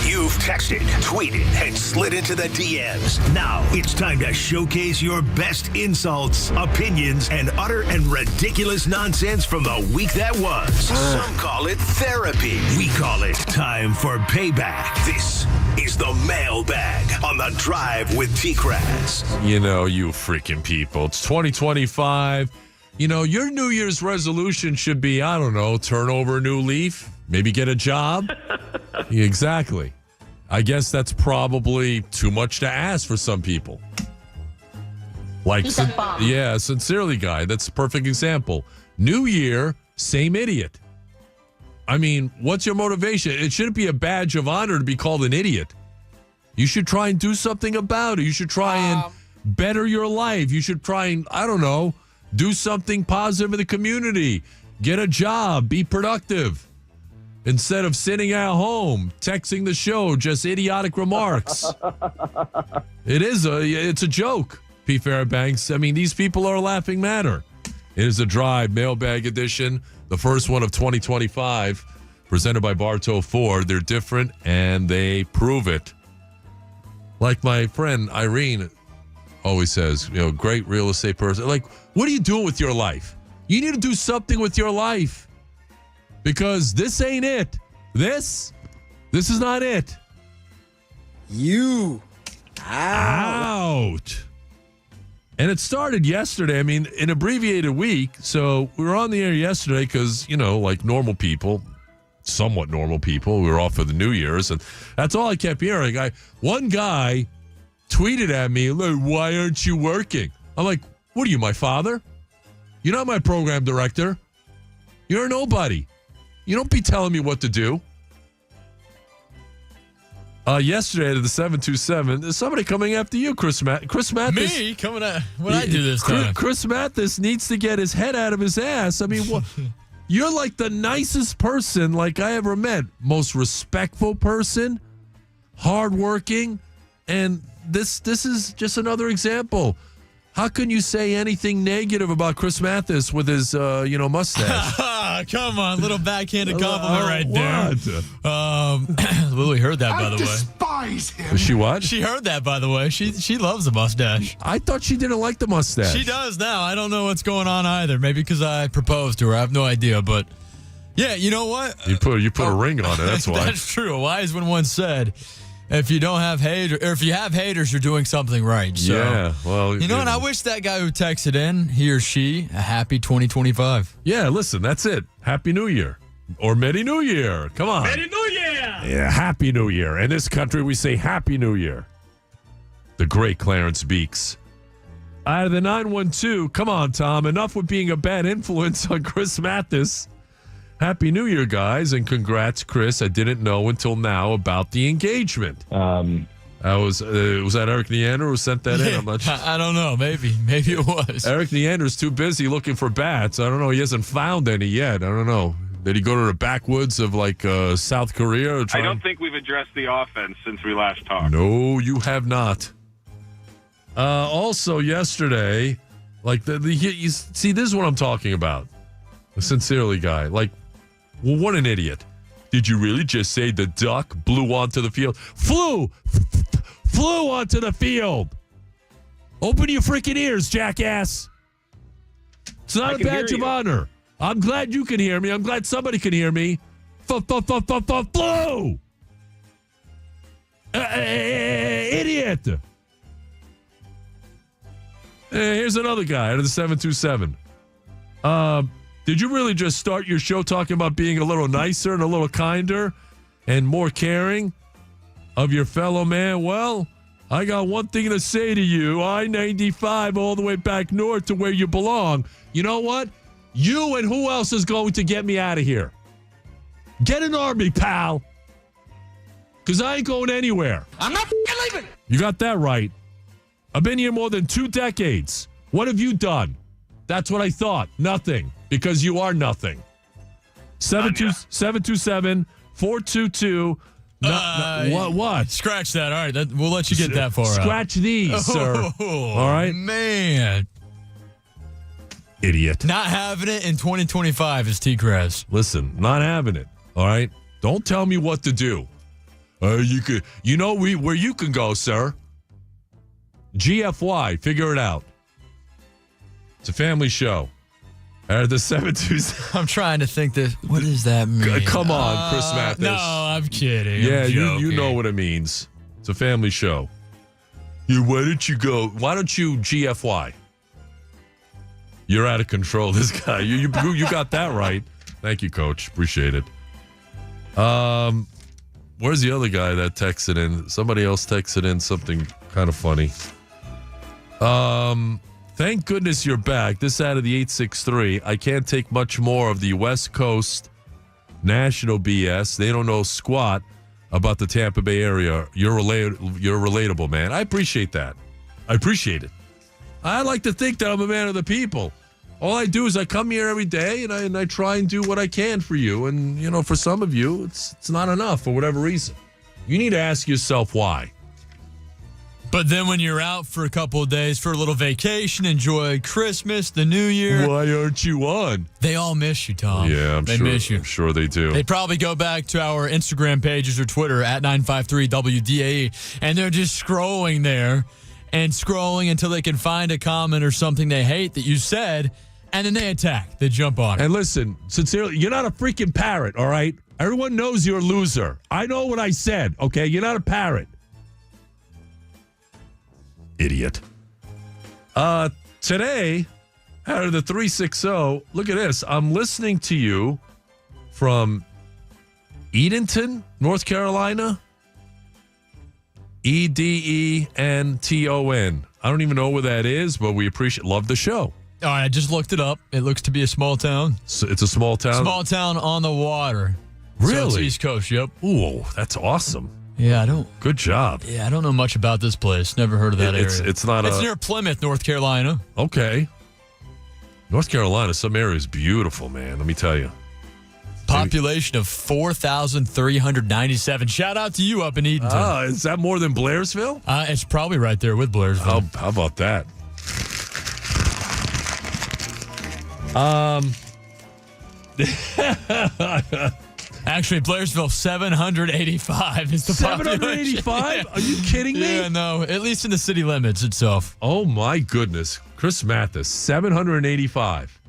You've texted, tweeted, and slid into the DMs. Now it's time to showcase your best insults, opinions, and utter and ridiculous nonsense from the week that was. Some call it therapy. We call it time for payback. This is the Mailbag on the Drive with TKras. You know, you freaking people. It's 2025. You know, your New Year's resolution should be, I don't know, turn over a new leaf, maybe get a job. Exactly. I guess that's probably too much to ask for some people. Like, sincerely, guy. That's a perfect example. New year, same idiot. I mean, what's your motivation? It shouldn't be a badge of honor to be called an idiot. You should try and do something about it. You should try and better your life. You should try and, I don't know, do something positive in the community. Get a job. Be productive. Instead of sitting at home, texting the show, just idiotic remarks. It's a joke, P. Fairbanks. I mean, these people are a laughing matter. It is a Drive Mailbag edition, the first one of 2025, presented by Bartow Ford. They're different, and they prove it. Like my friend Irene always says, you know, great real estate person. Like, what are you doing with your life? You need to do something with your life. Because this ain't it. This is not it. You out. And it started yesterday. I mean, an abbreviated week. So we were on the air yesterday because, you know, like normal people, somewhat normal people, we were off for the New Year's. And that's all I kept hearing. One guy tweeted at me, look, why aren't you working? I'm like, what are you, my father? You're not my program director. You're a nobody. You don't be telling me what to do. Yesterday to the 727, there's somebody coming after you, Chris Mathis. Me? Coming at what I do this time? Chris Mathis needs to get his head out of his ass. I mean, you're like the nicest person like I ever met. Most respectful person, hardworking, and this is just another example. How can you say anything negative about Chris Mathis with his, mustache? Come on, little backhanded compliment right there. Lily heard that, by the way. I despise him. She what? She heard that, by the way. She loves the mustache. I thought she didn't like the mustache. She does now. I don't know what's going on either. Maybe because I proposed to her. I have no idea, but yeah, you know what? You put a ring on it. That's why. That's true. A wise one once said, if you don't have haters, or if you have haters, you're doing something right. So, yeah, well, you know, and I wish that guy who texted in, he or she, a happy 2025. Yeah, listen, that's it. Happy New Year. Or Merry New Year. Come on. Merry New Year. Yeah, Happy New Year. In this country, we say Happy New Year. The great Clarence Beeks. Out of the 912, come on, Tom. Enough with being a bad influence on Chris Mathis. Happy New Year, guys, and congrats, Chris. I didn't know until now about the engagement. Was that Eric Neander who sent that in? I'm not sure. I don't know. Maybe it was. Eric Neander's too busy looking for bats. I don't know. He hasn't found any yet. I don't know. Did he go to the backwoods of South Korea? I don't think we've addressed the offense since we last talked. No, you have not. Also, yesterday, you see, this is what I'm talking about. Sincerely, guy. Well, what an idiot. Did you really just say the duck blew onto the field? Flew onto the field. Open your freaking ears, jackass. It's not a badge of honor. I'm glad you can hear me. I'm glad somebody can hear me. Flew. Idiot. Here's another guy out of the 727. Did you really just start your show talking about being a little nicer and a little kinder and more caring of your fellow man? Well, I got one thing to say to you. I-95 all the way back north to where you belong. You know what? You and who else is going to get me out of here? Get an army, pal. Because I ain't going anywhere. I'm not leaving. You got that right. I've been here more than 2 decades. What have you done? That's what I thought. Nothing. Because you are nothing. 727-422. What? Scratch that. All right. We'll let you get that far out. Scratch these, sir. All right? Man. Idiot. Not having it in 2025 is TKras. Listen, not having it. All right? Don't tell me what to do. You know where you can go, sir. GFY, figure it out. It's a family show. The 727. I'm trying to think what does that mean? Come on, Chris Mathis. No, I'm kidding. Yeah, I'm you know what it means. It's a family show. Why don't you GFY? You're out of control, this guy. You got that right. Thank you, Coach. Appreciate it. Where's the other guy that texted in? Somebody else texted in something kind of funny. Thank goodness you're back. This out of the 863. I can't take much more of the West Coast national BS. They don't know squat about the Tampa Bay area. You're relatable, man. I appreciate that. I appreciate it. I like to think that I'm a man of the people. All I do is I come here every day and I try and do what I can for you. And, you know, for some of you, it's not enough for whatever reason. You need to ask yourself why. But then when you're out for a couple of days for a little vacation, enjoy Christmas, the New Year. Why aren't you on? They all miss you, Tom. Yeah, they miss you. I'm sure they do. They probably go back to our Instagram pages or Twitter at 953WDAE, and they're just scrolling there and scrolling until they can find a comment or something they hate that you said, and then they attack. They jump on it. And listen, sincerely, you're not a freaking parrot, all right? Everyone knows you're a loser. I know what I said, okay? You're not a parrot. Idiot. Today, out of the 360, look at this. I'm listening to you from Edenton, North Carolina. Edenton. I don't even know where that is, but we love the show. All right, I just looked it up. It looks to be a small town. So it's a small town? Small town on the water. Really? So it's East Coast, yep. Ooh, that's awesome. Yeah, I don't. Good job. Yeah, I don't know much about this place. Never heard of that area. It's not. It's near Plymouth, North Carolina. Okay. North Carolina, some areas beautiful, man. Let me tell you. Population of 4,397. Shout out to you up in Edenton. Is that more than Blairsville? It's probably right there with Blairsville. How about that? Actually, Blairsville, 785 is the 785? population. Are you kidding me? Yeah, no, at least in the city limits itself. Oh, my goodness. Chris Mathis, 785.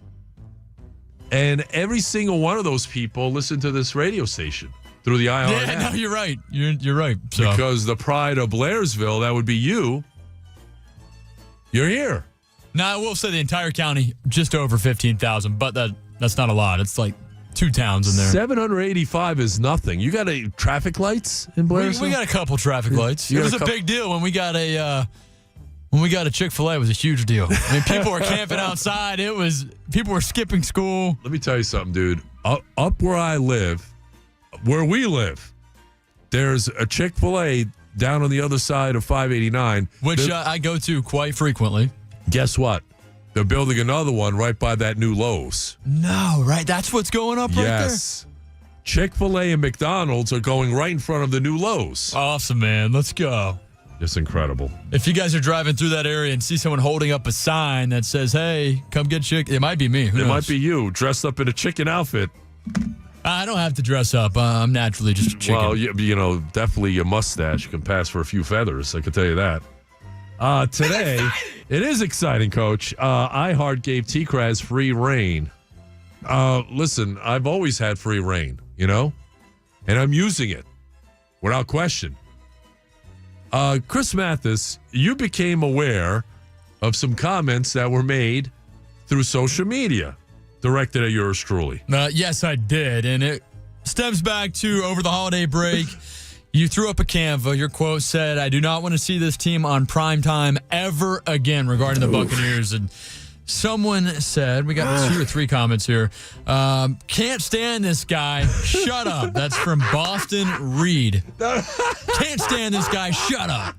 And every single one of those people listen to this radio station through the IR Yeah, app. no, you're right. You're right. So. Because the pride of Blairsville, that would be you. You're here. Now, I will say the entire county, just over 15,000, but that's not a lot. It's like 2 towns in there. 785 is nothing. You got traffic lights in Blairsville? We got a couple traffic lights. It was a big deal when we got a Chick-fil-A. It was a huge deal. I mean, people were camping outside. People were skipping school. Let me tell you something, dude. Up where we live, there's a Chick-fil-A down on the other side of 589. Which I go to quite frequently. Guess what? They're building another one right by that new Lowe's. No, right? That's what's going up right there? Yes. Chick-fil-A and McDonald's are going right in front of the new Lowe's. Awesome, man. Let's go. Just incredible. If you guys are driving through that area and see someone holding up a sign that says, hey, come get chicken, it might be me. Who knows? Might be you, dressed up in a chicken outfit. I don't have to dress up. I'm naturally just a chicken. Well, you know, definitely your mustache can pass for a few feathers. I can tell you that. Today, it is exciting, Coach. iHeart gave TKras free reign. Listen, I've always had free reign, you know, and I'm using it without question. Chris Mathis, you became aware of some comments that were made through social media directed at yours truly. Yes, I did, and it stems back to over the holiday break. You threw up a Canva. Your quote said, I do not want to see this team on primetime ever again regarding the Buccaneers. And someone said, we got 2 or 3 comments here, can't stand this guy. Shut up. That's from Boston Reed. Can't stand this guy. Shut up.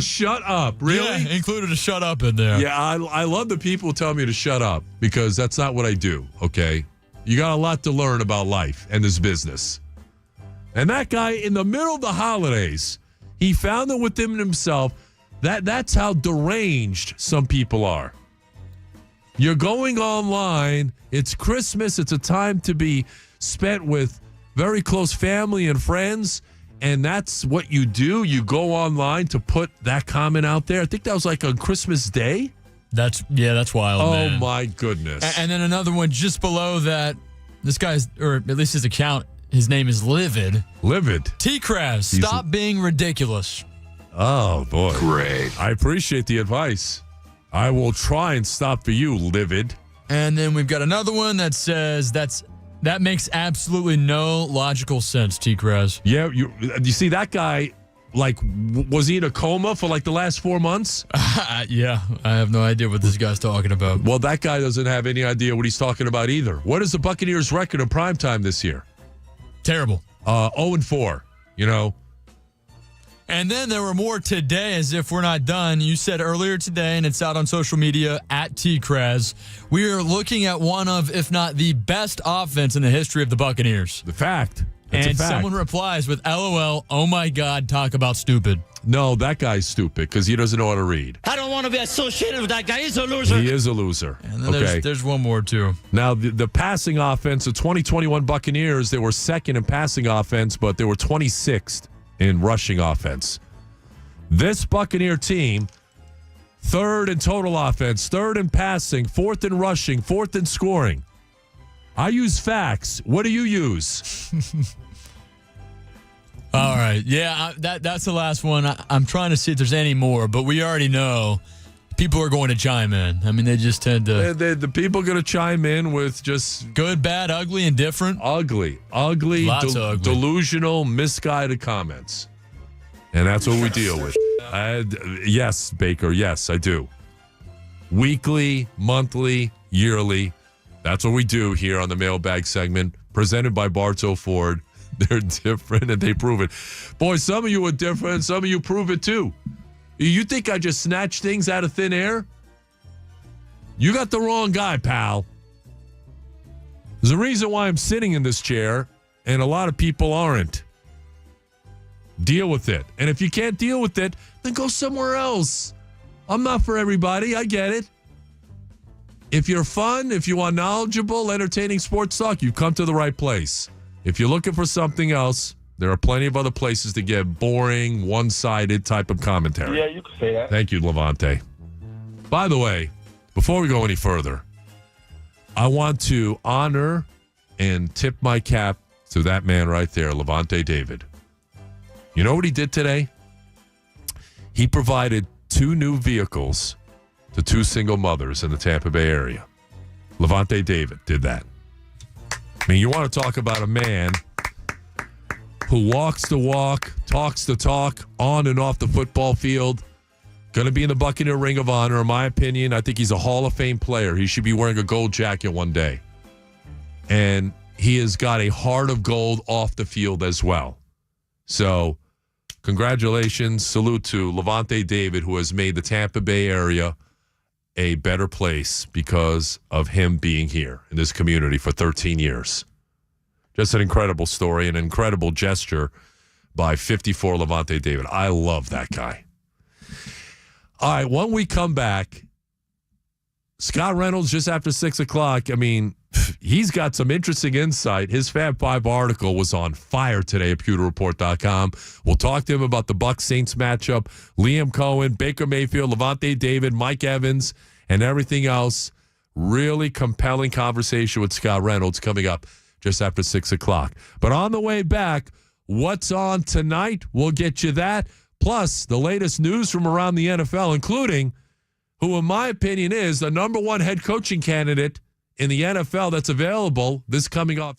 Shut up. Really? Yeah, included a shut up in there. Yeah, I love the people who tell me to shut up because that's not what I do, okay? You got a lot to learn about life and this business. And that guy, in the middle of the holidays, he found it within himself that that's how deranged some people are. You're going online. It's Christmas. It's a time to be spent with very close family and friends. And that's what you do. You go online to put that comment out there. I think that was like on Christmas Day. That's wild, man. Oh, my goodness. And then another one just below that. This guy's, or at least his account, his name is Livid. Livid. TKras, stop being ridiculous. Oh, boy. Great. I appreciate the advice. I will try and stop for you, Livid. And then we've got another one that says that makes absolutely no logical sense, TKras. Yeah, you see that guy, like, was he in a coma for like the last 4 months? Yeah, I have no idea what this guy's talking about. Well, that guy doesn't have any idea what he's talking about either. What is the Buccaneers' record in primetime this year? Terrible. 0-4, you know. And then there were more today, as if we're not done. You said earlier today, and it's out on social media, at TKras, we are looking at one of, if not the best offense in the history of the Buccaneers. The fact. And someone replies with, LOL, oh my God, talk about stupid. No, that guy's stupid because he doesn't know how to read. I don't want to be associated with that guy. He's a loser. He is a loser. And then there's one more, too. Now, the passing offense, the 2021 Buccaneers, they were second in passing offense, but they were 26th in rushing offense. This Buccaneer team, third in total offense, third in passing, fourth in rushing, fourth in scoring. I use facts. What do you use? All right. Yeah, that's the last one. I'm trying to see if there's any more, but we already know people are going to chime in. I mean, they just tend to. The people are going to chime in with just good, bad, ugly, and different. Ugly, Lots of ugly. Delusional, misguided comments. And that's what we deal with. Yes, Baker. Yes, I do. Weekly, monthly, yearly. That's what we do here on the Mailbag segment, presented by Bartow Ford. They're different, and they prove it. Boy, some of you are different. Some of you prove it, too. You think I just snatch things out of thin air? You got the wrong guy, pal. There's a reason why I'm sitting in this chair, and a lot of people aren't. Deal with it. And if you can't deal with it, then go somewhere else. I'm not for everybody. I get it. If you're fun, if you want knowledgeable, entertaining sports talk, you've come to the right place. If you're looking for something else, there are plenty of other places to get boring, one-sided type of commentary. Yeah, you can say that. Thank you, Levante. By the way, before we go any further, I want to honor and tip my cap to that man right there, Levante David. You know what he did today? He provided 2 new vehicles to 2 single mothers in the Tampa Bay area. Levante David did that. I mean, you want to talk about a man who walks the walk, talks the talk, on and off the football field. Going to be in the Buccaneer Ring of Honor, in my opinion. I think he's a Hall of Fame player. He should be wearing a gold jacket one day. And he has got a heart of gold off the field as well. So, congratulations. Salute to Levante David, who has made the Tampa Bay area a better place because of him being here in this community for 13 years. Just an incredible story, an incredible gesture by 54 Levante David. I love that guy. All right, when we come back, Scott Reynolds just after 6 o'clock, I mean, he's got some interesting insight. His Fab 5 article was on fire today at pewterreport.com. We'll talk to him about the Bucs-Saints matchup, Liam Cohen, Baker Mayfield, Levante David, Mike Evans, and everything else. Really compelling conversation with Scott Reynolds coming up just after 6 o'clock. But on the way back, what's on tonight? We'll get you that. Plus, the latest news from around the NFL, including who, in my opinion, is the number 1 head coaching candidate in the NFL that's available this coming off.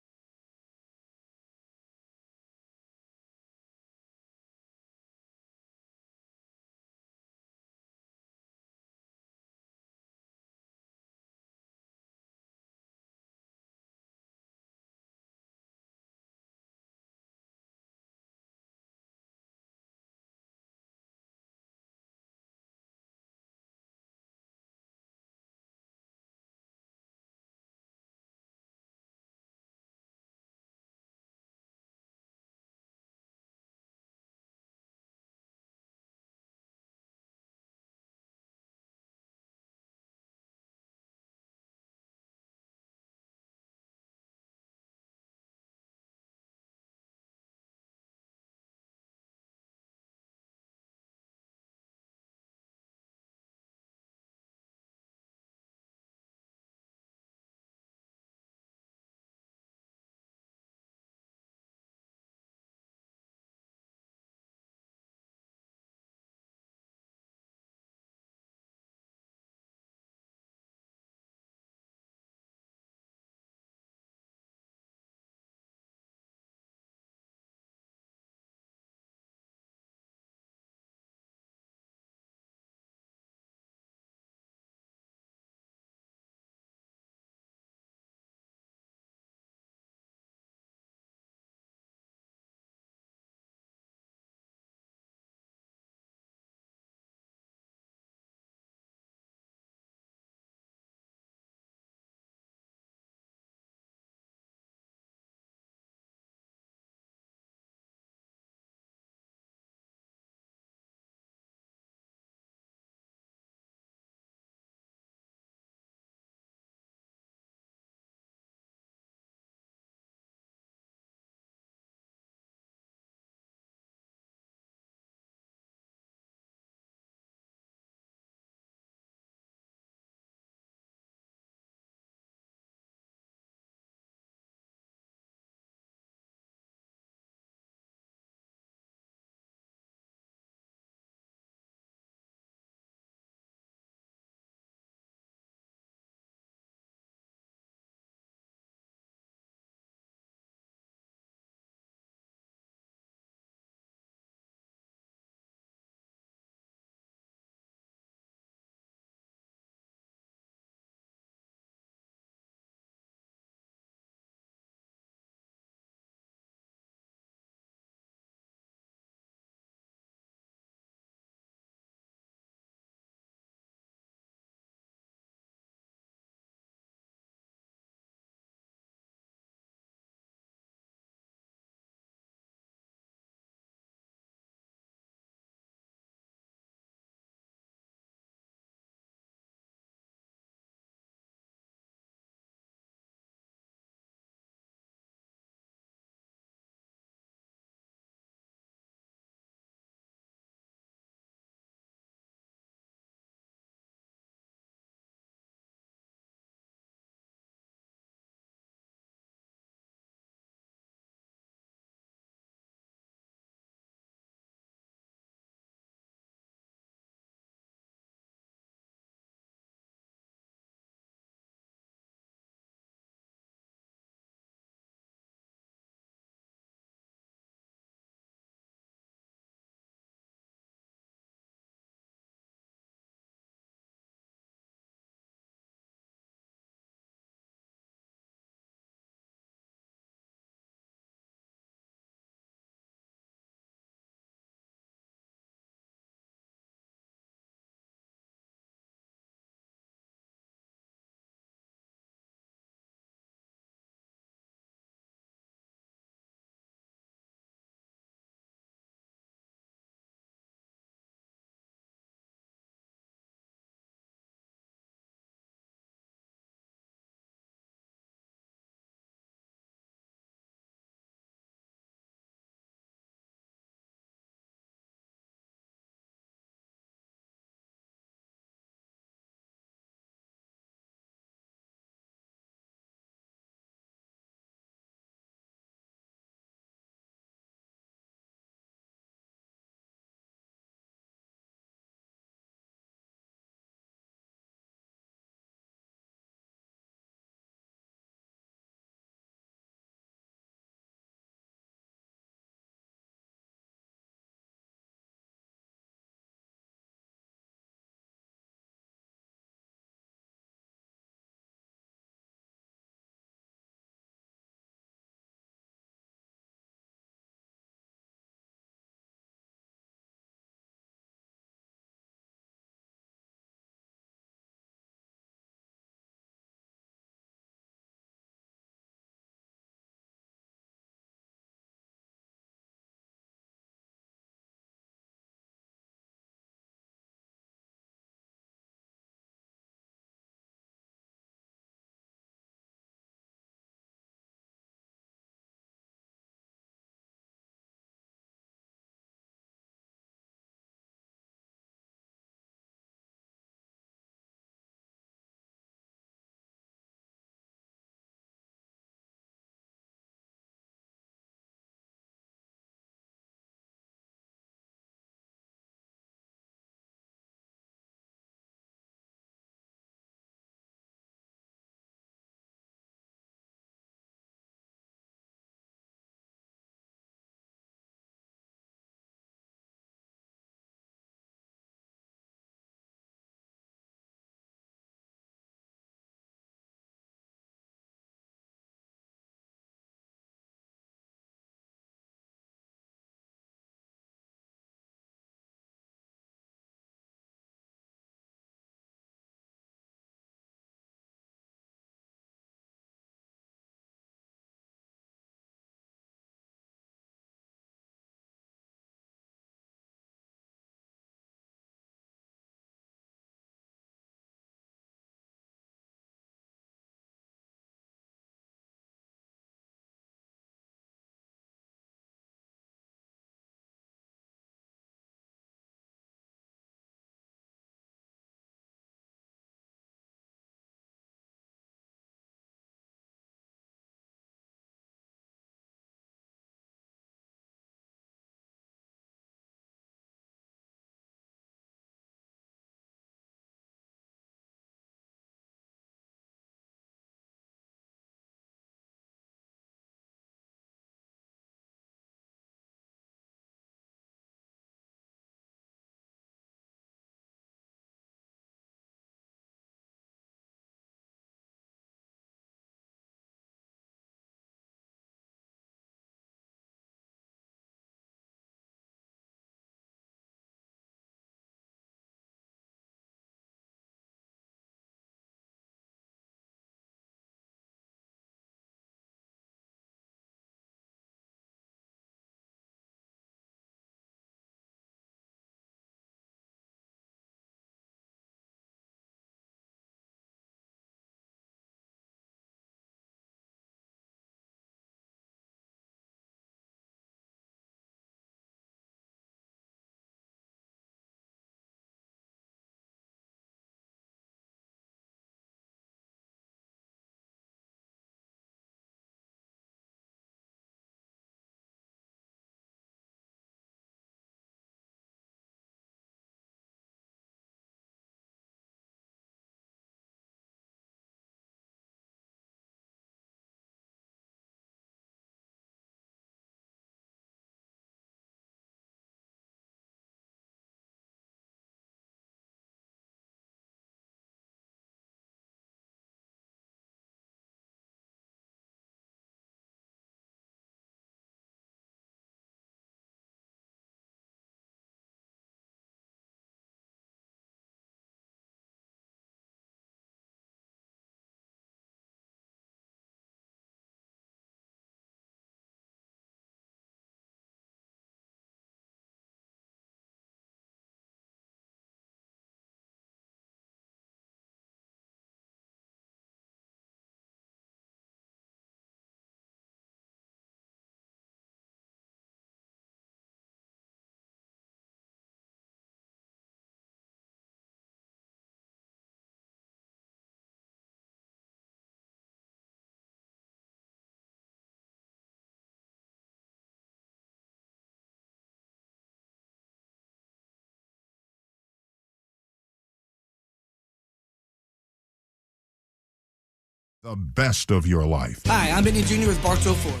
The best of your life. Hi, I'm Benny Jr. with Bartow Ford.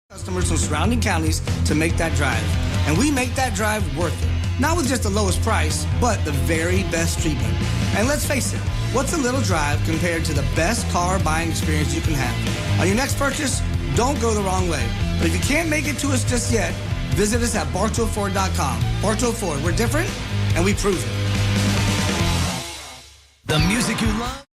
Customers from surrounding counties to make that drive. And we make that drive worth it. Not with just the lowest price, but the very best treatment. And let's face it, what's a little drive compared to the best car buying experience you can have? On your next purchase, don't go the wrong way. But if you can't make it to us just yet, visit us at bartowford.com. Bartow Ford, we're different, and we prove it. The music you love.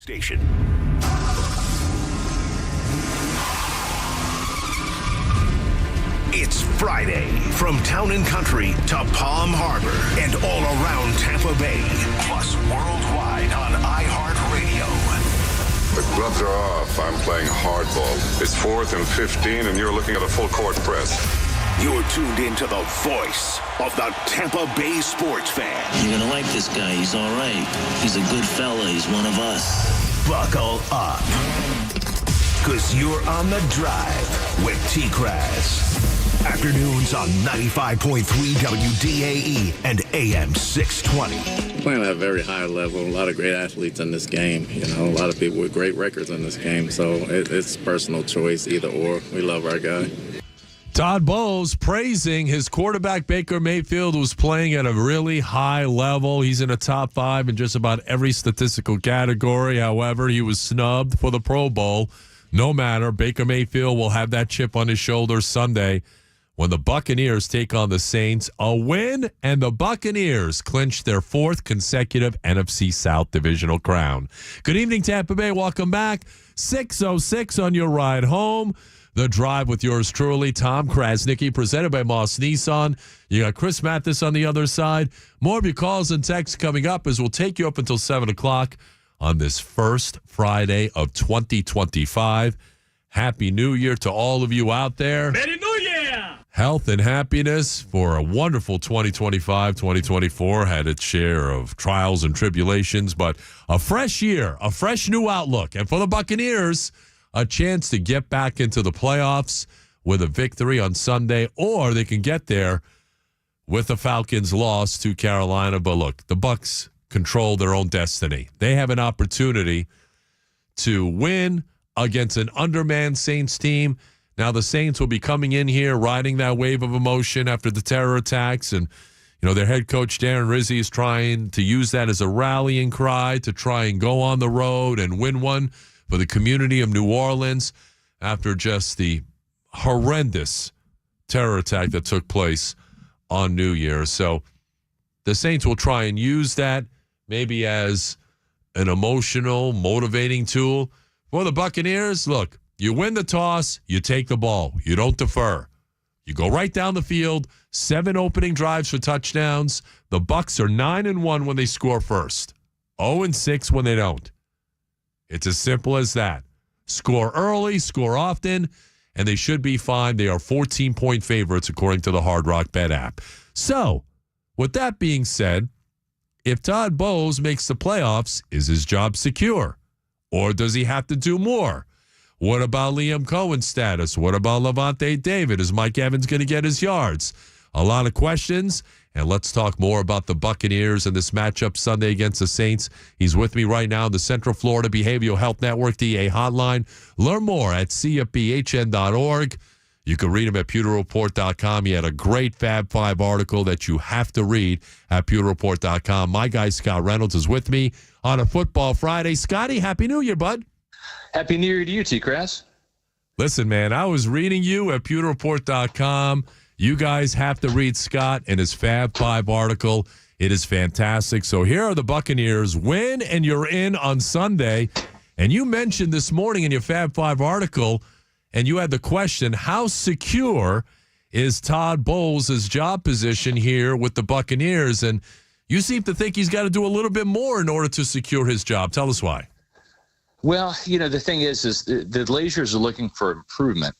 Station. It's Friday from Town and Country to Palm Harbor and all around Tampa Bay, plus worldwide on iHeartRadio. The gloves are off. I'm playing hardball. It's 4th and 15, and you're looking at a full court press. You're tuned into the voice of the Tampa Bay sports fan. You're going to like this guy. He's all right. He's a good fella. He's one of us. Buckle up, because you're on the drive with TKras. Afternoons on 95.3 WDAE and AM 620. Playing at a very high level, a lot of great athletes in this game. You know, a lot of people with great records in this game. So it's personal choice, either or. We love our guy. Todd Bowles praising his quarterback Baker Mayfield, who's playing at a really high level. He's in the top 5 in just about every statistical category. However, he was snubbed for the Pro Bowl. No matter, Baker Mayfield will have that chip on his shoulder Sunday when the Buccaneers take on the Saints. A win, and the Buccaneers clinch their 4th consecutive NFC South divisional crown. Good evening, Tampa Bay. Welcome back. 6:06 on your ride home. The Drive with yours truly, Tom Krasnicki, presented by Moss Nissan. You got Chris Mathis on the other side. More of your calls and texts coming up as we'll take you up until 7 o'clock on this first Friday of 2025. Happy New Year to all of you out there. Merry New Year! Health and happiness for a wonderful 2025. 2024 had its share of trials and tribulations, but a fresh year, a fresh new outlook. And for the Buccaneers, a chance to get back into the playoffs with a victory on Sunday, or they can get there with the Falcons' loss to Carolina. But look, the Bucs control their own destiny. They have an opportunity to win against an undermanned Saints team. Now the Saints will be coming in here riding that wave of emotion after the terror attacks, and their head coach Darren Rizzi is trying to use that as a rallying cry to try and go on the road and win one for the community of New Orleans after just the horrendous terror attack that took place on New Year's. So the Saints will try and use that maybe as an emotional, motivating tool. For the Buccaneers, look, you win the toss, you take the ball. You don't defer. You go right down the field, 7 opening drives for touchdowns. The Bucs are 9-1 when they score first, 0-6 when they don't. It's as simple as that. Score early, score often, and they should be fine. They are 14-point favorites according to the Hard Rock Bet app. So, with that being said, if Todd Bowles makes the playoffs, is his job secure? Or does he have to do more? What about Liam Cohen's status? What about Levante David? Is Mike Evans going to get his yards? A lot of questions, and let's talk more about the Buccaneers and this matchup Sunday against the Saints. He's with me right now, the Central Florida Behavioral Health Network, DA Hotline. Learn more at cfbhn.org. You can read him at pewterreport.com. He had a great Fab 5 article that you have to read at pewterreport.com. My guy, Scott Reynolds, is with me on a Football Friday. Scotty, Happy New Year, bud. Happy New Year to you, TKras. Listen, man, I was reading you at pewterreport.com. You guys have to read Scott and his Fab 5 article. It is fantastic. So here are the Buccaneers. Win, and you're in on Sunday. And you mentioned this morning in your Fab 5 article, and you had the question, how secure is Todd Bowles' job position here with the Buccaneers? And you seem to think he's got to do a little bit more in order to secure his job. Tell us why. Well, the thing is the Glazers are looking for improvement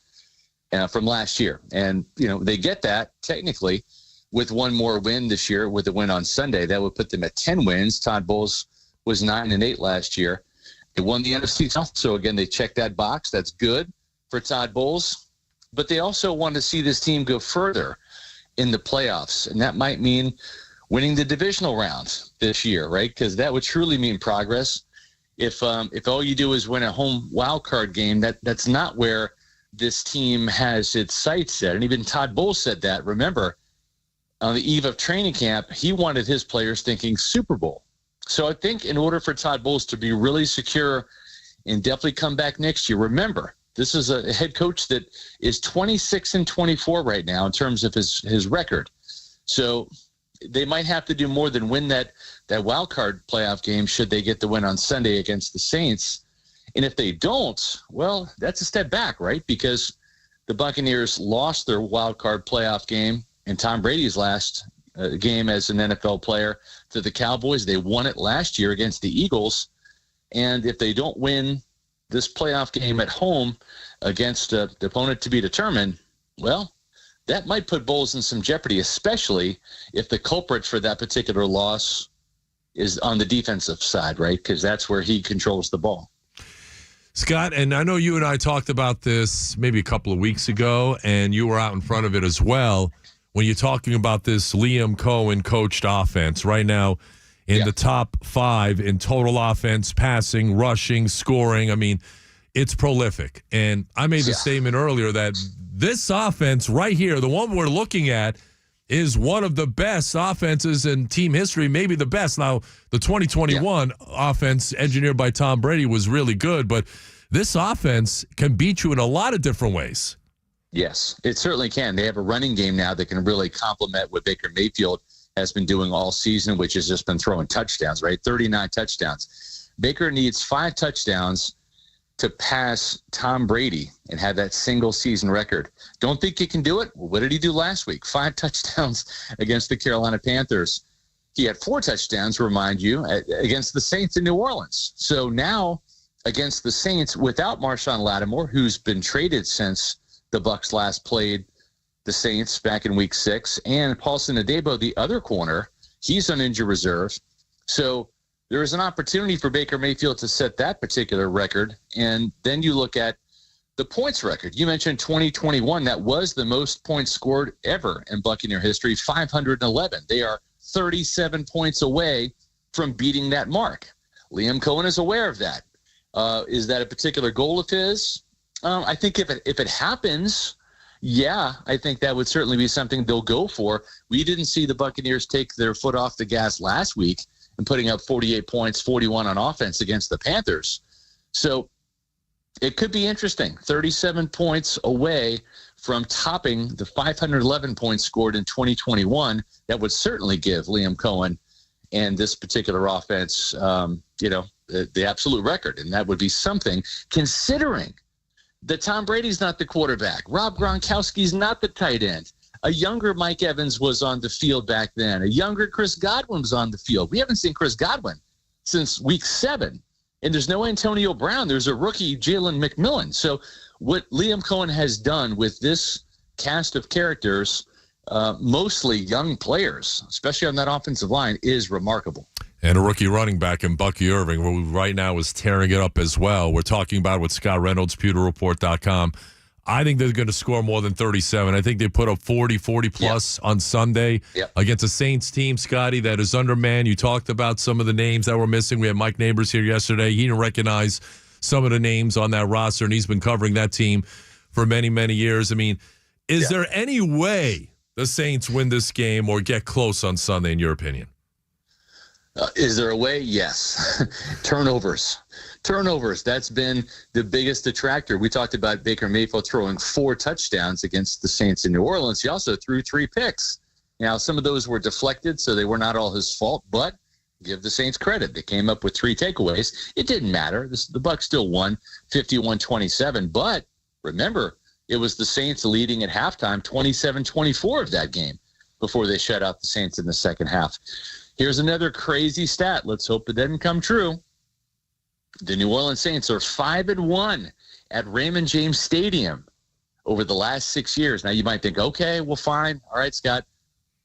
from last year. And, they get that technically with one more win this year with a win on Sunday. That would put them at 10 wins. Todd Bowles was 9-8 last year. They won the NFC South. So, again, they checked that box. That's good for Todd Bowles. But they also want to see this team go further in the playoffs. And that might mean winning the divisional round this year, right? Because that would truly mean progress. If all you do is win a home wild card game, that's not where this team has its sights set. And even Todd Bowles said that. Remember, on the eve of training camp, he wanted his players thinking Super Bowl. So I think in order for Todd Bowles to be really secure and definitely come back next year, remember, this is a head coach that is 26-24 right now in terms of his record. So they might have to do more than win that wild card playoff game should they get the win on Sunday against the Saints. And if they don't, well, that's a step back, right? Because the Buccaneers lost their wild card playoff game in Tom Brady's last game as an NFL player to the Cowboys. They won it last year against the Eagles. And if they don't win this playoff game at home against the opponent to be determined, well, that might put Bowles in some jeopardy, especially if the culprit for that particular loss is on the defensive side, right? Because that's where he controls the ball. Scott, and I know you and I talked about this maybe a couple of weeks ago, and you were out in front of it as well, when you're talking about this Liam Cohen coached offense right now in the top 5 in total offense, passing, rushing, scoring. I mean, it's prolific. And I made the statement earlier that this offense right here, the one we're looking at, is one of the best offenses in team history, maybe the best. Now, the 2021 offense engineered by Tom Brady was really good, but this offense can beat you in a lot of different ways. Yes, it certainly can. They have a running game now that can really complement what Baker Mayfield has been doing all season, which has just been throwing touchdowns, right? 39 touchdowns. Baker needs 5 touchdowns to pass Tom Brady and have that single season record. Don't think he can do it? Well, what did he do last week? 5 touchdowns against the Carolina Panthers. He had 4 touchdowns, remind you, against the Saints in New Orleans. So now against the Saints without Marshawn Lattimore, who's been traded since the Bucs last played the Saints back in week 6, and Paulson Adebo, the other corner, he's on injured reserve. So there is an opportunity for Baker Mayfield to set that particular record. And then you look at the points record. You mentioned 2021. That was the most points scored ever in Buccaneer history, 511. They are 37 points away from beating that mark. Liam Cohen is aware of that. Is that a particular goal of his? I think if it happens, I think that would certainly be something they'll go for. We didn't see the Buccaneers take their foot off the gas last week and putting up 48 points, 41 on offense against the Panthers. So it could be interesting. 37 points away from topping the 511 points scored in 2021. That would certainly give Liam Cohen and this particular offense, the absolute record. And that would be something, considering that Tom Brady's not the quarterback. Rob Gronkowski's not the tight end. A younger Mike Evans was on the field back then. A younger Chris Godwin was on the field. We haven't seen Chris Godwin since week 7. And there's no Antonio Brown. There's a rookie, Jalen McMillan. So what Liam Cohen has done with this cast of characters, mostly young players, especially on that offensive line, is remarkable. And a rookie running back in Bucky Irving, who right now is tearing it up as well. We're talking about it with Scott Reynolds, PewterReport.com. I think they're going to score more than 37. I think they put up 40-plus on Sunday against a Saints team, Scotty, that is undermanned. You talked about some of the names that were missing. We had Mike Neighbors here yesterday. He didn't recognize some of the names on that roster, and he's been covering that team for many, many years. I mean, is there any way the Saints win this game or get close on Sunday, in your opinion? Is there a way? Yes. Turnovers. That's been the biggest detractor. We talked about Baker Mayfield throwing 4 touchdowns against the Saints in New Orleans. He also threw 3 picks. Now, some of those were deflected, so they were not all his fault, but give the Saints credit. They came up with 3 takeaways. It didn't matter. The Bucs still won 51-27, but remember, it was the Saints leading at halftime 27-24 of that game before they shut out the Saints in the second half. Here's another crazy stat. Let's hope it doesn't come true. The New Orleans Saints are 5-1 at Raymond James Stadium over the last 6 years. Now, you might think, okay, well, fine. All right, Scott.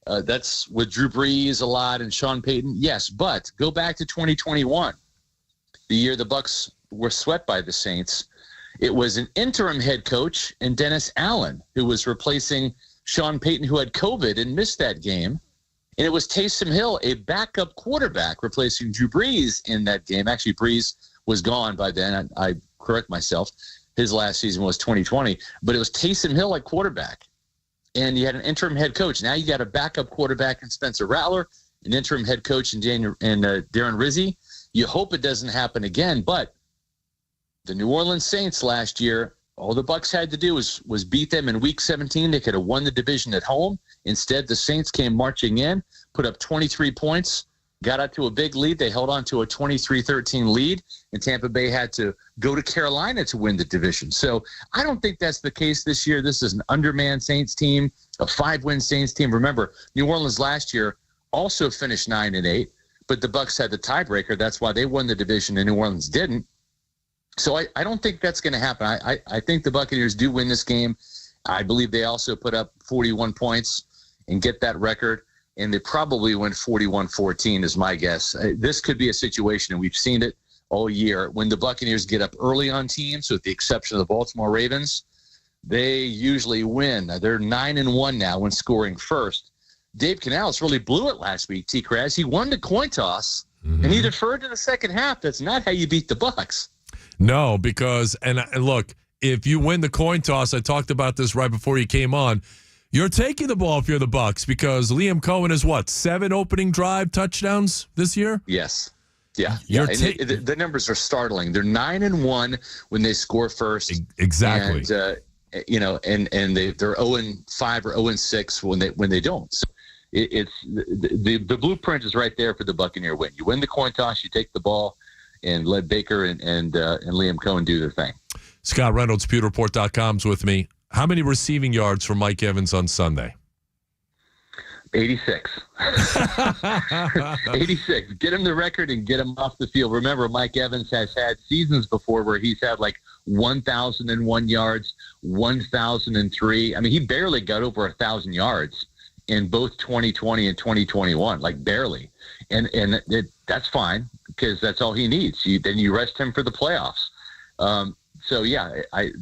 That's with Drew Brees a lot and Sean Payton. Yes, but go back to 2021, the year the Bucs were swept by the Saints. It was an interim head coach and Dennis Allen, who was replacing Sean Payton, who had COVID and missed that game. And it was Taysom Hill, a backup quarterback, replacing Drew Brees in that game. Actually, Brees was gone by then. I correct myself. His last season was 2020. But it was Taysom Hill at quarterback. And you had an interim head coach. Now you got a backup quarterback in Spencer Rattler, an interim head coach in Darren Rizzi. You hope it doesn't happen again. But the New Orleans Saints last year, all the Bucs had to do was beat them in Week 17. They could have won the division at home. Instead, the Saints came marching in, put up 23 points, got out to a big lead. They held on to a 23-13 lead, and Tampa Bay had to go to Carolina to win the division. So I don't think that's the case this year. This is an undermanned Saints team, a 5-win Saints team. Remember, New Orleans last year also finished 9-8, but the Bucs had the tiebreaker. That's why they won the division, and New Orleans didn't. So I don't think that's going to happen. I think the Buccaneers do win this game. I believe they also put up 41 points and get that record, and they probably win 41-14 is my guess. This could be a situation, and we've seen it all year. When the Buccaneers get up early on teams, with the exception of the Baltimore Ravens, they usually win. They're 9-1 now when scoring first. Dave Canales really blew it last week, TKras. He won the coin toss, and he deferred to the second half. That's not how you beat the Bucs. No, because, and look, if you win the coin toss, I talked about this right before you came on, you're taking the ball if you're the Bucs, because Liam Cohen is 7 opening drive touchdowns this year? Yes. Yeah. The numbers are startling. They're 9-1 when they score first. Exactly. And, and they're 0-5 or 0-6 when they don't. So it's the blueprint is right there for the Buccaneer win. You win the coin toss, you take the ball, and let Baker and Liam Cohen do their thing. Scott Reynolds, PewterReport.com's with me. How many receiving yards for Mike Evans on Sunday? 86. 86. Get him the record and get him off the field. Remember, Mike Evans has had seasons before where he's had 1,001 yards, 1,003. I mean, he barely got over 1,000 yards in both 2020 and 2021, barely. And that's fine, because that's all he needs. Then you rest him for the playoffs. The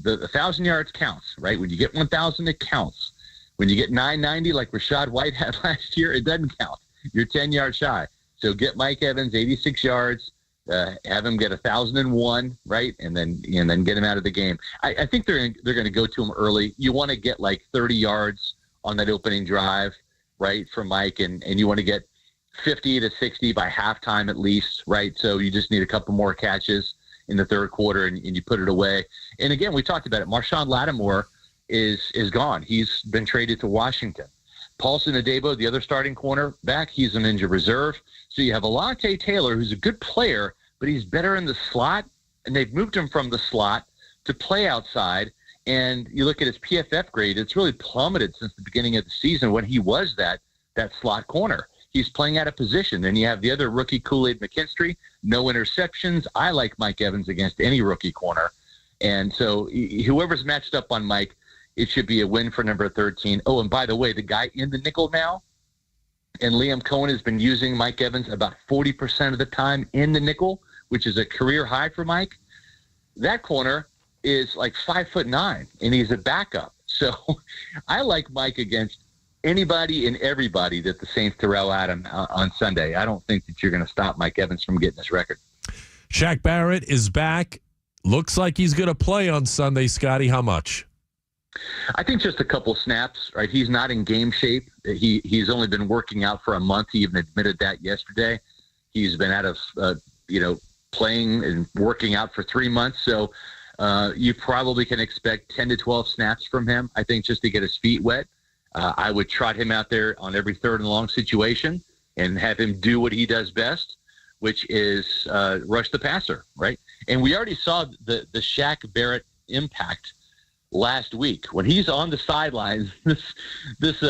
1,000 yards counts, right? When you get 1,000, it counts. When you get 990 like Rashad White had last year, it doesn't count. You're 10 yards shy. So get Mike Evans 86 yards, have him get 1,001, right, and then get him out of the game. I think they're going to go to him early. You want to get 30 yards on that opening drive, right, for Mike, and you want to get 50 to 60 by halftime at least, right? So you just need a couple more catches in the third quarter, and you put it away. And again, we talked about it. Marshawn Lattimore is gone. He's been traded to Washington. Paulson Adebo, the other starting cornerback, he's an injured reserve. So you have Alontae Taylor, who's a good player, but he's better in the slot, and they've moved him from the slot to play outside. And you look at his PFF grade, it's really plummeted since the beginning of the season when he was that slot corner. He's playing out of position. Then you have the other rookie, Kool-Aid McKinstry, no interceptions. I like Mike Evans against any rookie corner. And so whoever's matched up on Mike, it should be a win for number 13. Oh, and by the way, the guy in the nickel now, and Liam Cohen has been using Mike Evans about 40% of the time in the nickel, which is a career high for Mike. That corner is 5'9", and he's a backup. So I like Mike against anybody and everybody that the Saints throw at him on Sunday. I don't think that you're going to stop Mike Evans from getting this record. Shaq Barrett is back. Looks like he's going to play on Sunday, Scotty. How much? I think just a couple snaps, right? He's not in game shape. He's only been working out for a month. He even admitted that yesterday. He's been out of, playing and working out for 3 months. So you probably can expect 10 to 12 snaps from him, I think, just to get his feet wet. I would trot him out there on every third and long situation and have him do what he does best, which is rush the passer, right? And we already saw the Shaq Barrett impact last week when he's on the sidelines. This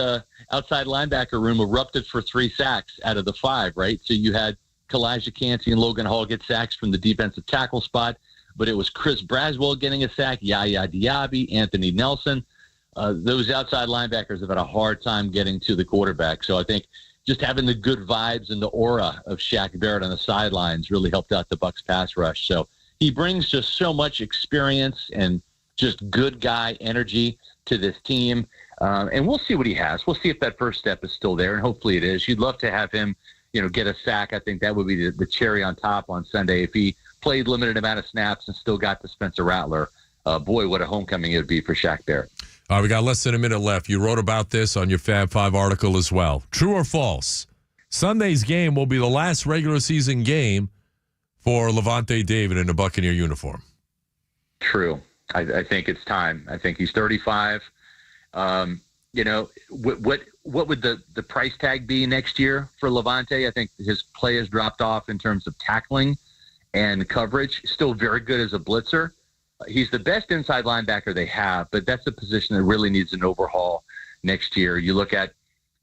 outside linebacker room erupted for 3 sacks out of the 5, right? So you had Kalijah Cansey and Logan Hall get sacks from the defensive tackle spot, but it was Chris Braswell getting a sack, Yaya Diaby, Anthony Nelson. Those outside linebackers have had a hard time getting to the quarterback. So I think just having the good vibes and the aura of Shaq Barrett on the sidelines really helped out the Bucs pass rush. So he brings just so much experience and just good guy energy to this team. And we'll see what he has. We'll see if that first step is still there, and hopefully it is. You'd love to have him, get a sack. I think that would be the cherry on top on Sunday. If he played limited amount of snaps and still got the Spencer Rattler, boy, what a homecoming it would be for Shaq Barrett. All right, we got less than a minute left. You wrote about this on your Fab 5 article as well. True or false? Sunday's game will be the last regular season game for Levante David in a Buccaneer uniform. True. I think it's time. I think he's 35. What would the price tag be next year for Levante? I think his play has dropped off in terms of tackling and coverage. Still very good as a blitzer. He's the best inside linebacker they have, but that's a position that really needs an overhaul next year. You look at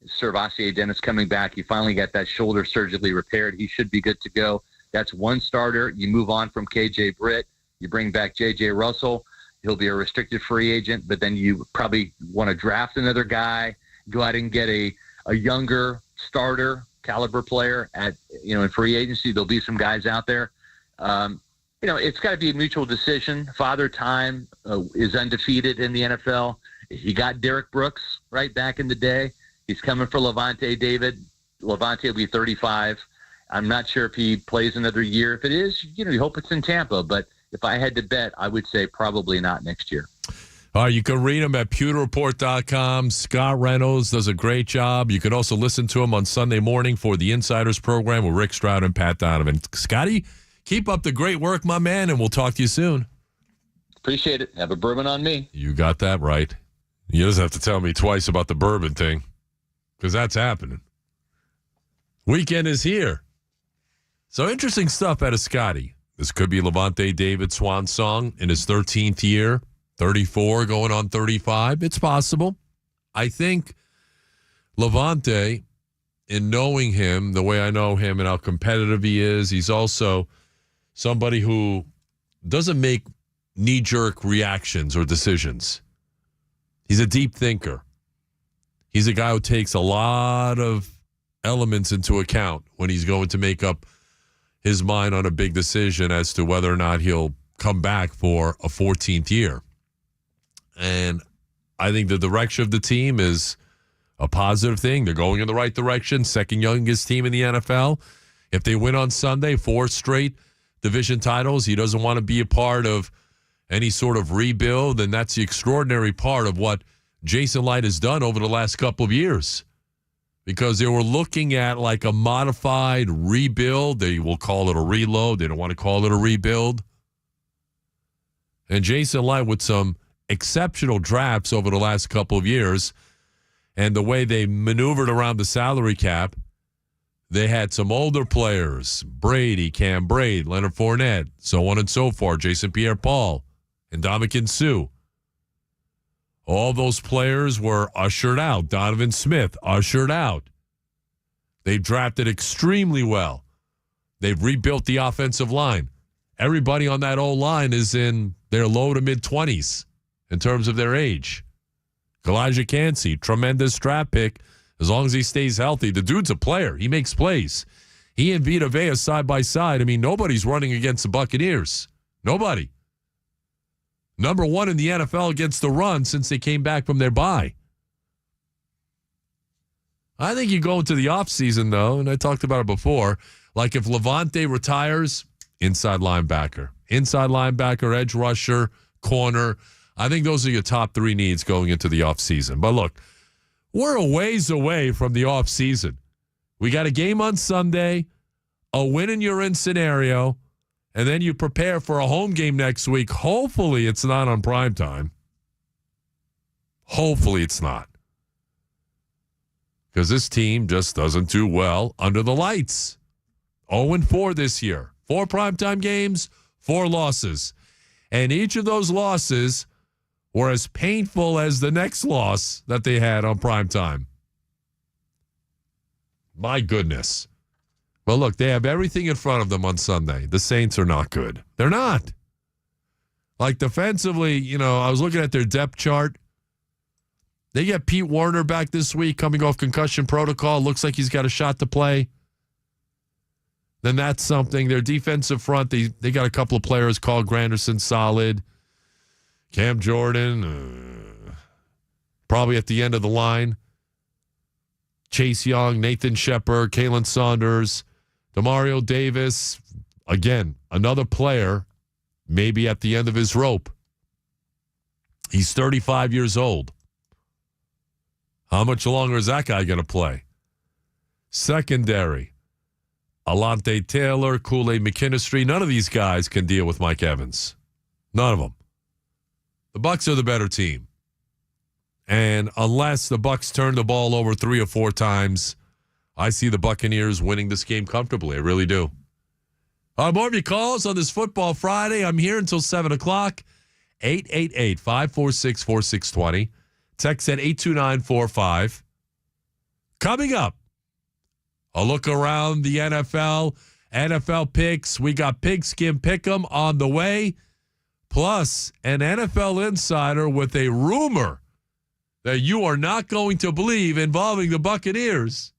Servassier Dennis coming back. He finally got that shoulder surgically repaired. He should be good to go. That's one starter. You move on from KJ Britt. You bring back J.J. Russell. He'll be a restricted free agent, but then you probably want to draft another guy, go out and get a younger starter caliber player in free agency. There'll be some guys out there. it's got to be a mutual decision. Father Time is undefeated in the NFL. He got Derek Brooks right back in the day. He's coming for Levante David. Levante will be 35. I'm not sure if he plays another year. If it is, you hope it's in Tampa. But if I had to bet, I would say probably not next year. You can read him at pewterreport.com. Scott Reynolds does a great job. You can also listen to him on Sunday morning for the Insiders program with Rick Stroud and Pat Donovan. Scotty, keep up the great work, my man, and we'll talk to you soon. Appreciate it. Have a bourbon on me. You got that right. You just have to tell me twice about the bourbon thing, because that's happening. Weekend is here. So interesting stuff out of Scotty. This could be Levante David swan song in his 13th year, 34 going on 35. It's possible. I think Levante, in knowing him the way I know him and how competitive he is, he's also somebody who doesn't make knee-jerk reactions or decisions. He's a deep thinker. He's a guy who takes a lot of elements into account when he's going to make up his mind on a big decision as to whether or not he'll come back for a 14th year. And I think the direction of the team is a positive thing. They're going in the right direction. Second youngest team in the NFL. If they win on Sunday, 4 straight division titles, he doesn't want to be a part of any sort of rebuild. And that's the extraordinary part of what Jason Light has done over the last couple of years. Because they were looking at like a modified rebuild. They will call it a reload. They don't want to call it a rebuild. And Jason Light with some exceptional drafts over the last couple of years, and the way they maneuvered around the salary cap, they had some older players, Brady, Cam Brate, Leonard Fournette, so on and so forth, Jason Pierre-Paul, and Ndamukong Suh. All those players were ushered out. Donovan Smith ushered out. They drafted extremely well. They've rebuilt the offensive line. Everybody on that old line is in their low to mid-20s in terms of their age. Elijah Cansey, tremendous draft pick. As long as he stays healthy, the dude's a player. He makes plays. He and Vita Vea side by side. I mean, nobody's running against the Buccaneers. Nobody. Number 1 in the NFL against the run since they came back from their bye. I think you go into the offseason, though, and I talked about it before, like if Levante retires, inside linebacker, edge rusher, corner. I think those are your top 3 needs going into the offseason. But look, we're a ways away from the offseason. We got a game on Sunday, a win and you're in scenario, and then you prepare for a home game next week. Hopefully it's not on primetime. Hopefully it's not. Because this team just doesn't do well under the lights. 0-4 this year. 4 primetime games, 4 losses. And each of those losses were as painful as the next loss that they had on primetime. My goodness. Well, look, they have everything in front of them on Sunday. The Saints are not good. They're not. Like defensively, I was looking at their depth chart. They get Pete Warner back this week coming off concussion protocol. Looks like he's got a shot to play. Then that's something. Their defensive front, they got a couple of players called Granderson solid. Cam Jordan, probably at the end of the line. Chase Young, Nathan Shepard, Kalen Saunders, Demario Davis. Again, another player maybe at the end of his rope. He's 35 years old. How much longer is that guy going to play? Secondary. Alante Taylor, Kool-Aid McKinstry. None of these guys can deal with Mike Evans. None of them. The Bucs are the better team. And unless the Bucs turn the ball over 3 or 4 times, I see the Buccaneers winning this game comfortably. I really do. More of your calls on this Football Friday. I'm here until 7 o'clock. 888-546-4620. Text at 82945. Coming up, a look around the NFL picks. We got Pigskin Pick'em on the way. Plus, an NFL insider with a rumor that you are not going to believe involving the Buccaneers.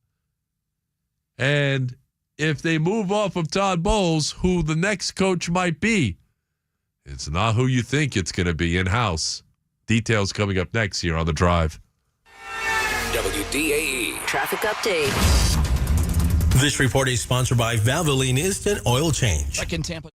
And if they move off of Todd Bowles, who the next coach might be. It's not who you think it's going to be in-house. Details coming up next here on The Drive. WDAE Traffic update. This report is sponsored by Valvoline Instant Oil Change. Back in Tampa.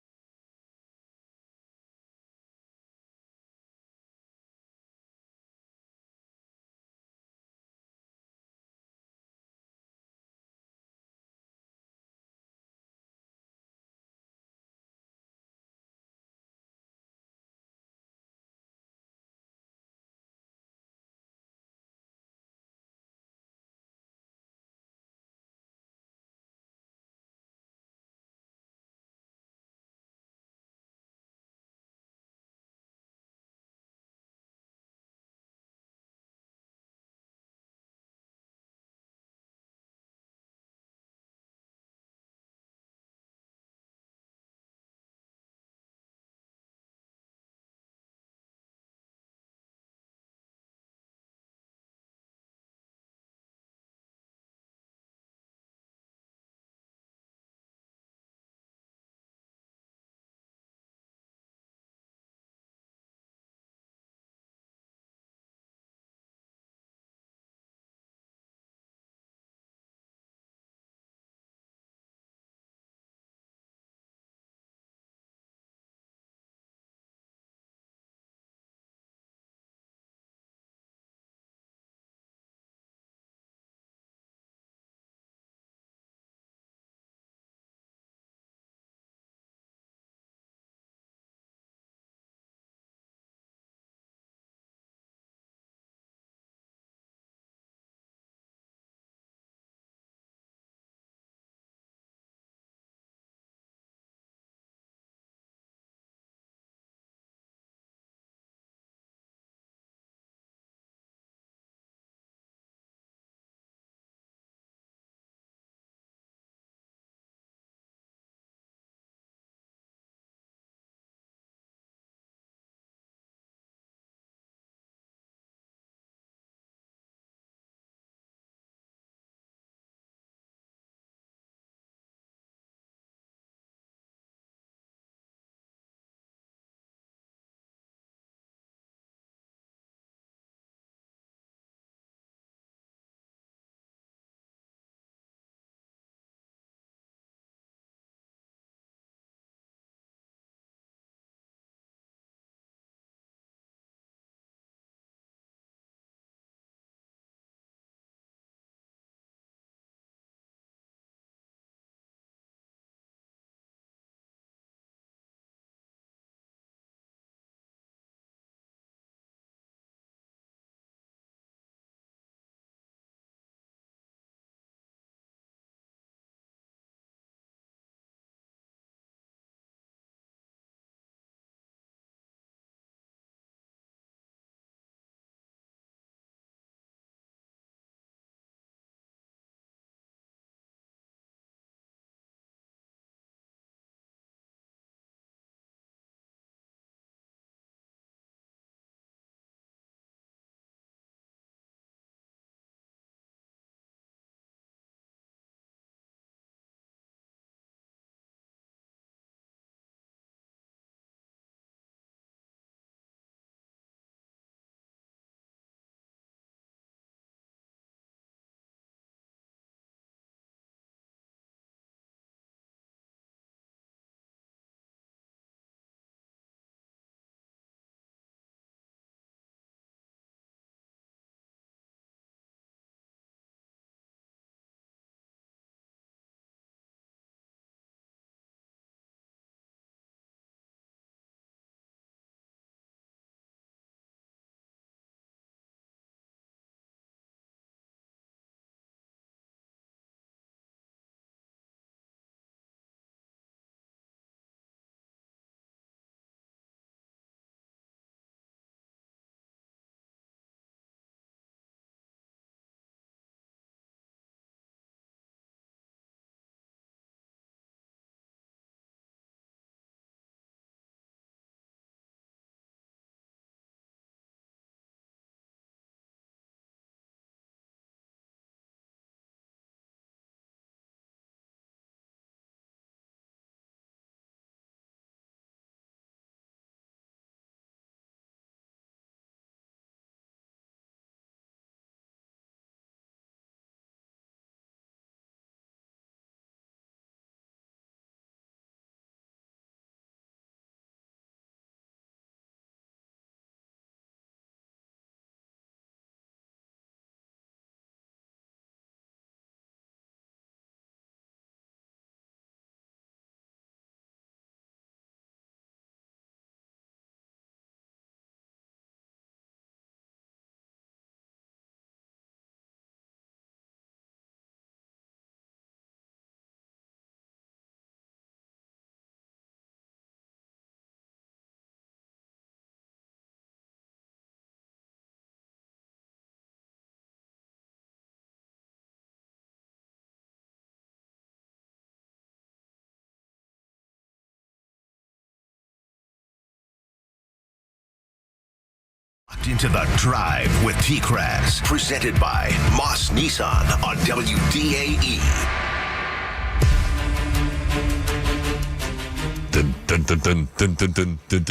Into the Drive with TKras, presented by Moss Nissan on WDAE.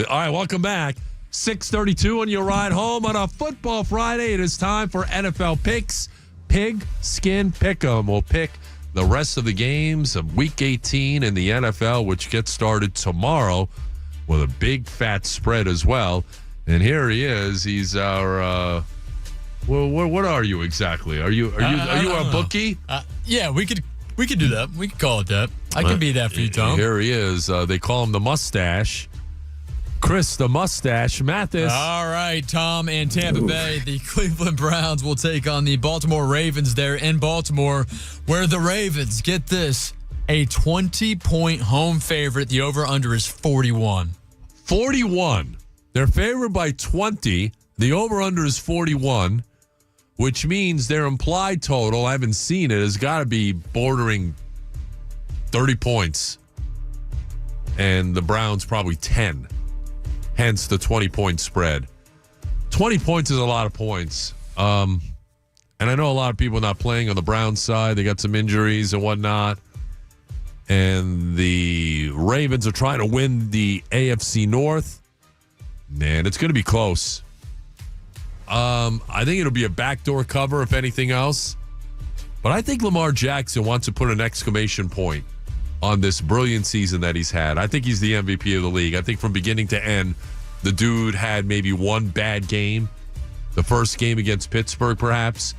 All right, welcome back. 6:32 on your ride home on a Football Friday. It is time for NFL picks. Pig Skin Pick'em. We'll pick the rest of the games of Week 18 in the NFL, which gets started tomorrow with a big fat spread as well. And here he is. He's our. Well, what are you exactly? Are you a bookie? Yeah, we could do that. We could call it that. I can be that for you, Tom. Here he is. They call him the Mustache. Chris, the Mustache Mathis. All right, Tom, and Tampa Bay. The Cleveland Browns will take on the Baltimore Ravens there in Baltimore, where the Ravens, get this, a 20-point home favorite. The over-under is 41. 41. They're favored by 20. The over-under is 41, which means their implied total, I haven't seen it, has got to be bordering 30 points. And the Browns probably 10. Hence the 20-point spread. 20 points is a lot of points. And I know a lot of people not playing on the Browns side. They got some injuries and whatnot. And the Ravens are trying to win the AFC North. Man, it's going to be close. I think it'll be a backdoor cover, if anything else. But I think Lamar Jackson wants to put an exclamation point on this brilliant season that he's had. I think he's the MVP of the league. I think from beginning to end, the dude had maybe one bad game. The first game against Pittsburgh, perhaps.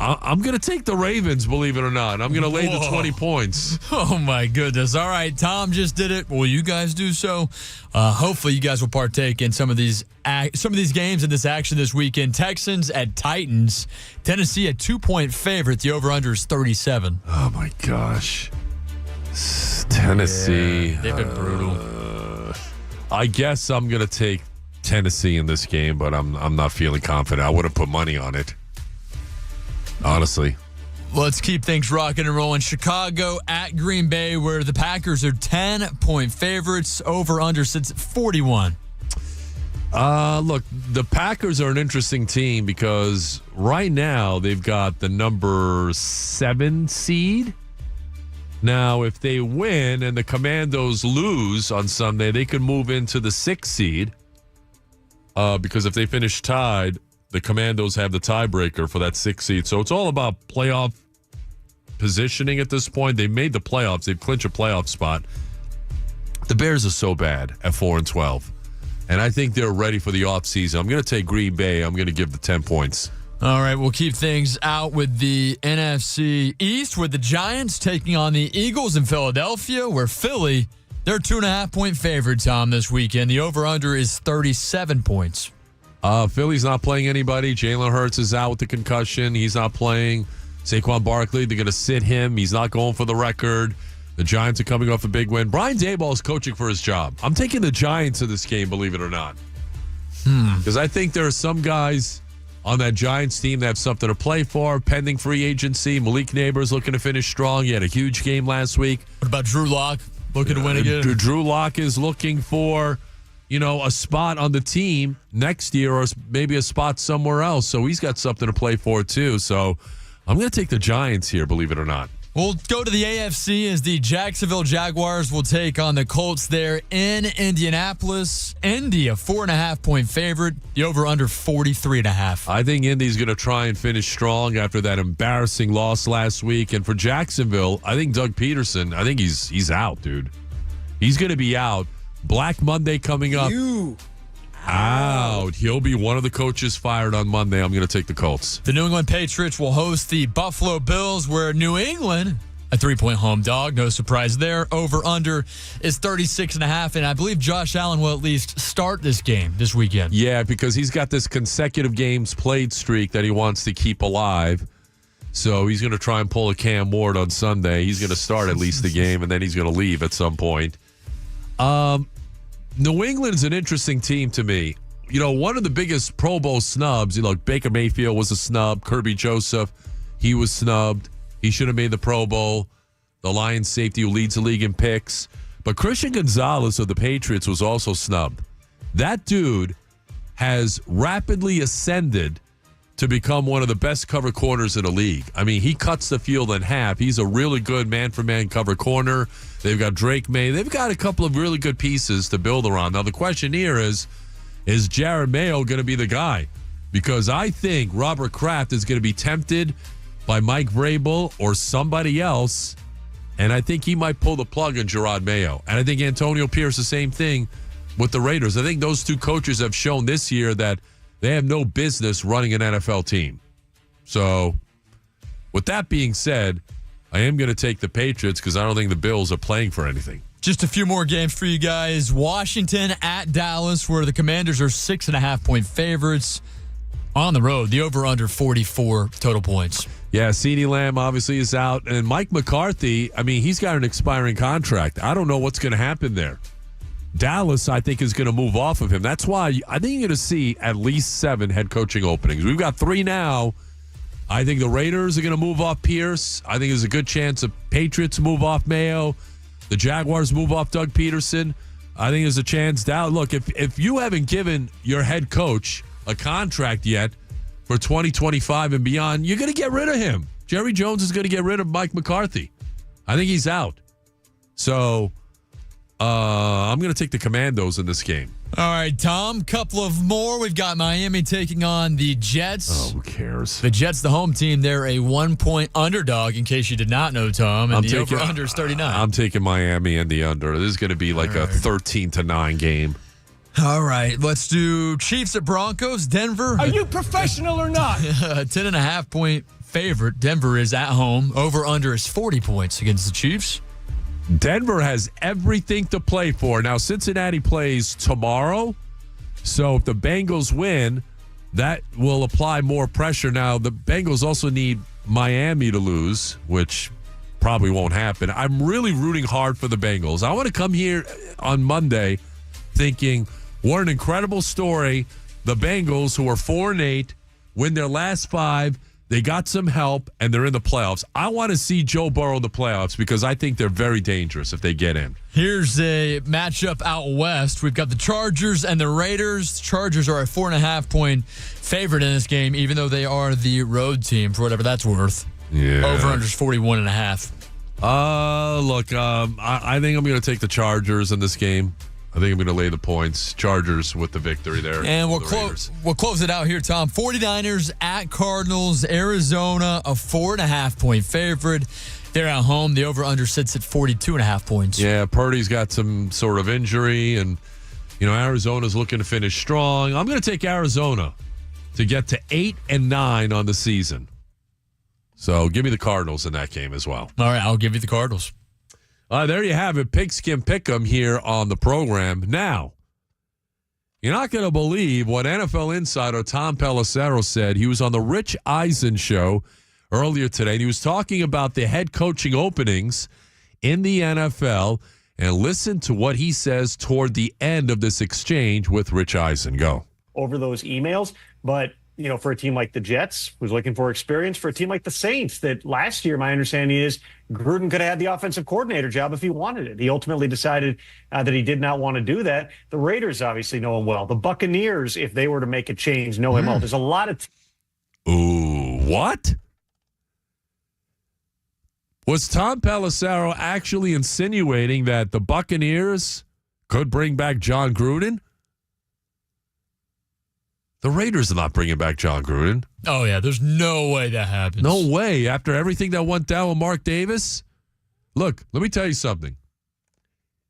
I'm going to take the Ravens, believe it or not. I'm going to lay the 20 points. Oh, my goodness. All right, Tom just did it. Will you guys do so? Hopefully you guys will partake in some of these games and this action this weekend. Texans at Titans. Tennessee a 2-point favorite. The over-under is 37. Oh, my gosh. Tennessee. Yeah, they've been brutal. I guess I'm going to take Tennessee in this game, but I'm not feeling confident. I wouldn't put money on it. Honestly. Let's keep things rocking and rolling. Chicago at Green Bay, where the Packers are 10-point favorites. Over-under sits at 41. Look, the Packers are an interesting team because right now they've got the number 7 seed. Now, if they win and the Commandos lose on Sunday, they could move into the 6th seed because if they finish tied, the Commandos have the tiebreaker for that 6th seed. So it's all about playoff positioning at this point. They made the playoffs. They've clinched a playoff spot. The Bears are so bad at 4-12. And I think they're ready for the offseason. I'm going to take Green Bay. I'm going to give the 10 points. All right, we'll keep things out with the NFC East with the Giants taking on the Eagles in Philadelphia, where Philly, they're 2.5-point favorite, Tom, this weekend. The over-under is 37 points. Philly's not playing anybody. Jalen Hurts is out with the concussion. He's not playing. Saquon Barkley, they're going to sit him. He's not going for the record. The Giants are coming off a big win. Brian Daboll is coaching for his job. I'm taking the Giants in this game, believe it or not. Because I think there are some guys on that Giants team that have something to play for, pending free agency. Malik Neighbors looking to finish strong. He had a huge game last week. What about Drew Lock looking to win again? Drew Lock is looking for, a spot on the team next year or maybe a spot somewhere else. So he's got something to play for, too. So I'm going to take the Giants here, believe it or not. We'll go to the AFC as the Jacksonville Jaguars will take on the Colts there in Indianapolis. Indy, a 4.5-point favorite. The over-under 43.5. I think Indy's going to try and finish strong after that embarrassing loss last week. And for Jacksonville, I think Doug Peterson, I think he's out, dude. He's going to be out. Black Monday coming up. Out. He'll be one of the coaches fired on Monday. I'm going to take the Colts. The New England Patriots will host the Buffalo Bills, where New England, a 3-point home dog. No surprise there. Over-under is 36.5, and I believe Josh Allen will at least start this game this weekend. Yeah, because he's got this consecutive games played streak that he wants to keep alive. So he's going to try and pull a Cam Ward on Sunday. He's going to start at least the game, and then he's going to leave at some point. New England's an interesting team to me. One of the biggest Pro Bowl snubs, Baker Mayfield was a snub. Kirby Joseph, he was snubbed. He should have made the Pro Bowl. The Lions safety who leads the league in picks. But Christian Gonzalez of the Patriots was also snubbed. That dude has rapidly ascended to become one of the best cover corners in the league. I mean, he cuts the field in half. He's a really good man-for-man cover corner. They've got Drake May. They've got a couple of really good pieces to build around. Now, the question here is Jared Mayo going to be the guy? Because I think Robert Kraft is going to be tempted by Mike Vrabel or somebody else, and I think he might pull the plug on Gerard Mayo. And I think Antonio Pierce, the same thing with the Raiders. I think those two coaches have shown this year that they have no business running an NFL team. So, with that being said, I am going to take the Patriots because I don't think the Bills are playing for anything. Just a few more games for you guys. Washington at Dallas, where the Commanders are 6.5-point favorites. On the road, the over-under 44 total points. Yeah, CeeDee Lamb obviously is out. And Mike McCarthy, I mean, he's got an expiring contract. I don't know what's going to happen there. Dallas, I think, is going to move off of him. That's why I think you're going to see at least 7 head coaching openings. We've got 3 now. I think the Raiders are going to move off Pierce. I think there's a good chance the Patriots move off Mayo. The Jaguars move off Doug Peterson. I think there's a chance. Look, if you haven't given your head coach a contract yet for 2025 and beyond, you're going to get rid of him. Jerry Jones is going to get rid of Mike McCarthy. I think he's out. So I'm going to take the Commandos in this game. All right, Tom, couple of more. We've got Miami taking on the Jets. Oh, who cares? The Jets, the home team, they're a 1-point underdog, in case you did not know, Tom. And the over-under is 39. I'm taking Miami and the under. This is going to be like a 13-9 game. All right, let's do Chiefs at Broncos. Denver. Are you professional or not? 10.5-point favorite. Denver is at home. Over-under is 40 points against the Chiefs. Denver has everything to play for. Now, Cincinnati plays tomorrow, so if the Bengals win, that will apply more pressure. Now, the Bengals also need Miami to lose, which probably won't happen. I'm really rooting hard for the Bengals. I want to come here on Monday thinking, what an incredible story. The Bengals, who are 4-8, win their last 5. They got some help, and they're in the playoffs. I want to see Joe Burrow in the playoffs because I think they're very dangerous if they get in. Here's a matchup out west. We've got the Chargers and the Raiders. The Chargers are a 4.5-point favorite in this game, even though they are the road team, for whatever that's worth. Yeah. Over-under is 41.5. Look, I think I'm going to take the Chargers in this game. I think I'm going to lay the points. Chargers with the victory there. And we'll close it out here, Tom. 49ers at Cardinals. Arizona, a 4.5-point favorite. They're at home. The over-under sits at 42.5 points. Yeah, Purdy's got some sort of injury, and, Arizona's looking to finish strong. I'm going to take Arizona to get to 8-9 on the season. So give me the Cardinals in that game as well. All right, I'll give you the Cardinals. There you have it. Pigskin Pick'em here on the program. Now, you're not going to believe what NFL insider Tom Pelissero said. He was on the Rich Eisen show earlier today, and he was talking about the head coaching openings in the NFL. And listen to what he says toward the end of this exchange with Rich Eisen. Go. Over those emails, but for a team like the Jets, who's looking for experience, for a team like the Saints, that last year, my understanding is Gruden could have had the offensive coordinator job if he wanted it. He ultimately decided that he did not want to do that. The Raiders obviously know him well. The Buccaneers, if they were to make a change, know him well. There's a lot of... Ooh, what? Was Tom Pelissero actually insinuating that the Buccaneers could bring back John Gruden? The Raiders are not bringing back John Gruden. Oh, yeah. There's no way that happens. No way. After everything that went down with Mark Davis? Look, let me tell you something.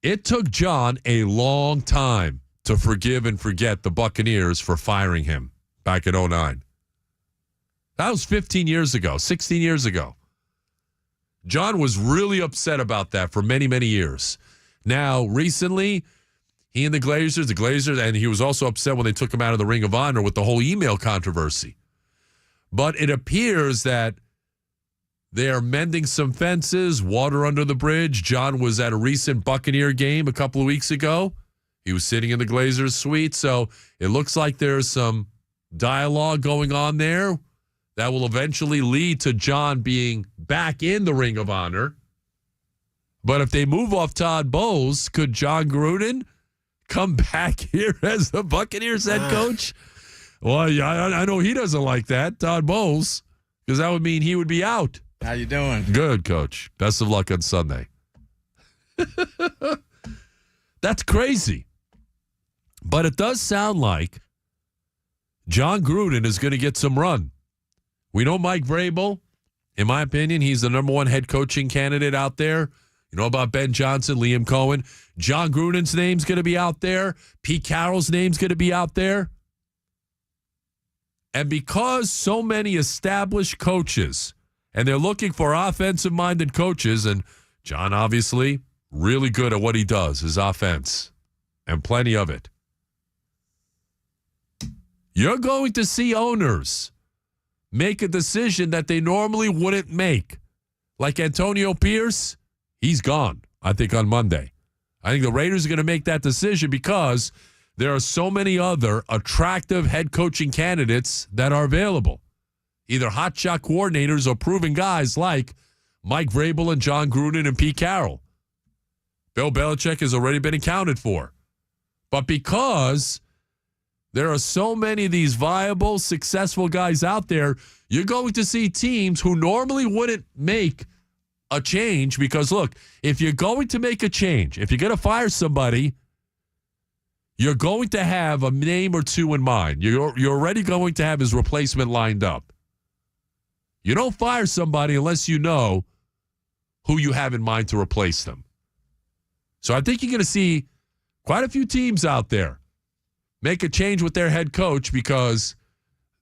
It took John a long time to forgive and forget the Buccaneers for firing him back in 2009. That was 15 years ago, 16 years ago. John was really upset about that for many, many years. Now, recently... he and the Glazers, and he was also upset when they took him out of the Ring of Honor with the whole email controversy. But it appears that they are mending some fences, water under the bridge. John was at a recent Buccaneer game a couple of weeks ago. He was sitting in the Glazers suite, so it looks like there's some dialogue going on there that will eventually lead to John being back in the Ring of Honor. But if they move off Todd Bowles, could John Gruden come back here as the Buccaneers head coach? Well, yeah, I know he doesn't like that, Todd Bowles, because that would mean he would be out. How you doing? Good, Coach. Best of luck on Sunday. That's crazy. But it does sound like John Gruden is going to get some run. We know Mike Vrabel. In my opinion, he's the number one head coaching candidate out there. You know about Ben Johnson, Liam Cohen. John Gruden's name's going to be out there. Pete Carroll's name's going to be out there. And because so many established coaches, and they're looking for offensive-minded coaches, and John obviously really good at what he does, his offense, and plenty of it. You're going to see owners make a decision that they normally wouldn't make. Like Antonio Pierce, he's gone, I think, on Monday. I think the Raiders are going to make that decision because there are so many other attractive head coaching candidates that are available. Either hotshot coordinators or proven guys like Mike Vrabel and John Gruden and Pete Carroll. Bill Belichick has already been accounted for. But because there are so many of these viable, successful guys out there, you're going to see teams who normally wouldn't make a change because, look, if you're going to make a change, if you're going to fire somebody, you're going to have a name or two in mind. You're already going to have his replacement lined up. You don't fire somebody unless you know who you have in mind to replace them. So I think you're going to see quite a few teams out there make a change with their head coach because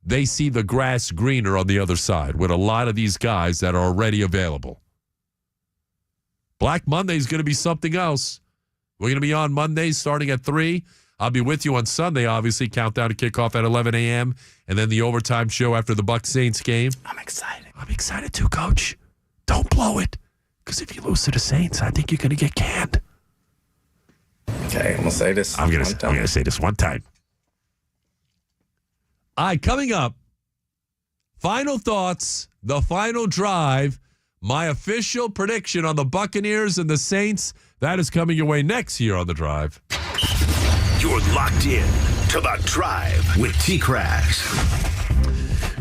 they see the grass greener on the other side with a lot of these guys that are already available. Black Monday is going to be something else. We're going to be on Mondays starting at 3. I'll be with you on Sunday, obviously. Countdown to kickoff at 11 a.m. And then the overtime show after the Bucs-Saints game. I'm excited. I'm excited too, Coach. Don't blow it. Because if you lose to the Saints, I think you're going to get canned. Okay, I'm going to say this. I'm going to say this one time. All right, coming up, final thoughts, the final drive, my official prediction on the Buccaneers and the Saints. That is coming your way next year on The Drive. You're locked in to The Drive with TKras.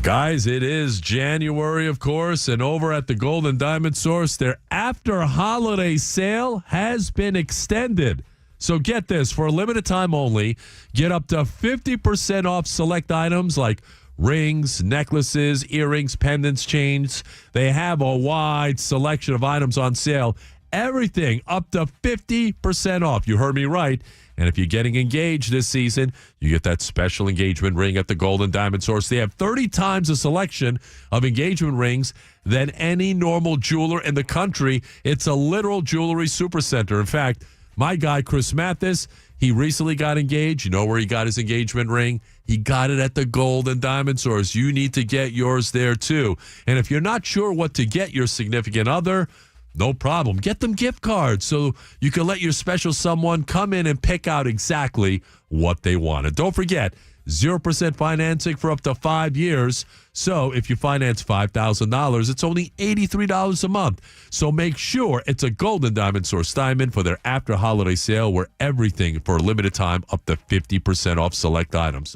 Guys, it is January, of course, and over at the Golden Diamond Source, their after-holiday sale has been extended. So get this, for a limited time only, get up to 50% off select items like rings, necklaces, earrings, pendants, chains. They have a wide selection of items on sale. Everything up to 50% off. You heard me right. And if you're getting engaged this season, you get that special engagement ring at the Golden Diamond Source. They have 30 times the selection of engagement rings than any normal jeweler in the country. It's a literal jewelry supercenter. In fact, my guy, Chris Mathis, he recently got engaged. You know where he got his engagement ring? He got it at the Golden Diamond Source. You need to get yours there, too. And if you're not sure what to get your significant other, no problem. Get them gift cards so you can let your special someone come in and pick out exactly what they want. And don't forget, 0% financing for up to 5 years. So if you finance $5,000, it's only $83 a month. So make sure it's a Golden Diamond Source Diamond for their after-holiday sale where everything for a limited time up to 50% off select items.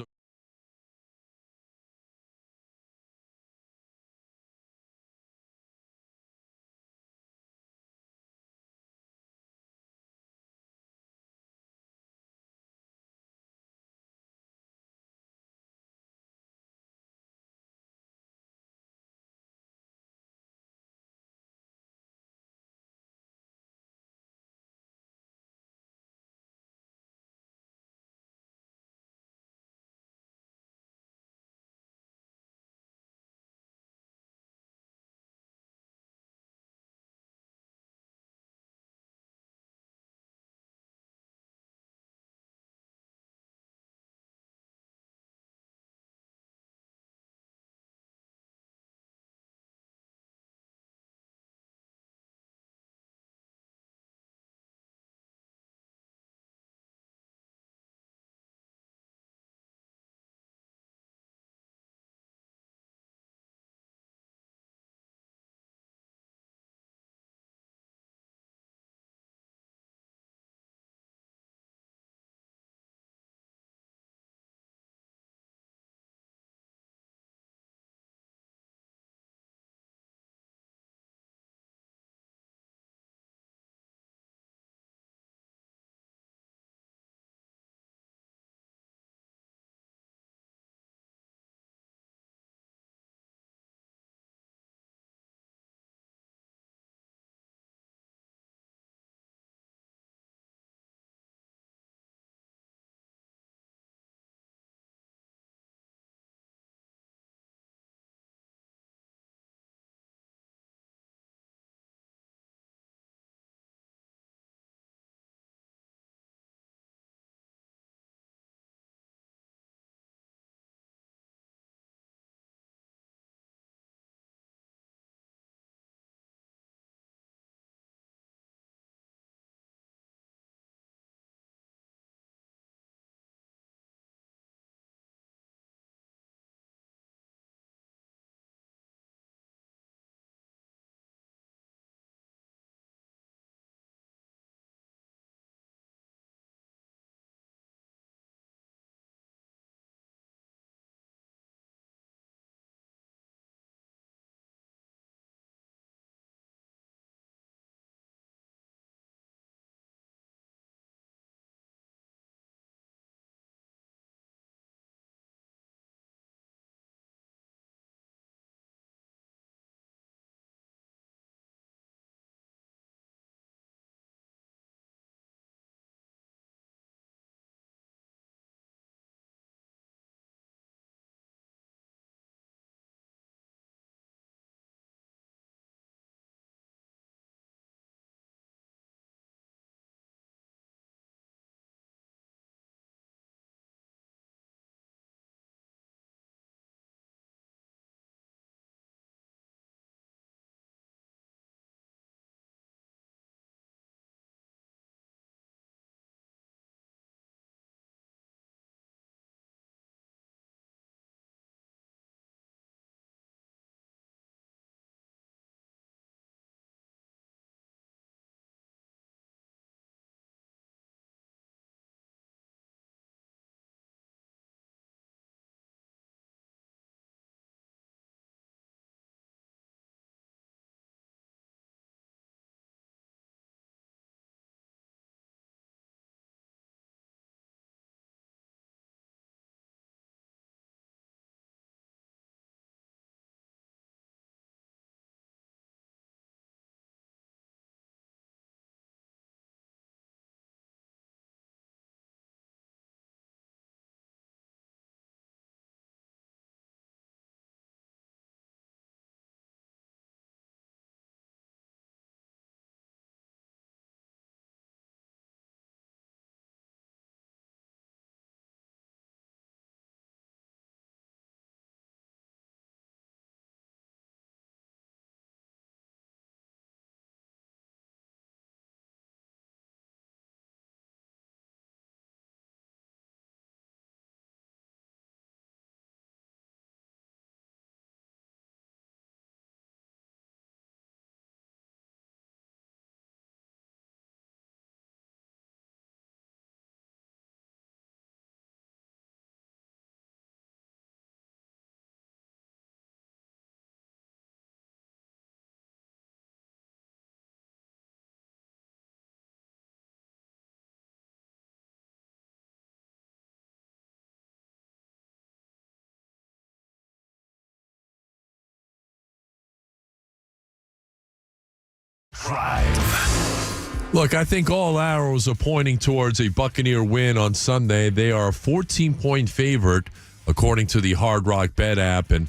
Drive. Look, I think all arrows are pointing towards a Buccaneer win on Sunday. They are a 14-point favorite, according to the Hard Rock Bet app. And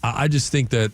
I just think that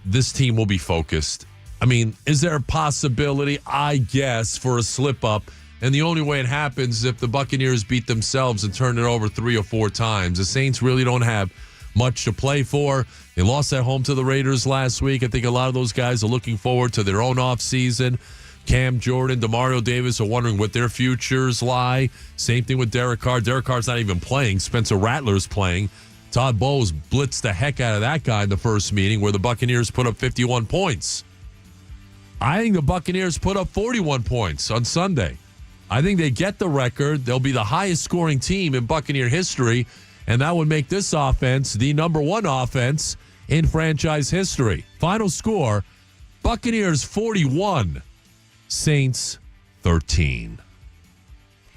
this team will be focused. I mean, is there a possibility, I guess, for a slip-up? And the only way it happens is if the Buccaneers beat themselves and turn it over 3 or 4 times. The Saints really don't have much to play for. They lost at home to the Raiders last week. I think a lot of those guys are looking forward to their own offseason. Cam Jordan, DeMario Davis are wondering what their futures lie. Same thing with Derek Carr. Derek Carr's not even playing. Spencer Rattler's playing. Todd Bowles blitzed the heck out of that guy in the first meeting where the Buccaneers put up 51 points. I think the Buccaneers put up 41 points on Sunday. I think they get the record. They'll be the highest scoring team in Buccaneer history, and that would make this offense the number 1 offense in franchise history. Final score, Buccaneers 41, Saints 13.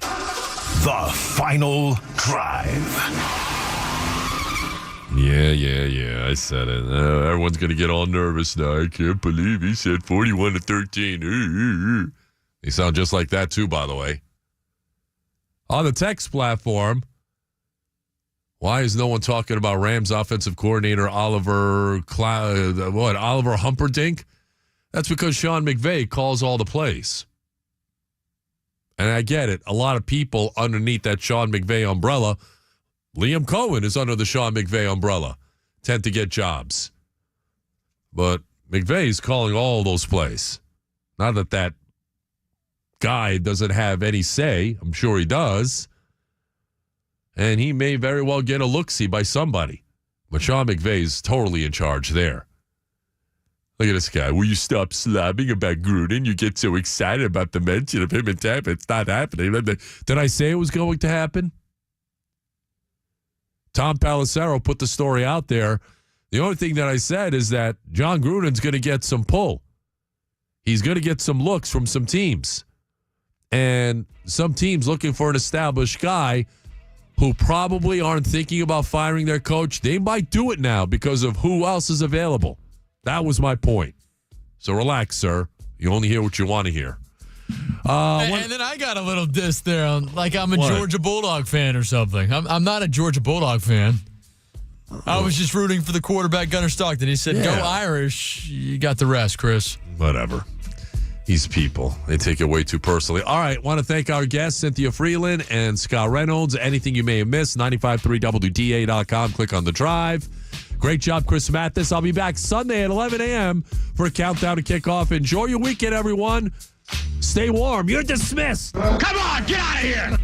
The Final Drive. Yeah. I said it. Everyone's going to get all nervous now. I can't believe he said 41-13. They sound just like that, too, by the way. On the text platform, why is no one talking about Rams offensive coordinator Oliver Humperdinck? That's because Sean McVay calls all the plays. And I get it. A lot of people underneath that Sean McVay umbrella, Liam Cohen is under the Sean McVay umbrella, tend to get jobs. But McVay's calling all those plays. Not that guy doesn't have any say. I'm sure he does. And he may very well get a look-see by somebody. But Sean McVay's totally in charge there. Look at this guy. Will you stop slabbing about Gruden? You get so excited about the mention of him in Tampa. It's not happening. Did I say it was going to happen? Tom Pelissero put the story out there. The only thing that I said is that John Gruden's going to get some pull. He's going to get some looks from some teams. And some teams looking for an established guy who probably aren't thinking about firing their coach. They might do it now because of who else is available. That was my point. So relax, sir. You only hear what you want to hear. And then I got a little diss there, like I'm a Georgia Bulldog fan or something. I'm not a Georgia Bulldog fan. I was just rooting for the quarterback, Gunnar Stockton. He said, Go Irish. You got the rest, Chris. Whatever. These people, they take it way too personally. All right, want to thank our guests, Cynthia Freeland and Scott Reynolds. Anything you may have missed, 953wda.com. Click on the drive. Great job, Chris Mathis. I'll be back Sunday at 11 a.m. for a countdown to kickoff. Enjoy your weekend, everyone. Stay warm. You're dismissed. Come on, get out of here.